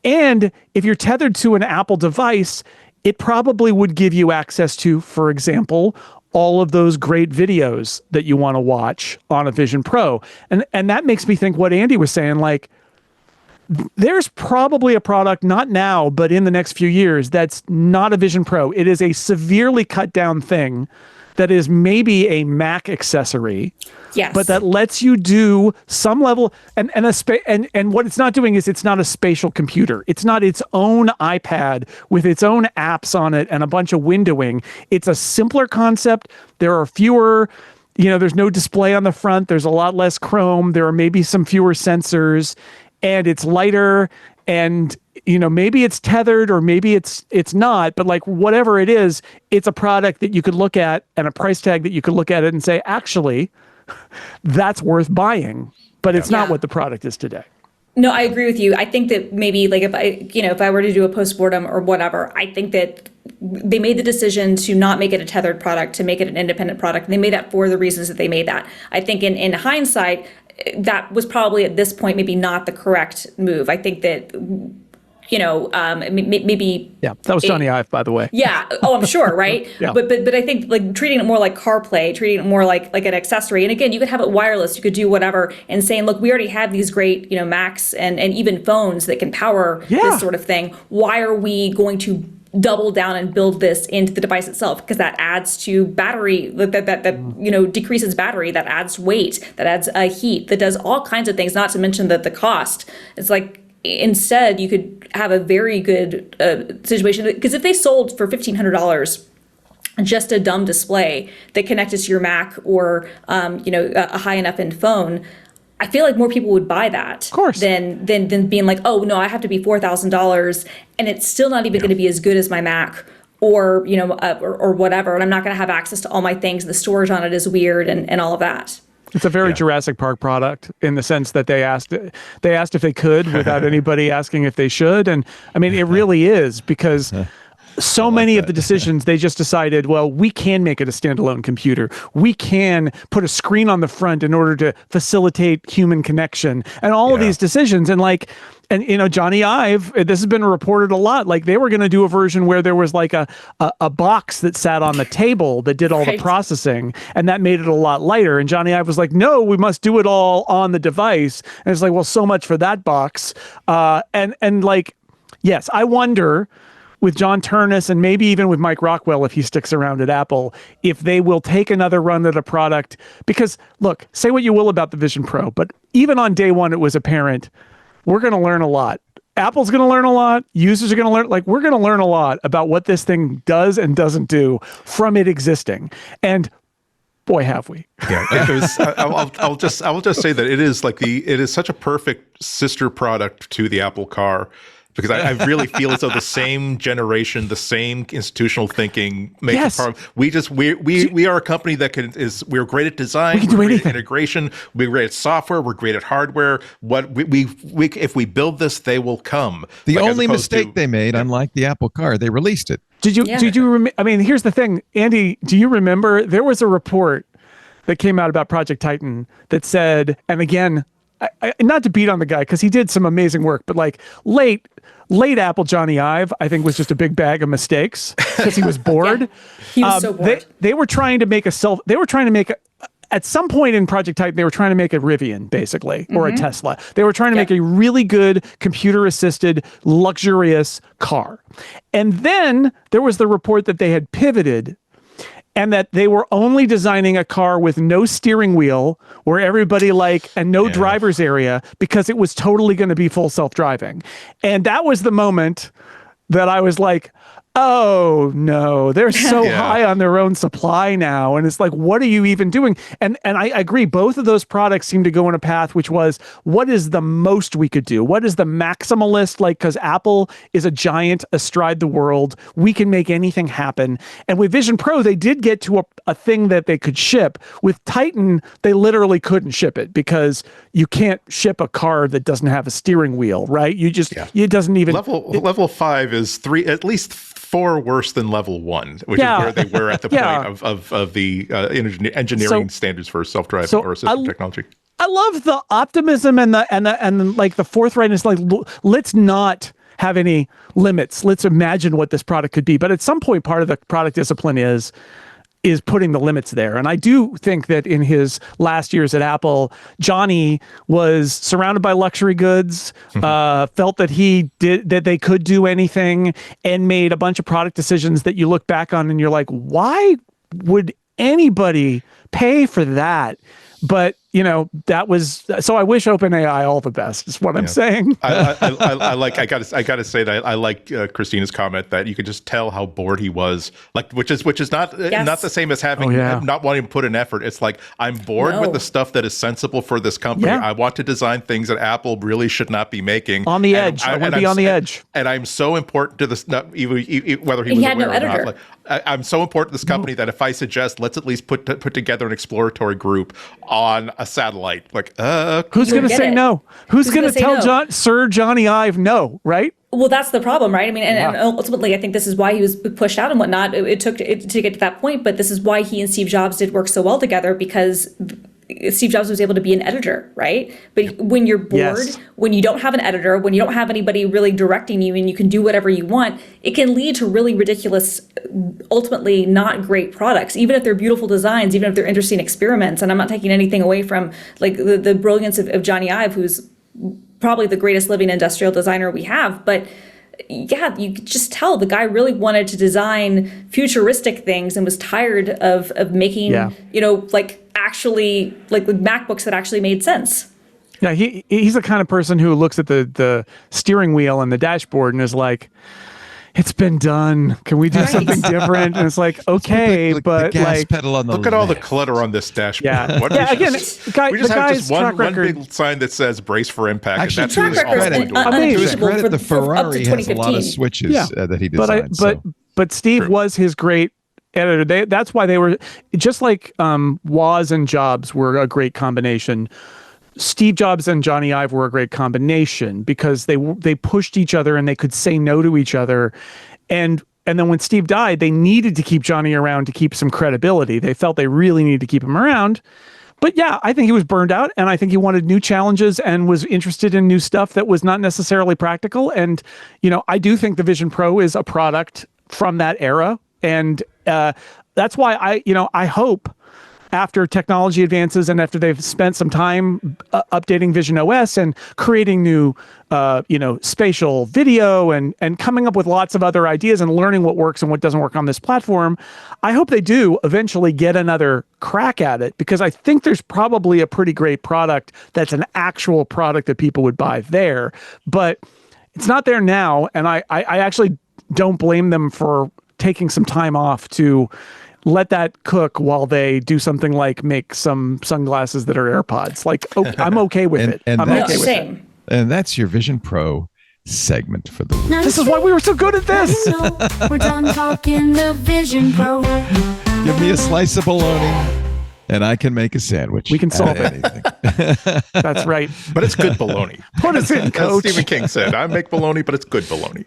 And if you're tethered to an Apple device, it probably would give you access to, for example, all of those great videos that you want to watch on a Vision Pro. And that makes me think what Andy was saying, like, there's probably a product, not now, but in the next few years, that's not a Vision Pro. It is a severely cut down thing that is maybe a Mac accessory, but that lets you do some level and what it's not doing is it's not a spatial computer. It's not its own iPad with its own apps on it and a bunch of windowing. It's a simpler concept. There are fewer, there's no display on the front. There's a lot less Chrome. There are maybe some fewer sensors, and it's lighter. And maybe it's tethered or maybe it's not, but like whatever it is, it's a product that you could look at and a price tag that you could look at it and say, actually, that's worth buying. But it's not what the product is today. No, I agree with you. I think that maybe like if I were to do a postmortem or whatever, I think that they made the decision to not make it a tethered product, to make it an independent product. And they made that for the reasons that they made that. I think in hindsight, that was probably at this point maybe not the correct move. I think that maybe that was Johnny Ive, by the way. Yeah. Oh, I'm sure, right? Yeah. But I think like treating it more like CarPlay, treating it more like an accessory. And again, you could have it wireless, you could do whatever, and saying, look, we already have these great, Macs and even phones that can power this sort of thing. Why are we going to double down and build this into the device itself? Because that adds to battery, that decreases battery, that adds weight, that adds heat, that does all kinds of things. Not to mention that the cost. It's like, instead, you could have a very good situation, because if they sold for $1,500 just a dumb display that connected to your Mac or a high enough end phone, I feel like more people would buy that, of course, than being like, oh no, I have to be $4,000 and it's still not even going to be as good as my Mac or or whatever, and I'm not going to have access to all my things. The storage on it is weird and all of that. It's a very Jurassic Park product in the sense that they asked if they could without anybody asking if they should. And I mean, it really is, because so many of the decisions, they just decided, well, we can make it a standalone computer. We can put a screen on the front in order to facilitate human connection and all of these decisions. And Johnny Ive, this has been reported a lot, like they were going to do a version where there was like a box that sat on the table that did all the processing, and that made it a lot lighter. And Johnny Ive was like, no, we must do it all on the device. And it's like, well, so much for that box. Yes, I wonder with John Turnus and maybe even with Mike Rockwell, if he sticks around at Apple, if they will take another run at a product. Because look, say what you will about the Vision Pro, but even on day one, it was apparent we're going to learn a lot. Apple's going to learn a lot. Users are going to learn. Like, we're going to learn a lot about what this thing does and doesn't do from it existing. And boy, have we. Yeah, I will just say that it is such a perfect sister product to the Apple Car, because I really feel as though the same generation, the same institutional thinking makes it part. We are a company that we're great at design, we can do great anything. at integration, we're great at software, we're great at hardware. What we if we build this, they will come. The only mistake they made, unlike the Apple Car, they released it. Did you I mean, here's the thing, Andy, do you remember there was a report that came out about Project Titan that said, and again, not to beat on the guy because he did some amazing work, but like late Apple Johnny Ive, I think, was just a big bag of mistakes because he was bored. He was so bored. They were trying to make at some point in Project Titan, they were trying to make a Rivian, basically, or a Tesla. They were trying to make a really good computer-assisted, luxurious car. And then there was the report that they had pivoted and that they were only designing a car with no steering wheel where everybody and no driver's area, because it was totally going to be full self-driving. And that was the moment that I was like, oh no, they're so high on their own supply now. And it's like, what are you even doing? And I agree, both of those products seem to go in a path which was, what is the most we could do? What is the maximalist? Because Apple is a giant astride the world. We can make anything happen. And with Vision Pro, they did get to a thing that they could ship. With Titan, they literally couldn't ship it because you can't ship a car that doesn't have a steering wheel, right? It doesn't even... Level 5 is at least 4 worse than level 1, which is where they were at the point of the engineering standards for self-driving or assistive technology. I love the optimism and the forthrightness. Like, let's not have any limits. Let's imagine what this product could be. But at some point, part of the product discipline is putting the limits there. And I do think that in his last years at Apple, Johnny was surrounded by luxury goods, felt that they could do anything, and made a bunch of product decisions that you look back on and you're like, why would anybody pay for that? But that was, so I wish OpenAI all the best is what I'm saying. I gotta say that I like Christina's comment that you could just tell how bored he was, which is not the same as having not wanting to put an effort. It's like, I'm bored with the stuff that is sensible for this company. I want to design things that Apple really should not be making. On the edge. I want to be on the edge. And I'm so important to this, whether he was aware or not. I'm so important to this company that if I suggest, let's at least put together together an exploratory group on a satellite. Like, who's going to say no? Who's going to tell no? Sir Johnny Ive no, right? Well, that's the problem, right? I mean, and ultimately, I think this is why he was pushed out and whatnot. It took it to get to that point, but this is why he and Steve Jobs did work so well together, because Steve Jobs was able to be an editor, right? But when you're bored, when you don't have an editor, when you don't have anybody really directing you and you can do whatever you want, it can lead to really ridiculous, ultimately not great products, even if they're beautiful designs, even if they're interesting experiments. And I'm not taking anything away from like the brilliance of Johnny Ive, who's probably the greatest living industrial designer we have. But yeah, you could just tell the guy really wanted to design futuristic things and was tired of making, like actually like MacBooks that actually made sense. Yeah, he's the kind of person who looks at the steering wheel and the dashboard and is like, it's been done. Can we do something different? And it's like, okay, but the gas like, pedal on the look at all the clutter on this dashboard. Yeah, What again, we just have just one big sign that says "brace for impact." Actually, and to his credit, the Ferrari has a lot of switches that he designed. But Steve was his great editor. That's why they were just like Woz and Jobs were a great combination. Steve Jobs and Johnny Ive were a great combination because they pushed each other and they could say no to each other. And then when Steve died, they needed to keep Johnny around to keep some credibility. They felt they really needed to keep him around. But yeah, I think he was burned out, and I think he wanted new challenges and was interested in new stuff that was not necessarily practical. And, I do think the Vision Pro is a product from that era. And that's why I hope after technology advances and after they've spent some time updating Vision OS and creating new, spatial video and coming up with lots of other ideas and learning what works and what doesn't work on this platform, I hope they do eventually get another crack at it, because I think there's probably a pretty great product that's an actual product that people would buy there. But it's not there now, and I actually don't blame them for taking some time off to let that cook while they do something like make some sunglasses that are AirPods. Like, I'm okay with it. I'm okay with it. And that's your Vision Pro segment for the week. This is why we were so good at this. We're done talking the Vision Pro. Give me a slice of bologna, and I can make a sandwich. We can solve it. Anything. That's right. But it's good bologna. Put us in, As coach. Stephen King said, I make bologna, but it's good bologna.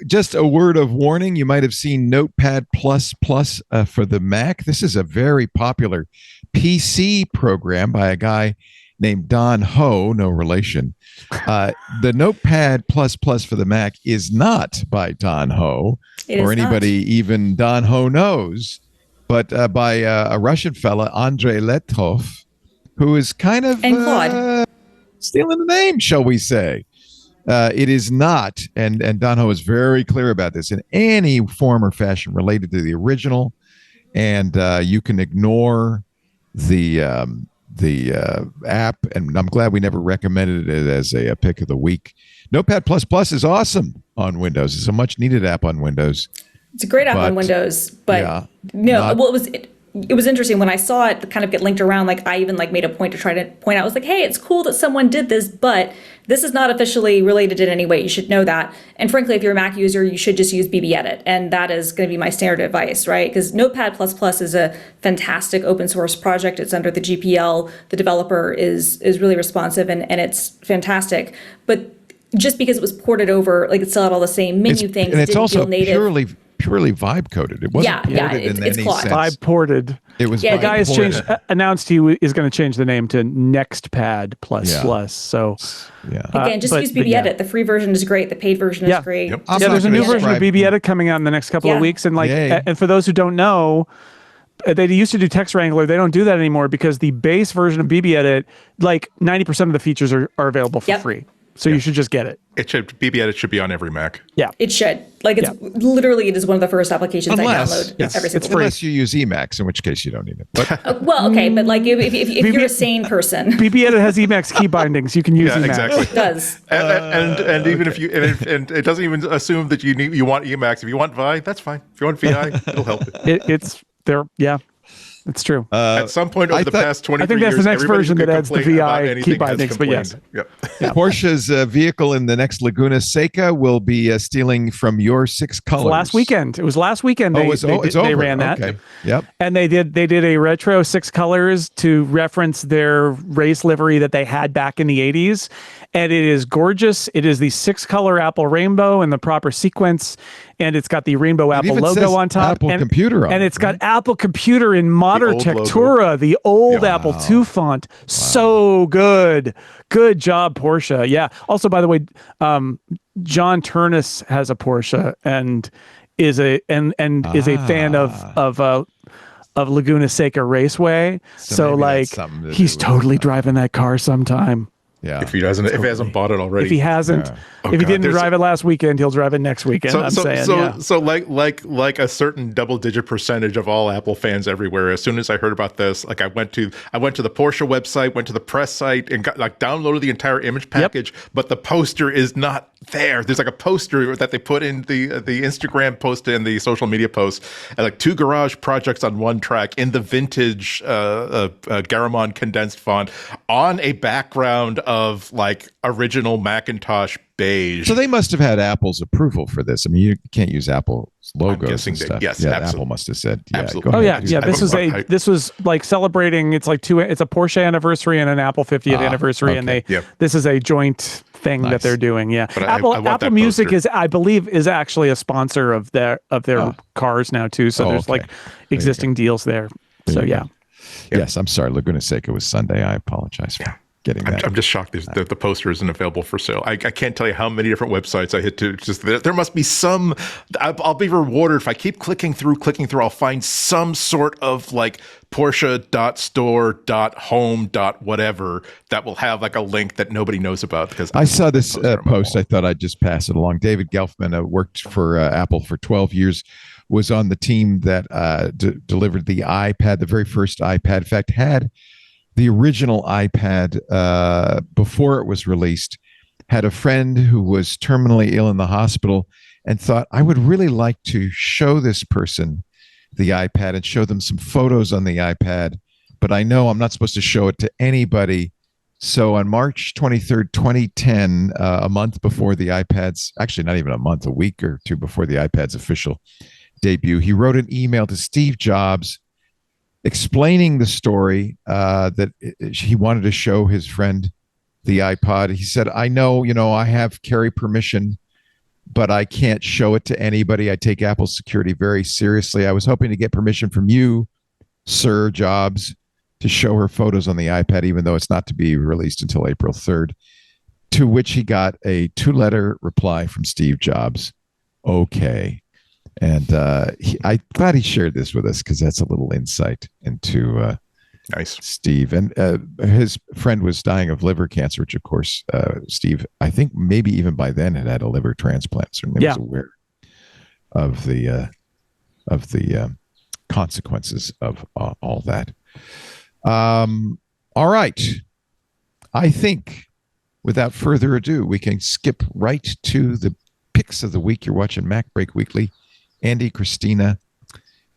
Just a word of warning. You might have seen Notepad++ for the Mac. This is a very popular PC program by a guy named Don Ho, no relation. The Notepad++ for the Mac is not by Don Ho or anybody even Don Ho knows, but by a Russian fella, Andrei Letov, who is kind of stealing the name, shall we say. It is not, and Don Ho is very clear about this, in any form or fashion related to the original, and you can ignore the app, and I'm glad we never recommended it as a pick of the week. Notepad++ is awesome on Windows. It's a much needed app on Windows. It's a great app on Windows, but it was interesting when I saw it kind of get linked around. Like, I even made a point to try to point out, I was like, hey, it's cool that someone did this, but this is not officially related in any way. You should know that. And frankly, if you're a Mac user, you should just use BBEdit. And that is going to be my standard advice, right? Because Notepad++ is a fantastic open source project. It's under the GPL. The developer is really responsive and it's fantastic. But just because it was ported over, it still had all the same menu things. And it's also native. purely vibe coded. It wasn't ported in any sense. Vibe ported. It was. The guy has announced he is going to change the name to Nextpad++. So again, just use BBEdit. The free version is great. The paid version is great. Yep. There's a new version of BBEdit coming out in the next couple of weeks, and and for those who don't know, they used to do Text Wrangler. They don't do that anymore because the base version of BBEdit, 90% of the features are available for free. So you should just get it. BBEdit should be on every Mac. Yeah, it should. Literally, it is one of the first applications I download every single day. Unless you use Emacs, in which case you don't need it. But if you're a sane person, BBEdit has Emacs key bindings. You can use Emacs. Exactly. It does. And even if you and it doesn't even assume that you want Emacs. If you want Vi, that's fine. If you want VI, it'll help. It's there. Yeah. It's true. At some point over the past 23 years, I think that's the next everybody version who that adds the complain about VI anything key has bindings, but yes. complained. Yep. Porsche's vehicle in the next Laguna Seca will be stealing from your 6 colors. Last weekend. It was last weekend. It's over. They ran that. Okay. Yep. And they did a retro 6 colors to reference their race livery that they had back in the 80s. And it is gorgeous. It is the 6-color Apple rainbow in the proper sequence. And it's got the rainbow Apple logo on top. Apple Computer on and it, it's got Apple Computer in modern old Textura, the old Apple II font. Wow. So good. Good job, Porsche. Yeah. Also, by the way, John Turnus has a Porsche and is a fan of Laguna Seca Raceway. So like he's totally driving that car sometime. Yeah. If he hasn't bought it already. If he hasn't, if he didn't drive it last weekend, he'll drive it next weekend. So like a certain double-digit percentage of all Apple fans everywhere. As soon as I heard about this, like I went to the Porsche website, went to the press site, and downloaded the entire image package. Yep. But the poster is not there. There's like a poster that they put in the Instagram post and the social media post, and like 2 garage projects on one track in the vintage Garamond condensed font on a background of like original Macintosh beige. So they must have had Apple's approval for this. I mean, you can't use Apple's logos and stuff. Yes, yeah, absolutely. Apple must have said, absolutely. Go ahead. Yeah. This was like celebrating. It's like it's a Porsche anniversary and an Apple 50th anniversary, and this is a joint thing that they're doing. Yeah, but Apple Music is, I believe, is actually a sponsor of their cars now too. So there's like existing deals there. So yeah. Yes, I'm sorry. Laguna Seca was Sunday. I apologize for getting that. I'm just shocked that the poster isn't available for sale. I can't tell you how many different websites I hit to. Just there must be some. I'll be rewarded if I keep clicking through. I'll find some sort of like Porsche.store.home.whatever that will have like a link that nobody knows about. Because I saw this post. I thought I'd just pass it along. David Gelfman worked for Apple for 12 years. Was on the team that delivered the iPad, the very first iPad. In fact, had the original iPad before it was released. Had a friend who was terminally ill in the hospital and thought, I would really like to show this person the iPad and show them some photos on the iPad, but I know I'm not supposed to show it to anybody. So on March 23rd, 2010, a month before the iPad's, actually not even a month, a week or two before the iPad's official debut, he wrote an email to Steve Jobs explaining the story that he wanted to show his friend the iPod. He said, I know, I have carry permission, but I can't show it to anybody. I take Apple's security very seriously. I was hoping to get permission from you, Sir Jobs, to show her photos on the iPad, even though it's not to be released until April 3rd, to which he got a 2-letter reply from Steve Jobs. Okay. And I'm glad he shared this with us because that's a little insight into Steve. And his friend was dying of liver cancer, which, of course, Steve, I think maybe even by then had a liver transplant. Certainly was aware of the consequences of all that. All right. I think without further ado, we can skip right to the picks of the week. You're watching MacBreak Weekly. Andy, Christina,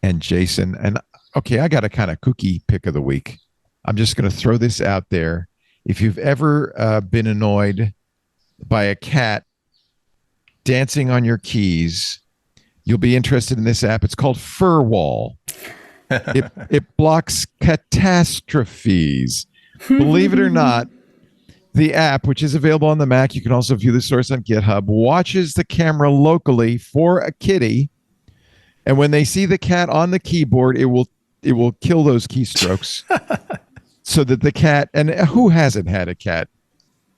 and Jason. And okay, I got a kind of kooky pick of the week. I'm just going to throw this out there. If you've ever been annoyed by a cat dancing on your keys, you'll be interested in this app. It's called Furwall. It blocks catastrophes. Believe it or not, the app, which is available on the Mac, you can also view the source on GitHub, watches the camera locally for a kitty. And when they see the cat on the keyboard, it will kill those keystrokes so that the cat, and who hasn't had a cat?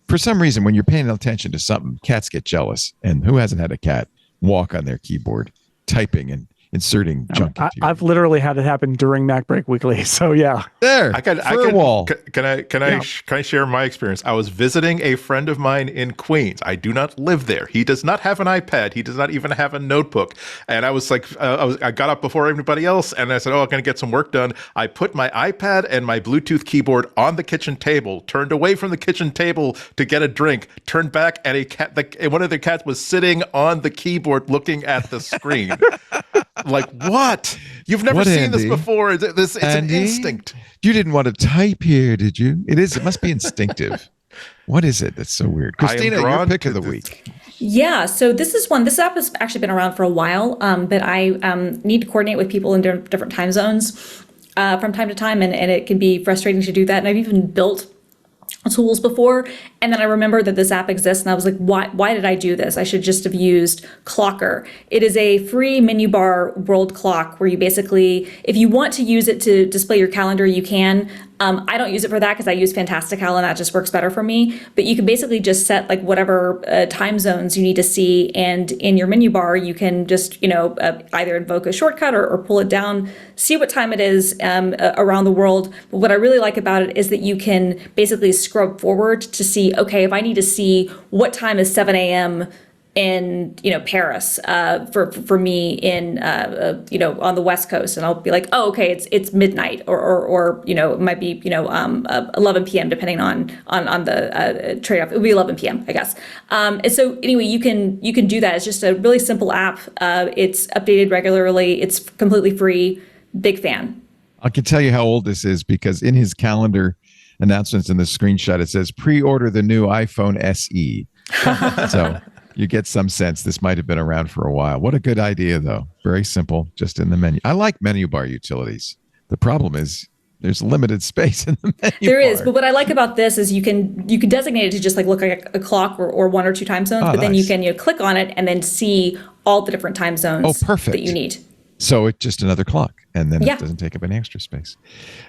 For some reason, when you're paying attention to something, cats get jealous. And who hasn't had a cat walk on their keyboard, typing and inserting junk into I've literally had it happen during MacBreak Weekly. So yeah. There. Can I share my experience? I was visiting a friend of mine in Queens. I do not live there. He does not have an iPad. He does not even have a notebook. And I was like, I got up before everybody else and I said, I'm going to get some work done. I put my iPad and my Bluetooth keyboard on the kitchen table, turned away from the kitchen table to get a drink, turned back, and one of the cats was sitting on the keyboard looking at the screen. Like, what? You've never What, seen this Andy? before. It's an Andy? instinct. You didn't want to type here, did you? It must be instinctive. What is it that's so weird? I am Christina, your drawn pick of to the this. week. Yeah, so this app has actually been around for a while, but I need to coordinate with people in different time zones from time to time, and it can be frustrating to do that. And I've even built tools before, and then I remembered that this app exists, and I was like, why did I do this? I should just have used Clocker. It is a free menu bar world clock where you basically, if you want to use it to display your calendar, you can. I don't use it for that because I use Fantastical and that just works better for me. But you can basically just set like whatever time zones you need to see, and in your menu bar you can just either invoke a shortcut or pull it down, see what time it is around the world. But what I really like about it is that you can basically scrub forward to see, okay, if I need to see what time is 7 a.m. in Paris for me in on the West Coast, and I'll be like, oh, okay, it's midnight, or it might be 11 p.m. depending on the trade-off. It would be 11 p.m. I guess. And so anyway, you can do that. It's just a really simple app. It's updated regularly. It's completely free. Big fan. I can tell you how old this is because in his calendar announcements in the screenshot it says pre-order the new iPhone SE. So you get some sense this might have been around for a while. What a good idea, though. Very simple, just in the menu. I like menu bar utilities. The problem is there's limited space in the menu There bar. is, but what I like about this is you can designate it to just like look like a clock or one or two time zones, but then you nice. can click on it and then see all the different time zones perfect. that you need. So it's just another clock, and then Yeah. it doesn't take up any extra space.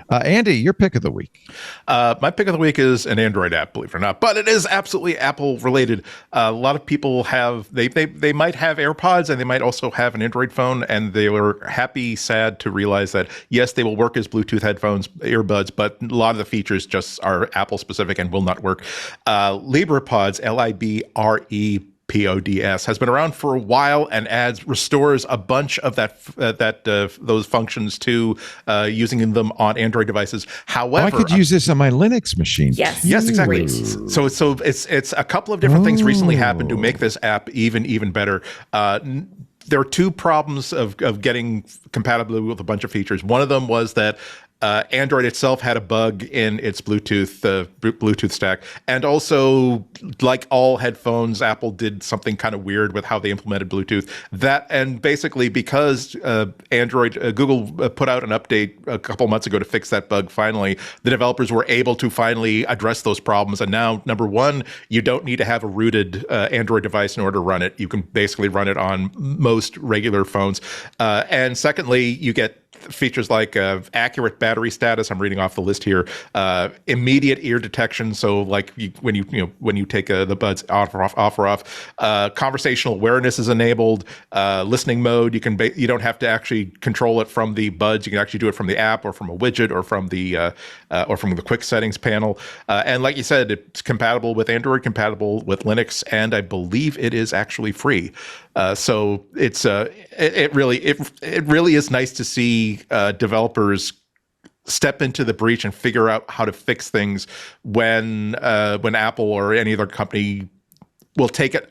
Andy, your pick of the week. My pick of the week is an Android app, believe it or not, but it is absolutely Apple related. A lot of people have they might have AirPods and they might also have an Android phone, and they were happy, sad to realize that yes, they will work as Bluetooth headphones, earbuds, but a lot of the features just are Apple specific and will not work. LibrePods, LIBREPODS, has been around for a while and restores a bunch of those functions to using them on Android devices. However, I could use this on my Linux machine. Yes. yes, exactly. Great. So it's a couple of different things recently happened to make this app even better. There are two problems of getting compatibility with a bunch of features. One of them was that Android itself had a bug in its Bluetooth stack, and also, like all headphones, Apple did something kind of weird with how they implemented Bluetooth. And basically, because Google put out an update a couple months ago to fix that bug. Finally, the developers were able to finally address those problems. And now, number one, you don't need to have a rooted Android device in order to run it. You can basically run it on most regular phones. And secondly, you get features like accurate battery status. I'm reading off the list here. Immediate ear detection. So, like when you take the buds off or off. Conversational awareness is enabled. Listening mode. You don't have to actually control it from the buds. You can actually do it from the app or from a widget or from the quick settings panel. And like you said, it's compatible with Android, compatible with Linux, and I believe it is actually free. So it's it really is nice to see developers step into the breach and figure out how to fix things when Apple or any other company will take the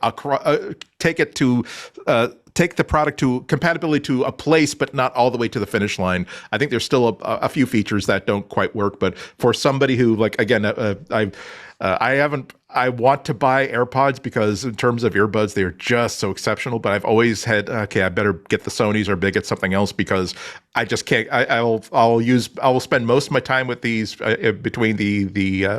product to compatibility to a place, but not all the way to the finish line. I think there's still a few features that don't quite work, but for somebody who, like, again, I want to buy AirPods because in terms of earbuds, they're just so exceptional. But I've always had, okay, I better get the Sonys or get something else because I just can't. I will spend most of my time with these between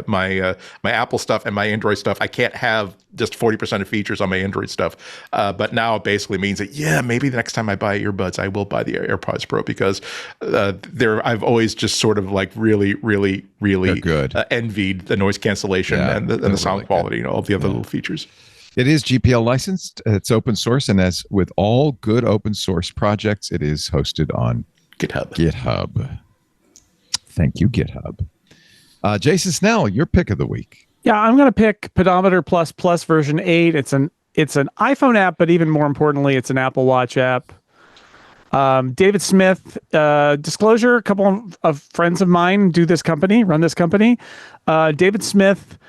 my Apple stuff and my Android stuff. I can't have just 40% of features on my Android stuff. But now it basically means that maybe the next time I buy earbuds, I will buy the AirPods Pro because I've always just sort of like really good. Envied the noise cancellation and the sound quality, all the other little features. It is GPL licensed. It's open source, and as with all good open source projects, it is hosted on GitHub. Thank you, GitHub. Jason Snell, your pick of the week. Yeah, I'm going to pick Pedometer Plus version 8. It's an iPhone app, but even more importantly, it's an Apple Watch app. David Smith, disclosure, a couple of friends of mine run this company. David Smith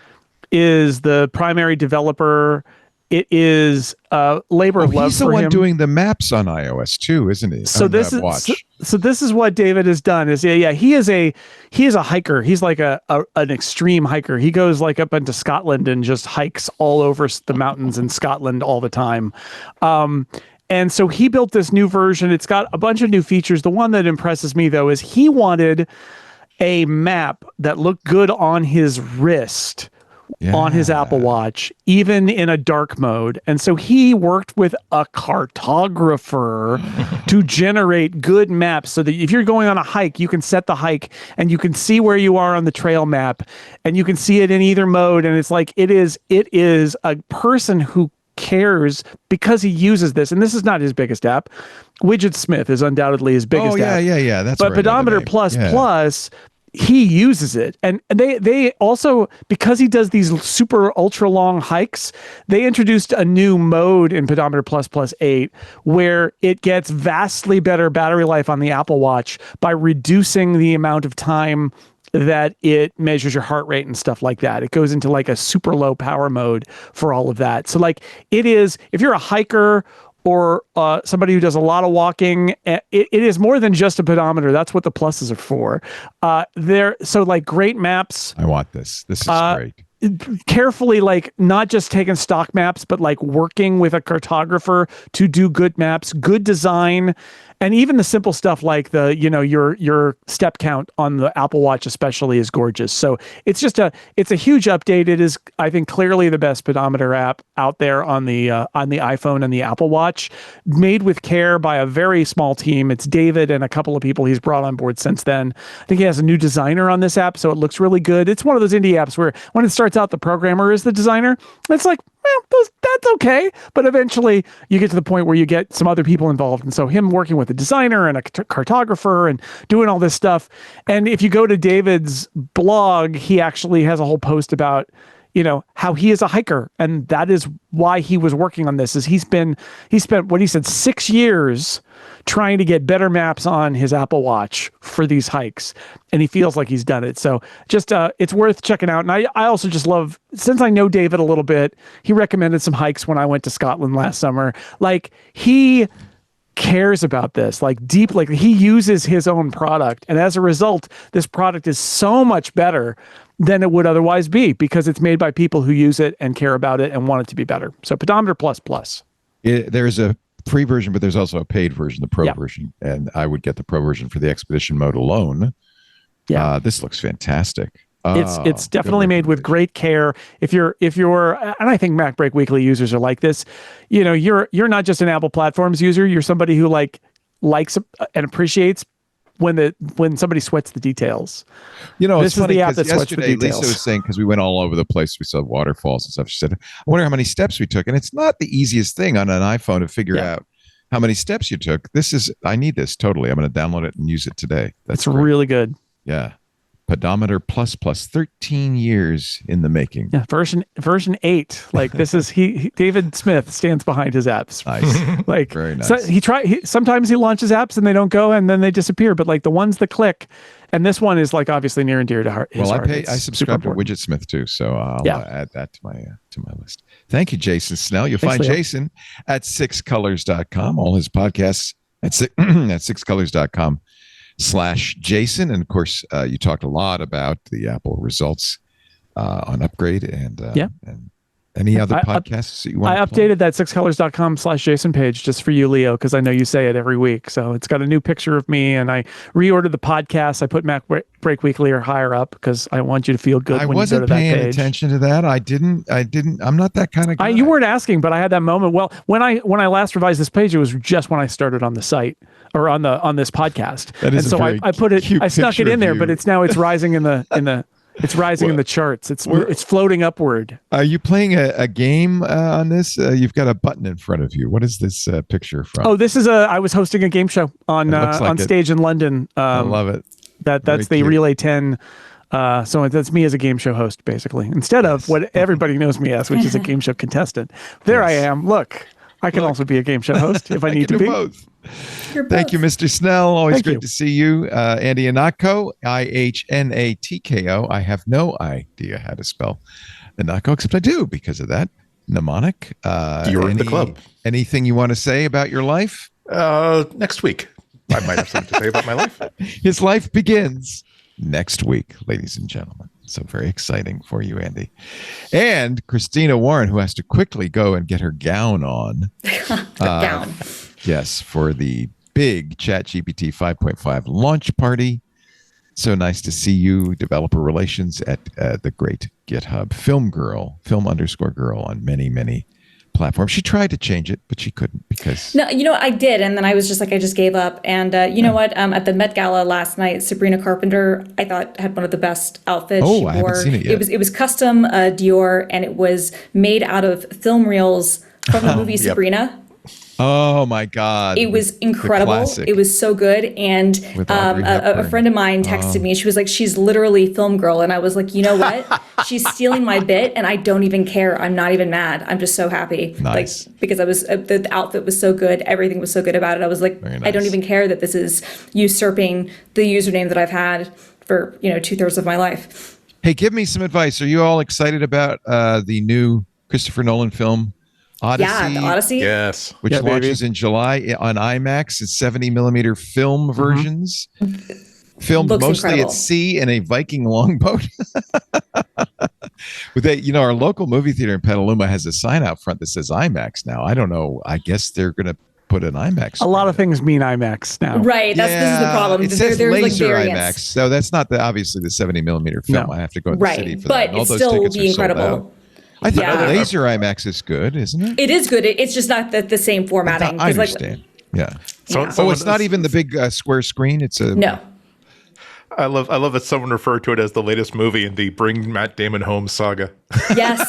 is the primary developer it is a labor of love he's the for one him. doing the maps on iOS too, isn't he? So On this that is watch. so this is what David has done. Is he is a hiker. He's like an extreme hiker. He goes like up into Scotland and just hikes all over the mountains in Scotland all the time. And so he built this new version. It's got a bunch of new features. The one that impresses me though is he wanted a map that looked good on his wrist. On his Apple Watch, even in a dark mode. And so he worked with a cartographer to generate good maps so that if you're going on a hike, you can set the hike and you can see where you are on the trail map and you can see it in either mode. And it's like, it is a person who cares because he uses this. And this is not his biggest app. Widget Smith is undoubtedly his biggest app. Yeah. That's but right. Pedometer Plus, he uses it. And they also, because he does these super ultra long hikes, they introduced a new mode in Pedometer Plus 8 where it gets vastly better battery life on the Apple Watch by reducing the amount of time that it measures your heart rate and stuff like that. It goes into like a super low power mode for all of that. So like it is, if you're a hiker or somebody who does a lot of walking, it is more than just a pedometer. That's what the pluses are for. So like great maps. I want this. This is great. Carefully, like not just taking stock maps, but like working with a cartographer to do good maps, good design, and even the simple stuff like the, your step count on the Apple Watch especially is gorgeous. So it's a huge update. It is, I think, clearly the best pedometer app out there on the iPhone and the Apple Watch, made with care by a very small team. It's David and a couple of people he's brought on board since then. I think he has a new designer on this app, so it looks really good. It's one of those indie apps where when it starts out, the programmer is the designer. It's like, well, that's okay. But eventually you get to the point where you get some other people involved. And so him working with a designer and a cartographer and doing all this stuff. And if you go to David's blog, he actually has a whole post about, how he is a hiker. And that is why he was working on this. Is he spent what he said 6 years trying to get better maps on his Apple Watch for these hikes, and he feels like he's done it. So just it's worth checking out. And I also just love, since I know David a little bit, he recommended some hikes when I went to Scotland last summer. Like he cares about this, like deep, like he uses his own product, and as a result, this product is so much better than it would otherwise be because it's made by people who use it and care about it and want it to be better. So Pedometer Plus. There's a free version, but there's also a paid version, the Pro version, and I would get the Pro version for the Expedition mode alone. Yeah, this looks fantastic. It's definitely made with great care. If you're, and I think MacBreak Weekly users are like this. You're not just an Apple platforms user. You're somebody who likes and appreciates when somebody sweats the details. It's funny the app that sweats the yesterday details. Lisa was saying, because we went all over the place, we saw waterfalls and stuff. She said, I wonder how many steps we took. And it's not the easiest thing on an iPhone to figure out how many steps you took. I need this totally. I'm going to download it and use it today. That's really good. Yeah. Pedometer Plus, 13 years in the making. Yeah, version 8. Like this is David Smith stands behind his apps. Nice. Like very nice. So sometimes he launches apps and they don't go and then they disappear. But like the ones that click, and this one is like obviously near and dear to heart. Well, I subscribe to Widget Smith too, so I'll add that to my list. Thank you, Jason Snell. You'll find Jason at sixcolors.com. All his podcasts at sixcolors.com/Jason. And of course, you talked a lot about the Apple results on Upgrade and any other podcasts that you want I updated that sixcolors.com/Jason page just for you, Leo, because I know you say it every week. So it's got a new picture of me, and I reordered the podcast. I put MacBreak Weekly or higher up because I want you to feel good when you go to that page. I wasn't paying attention to that. I didn't. I'm not that kind of guy. You weren't asking, but I had that moment. Well, when I last revised this page, it was just when I started on the site or on this podcast. That is and so I put it. I snuck it in there, but it's rising in the It's rising in the charts. It's floating upward. Are you playing a game on this? You've got a button in front of you. What is this picture from? Oh, this is I was hosting a game show on stage in London. I love it. That's the Relay 10. So that's me as a game show host, basically, instead of what everybody knows me as, which is a game show contestant. There I am. Look, I can also be a game show host if I need to be. Both. Thank you, Mr. Snell. Always great to see you. Andy Ihnatko, Ihnatko. I have no idea how to spell Ihnatko, except I do because of that. mnemonic. You're in the club. Anything you want to say about your life? Next week, I might have something to say about my life. His life begins next week, ladies and gentlemen. So very exciting for you, Andy. And Christina Warren, who has to quickly go and get her gown on. Gown. Yes, for the big ChatGPT 5.5 launch party. So nice to see you, developer relations at the great GitHub. Film _girl on many, many platforms. She tried to change it, but she couldn't because... No, I did. And then I was just like, I just gave up. And you know what? At the Met Gala last night, Sabrina Carpenter, I thought had one of the best outfits. Oh, she I haven't seen it yet. It was custom Dior, and it was made out of film reels from the movie Sabrina. Oh my God. It was incredible. It was so good. And a friend of mine texted me. She was like, she's literally film girl. And I was like, you know what? She's stealing my bit and I don't even care. I'm not even mad. I'm just so happy. Nice. Like, because I was, the outfit was so good. Everything was so good about it. I was like, Very nice. I don't even care that this is usurping the username that I've had for, 2/3 of my life. Hey, give me some advice. Are you all excited about the new Christopher Nolan film, Odyssey? Yeah, the Odyssey. Yes. Which Yeah, launches in July on IMAX. It's 70 millimeter film versions. Filmed Looks mostly incredible. at sea in a Viking longboat. With our local movie theater in Petaluma has a sign out front that says IMAX now. I don't know. I guess they're going to put an IMAX. A lot of things mean IMAX now. Right. This is the problem. It says There's laser like IMAX. variants. So that's not obviously the 70 millimeter film. No. I have to go to the city Right. for that. But And all it those still will tickets be are sold out. incredible. I think Yeah. laser IMAX is good, isn't it? It is good. It's just not the same formatting. I 'Cause, like, understand. Yeah. Yeah. Oh, it's not even the big square screen. It's a No. I love that someone referred to it as the latest movie in the Bring Matt Damon Home saga. Yes.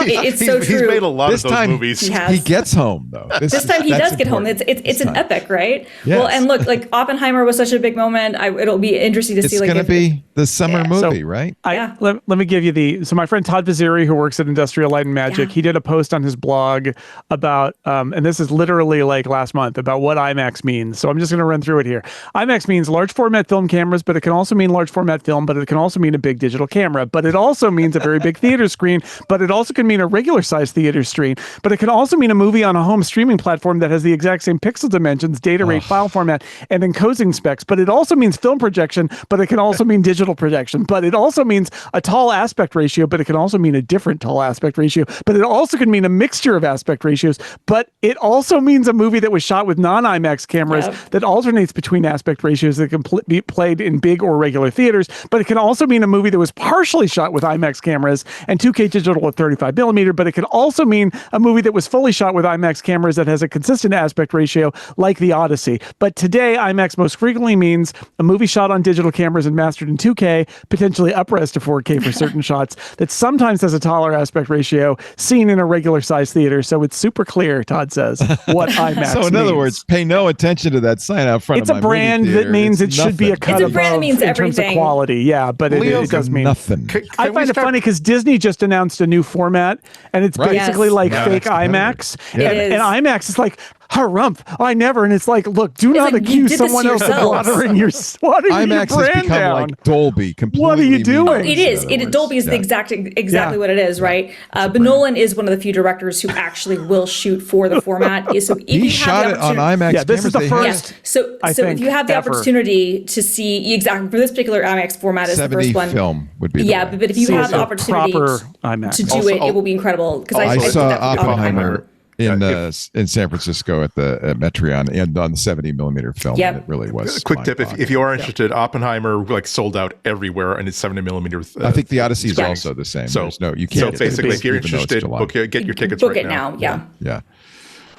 It's so true. He's made a lot This of those time movies. He has. He gets home though. This time he does get home. It's an epic, right? Yes. Well, and look, like Oppenheimer was such a big moment. It'll be interesting to It's see. Like, going to if- be the summer Yeah. movie, So- right? Yeah. Let me give you so my friend Todd Vaziri, who works at Industrial Light and Magic, Yeah. he did a post on his blog about, and this is literally like last month, about what IMAX means. So I'm just going to run through it here. IMAX means large format film cameras, but it can also mean large format film, but it can also mean a big digital camera, but it also means a very big theater screen, but it also can mean a regular size theater screen, but it can also mean a movie on a home streaming platform that has the exact same pixel dimensions, data rate, file format, and encoding specs, but it also means film projection, but it can also mean digital projection, but it also means a tall aspect ratio, but it can also mean a different tall aspect ratio, but it also can mean a mixture of aspect ratios, but it also means a movie that was shot with non-IMAX cameras Yep. that alternates between aspect ratios that can be played in big or regular theaters, but it can also mean a movie that was partially shot with IMAX cameras and 2K digital at 35 millimeter, but it can also mean a movie that was fully shot with IMAX cameras that has a consistent aspect ratio like the Odyssey. But today, IMAX most frequently means a movie shot on digital cameras and mastered in 2K, potentially up-res to 4K for certain shots, that sometimes has a taller aspect ratio seen in a regular size theater. So it's super clear, Todd says, what IMAX So in other means. words, pay no attention to that sign out front It's of a my movie brand that theater. means It's it should be a nothing. cut It's a above brand that means in terms of everything. quality. Yeah, but Leo, it does mean nothing. I find it funny because Disney just announced a new format, and it's Right. basically Yes. like Yeah, fake it's competitive. IMAX. Yeah. And, It is. and IMAX is like, harumph, I never. And it's like, look, do not like, you accuse did this someone to else of yourselves. watering your IMAX has brand become down. like Dolby. Completely. What are you doing? It is. Dolby is exactly Yeah. what it is, right? But Nolan is one of the few directors who actually will shoot for the format. So if He you have shot the it on opportunity- IMAX Yeah, this is cameras. the They first- had Yeah. So I if think, you have the ever. opportunity to see exactly for this particular IMAX format is the 70 first one. film would be the Yeah, way. but if you See, have it's the a opportunity proper to IMAX. do Also, it will be incredible. Because I did saw that for Oppenheimer in Yeah, in San Francisco at the Metreon and on the 70 millimeter film. Yep. And it really was. A quick tip: if mind-boggling. you are interested, Oppenheimer like sold out everywhere, and it's 70 millimeter. I think the Odyssey is screens. also the same. So There's no, you So can't. get basically, if you're even though it's interested, July. get your tickets book right it now. Yeah. Yeah.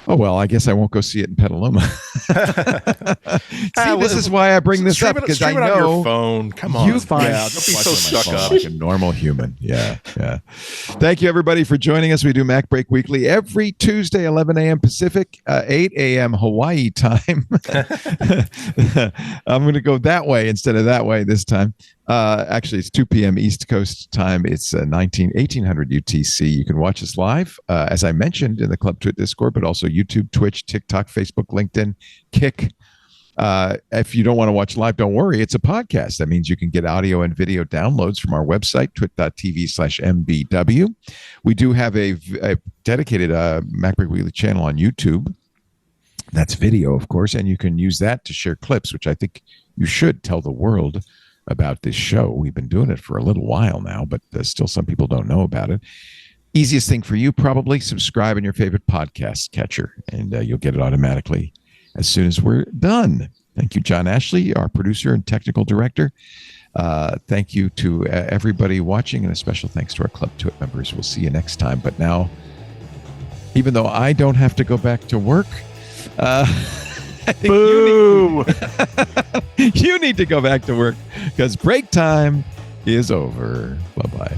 Oh, well, I guess I won't go see it in Petaluma. See, this is why I bring this up, because I stream it on know your phone. Come on, you fine. Yeah, Don't be watch so it on my stuck phone up. like a normal human. Yeah, yeah. Thank you, everybody, for joining us. We do MacBreak Weekly every Tuesday, 11 a.m. Pacific, 8 a.m. Hawaii time. I'm going to go that way instead of that way this time. Actually, it's 2 p.m. East Coast time. It's 1800 UTC. You can watch us live, as I mentioned, in the Club Twit Discord, but also YouTube, Twitch, TikTok, Facebook, LinkedIn, Kick, If you don't want to watch live, don't worry. It's a podcast. That means you can get audio and video downloads from our website, twit.tv/mbw. We do have a dedicated MacBreak Weekly channel on YouTube. That's video, of course, and you can use that to share clips, which I think you should tell the world about this show. We've been doing it for a little while now, but still some people don't know about it. Easiest thing for you, probably subscribe in your favorite podcast catcher, and you'll get it automatically as soon as we're done. Thank you, John Ashley, our producer and technical director. Thank you to everybody watching, and a special thanks to our Club Twit members. We'll see you next time. But now, even though I don't have to go back to work, I think Boo! you need to go back to work because break time is over. Bye-bye.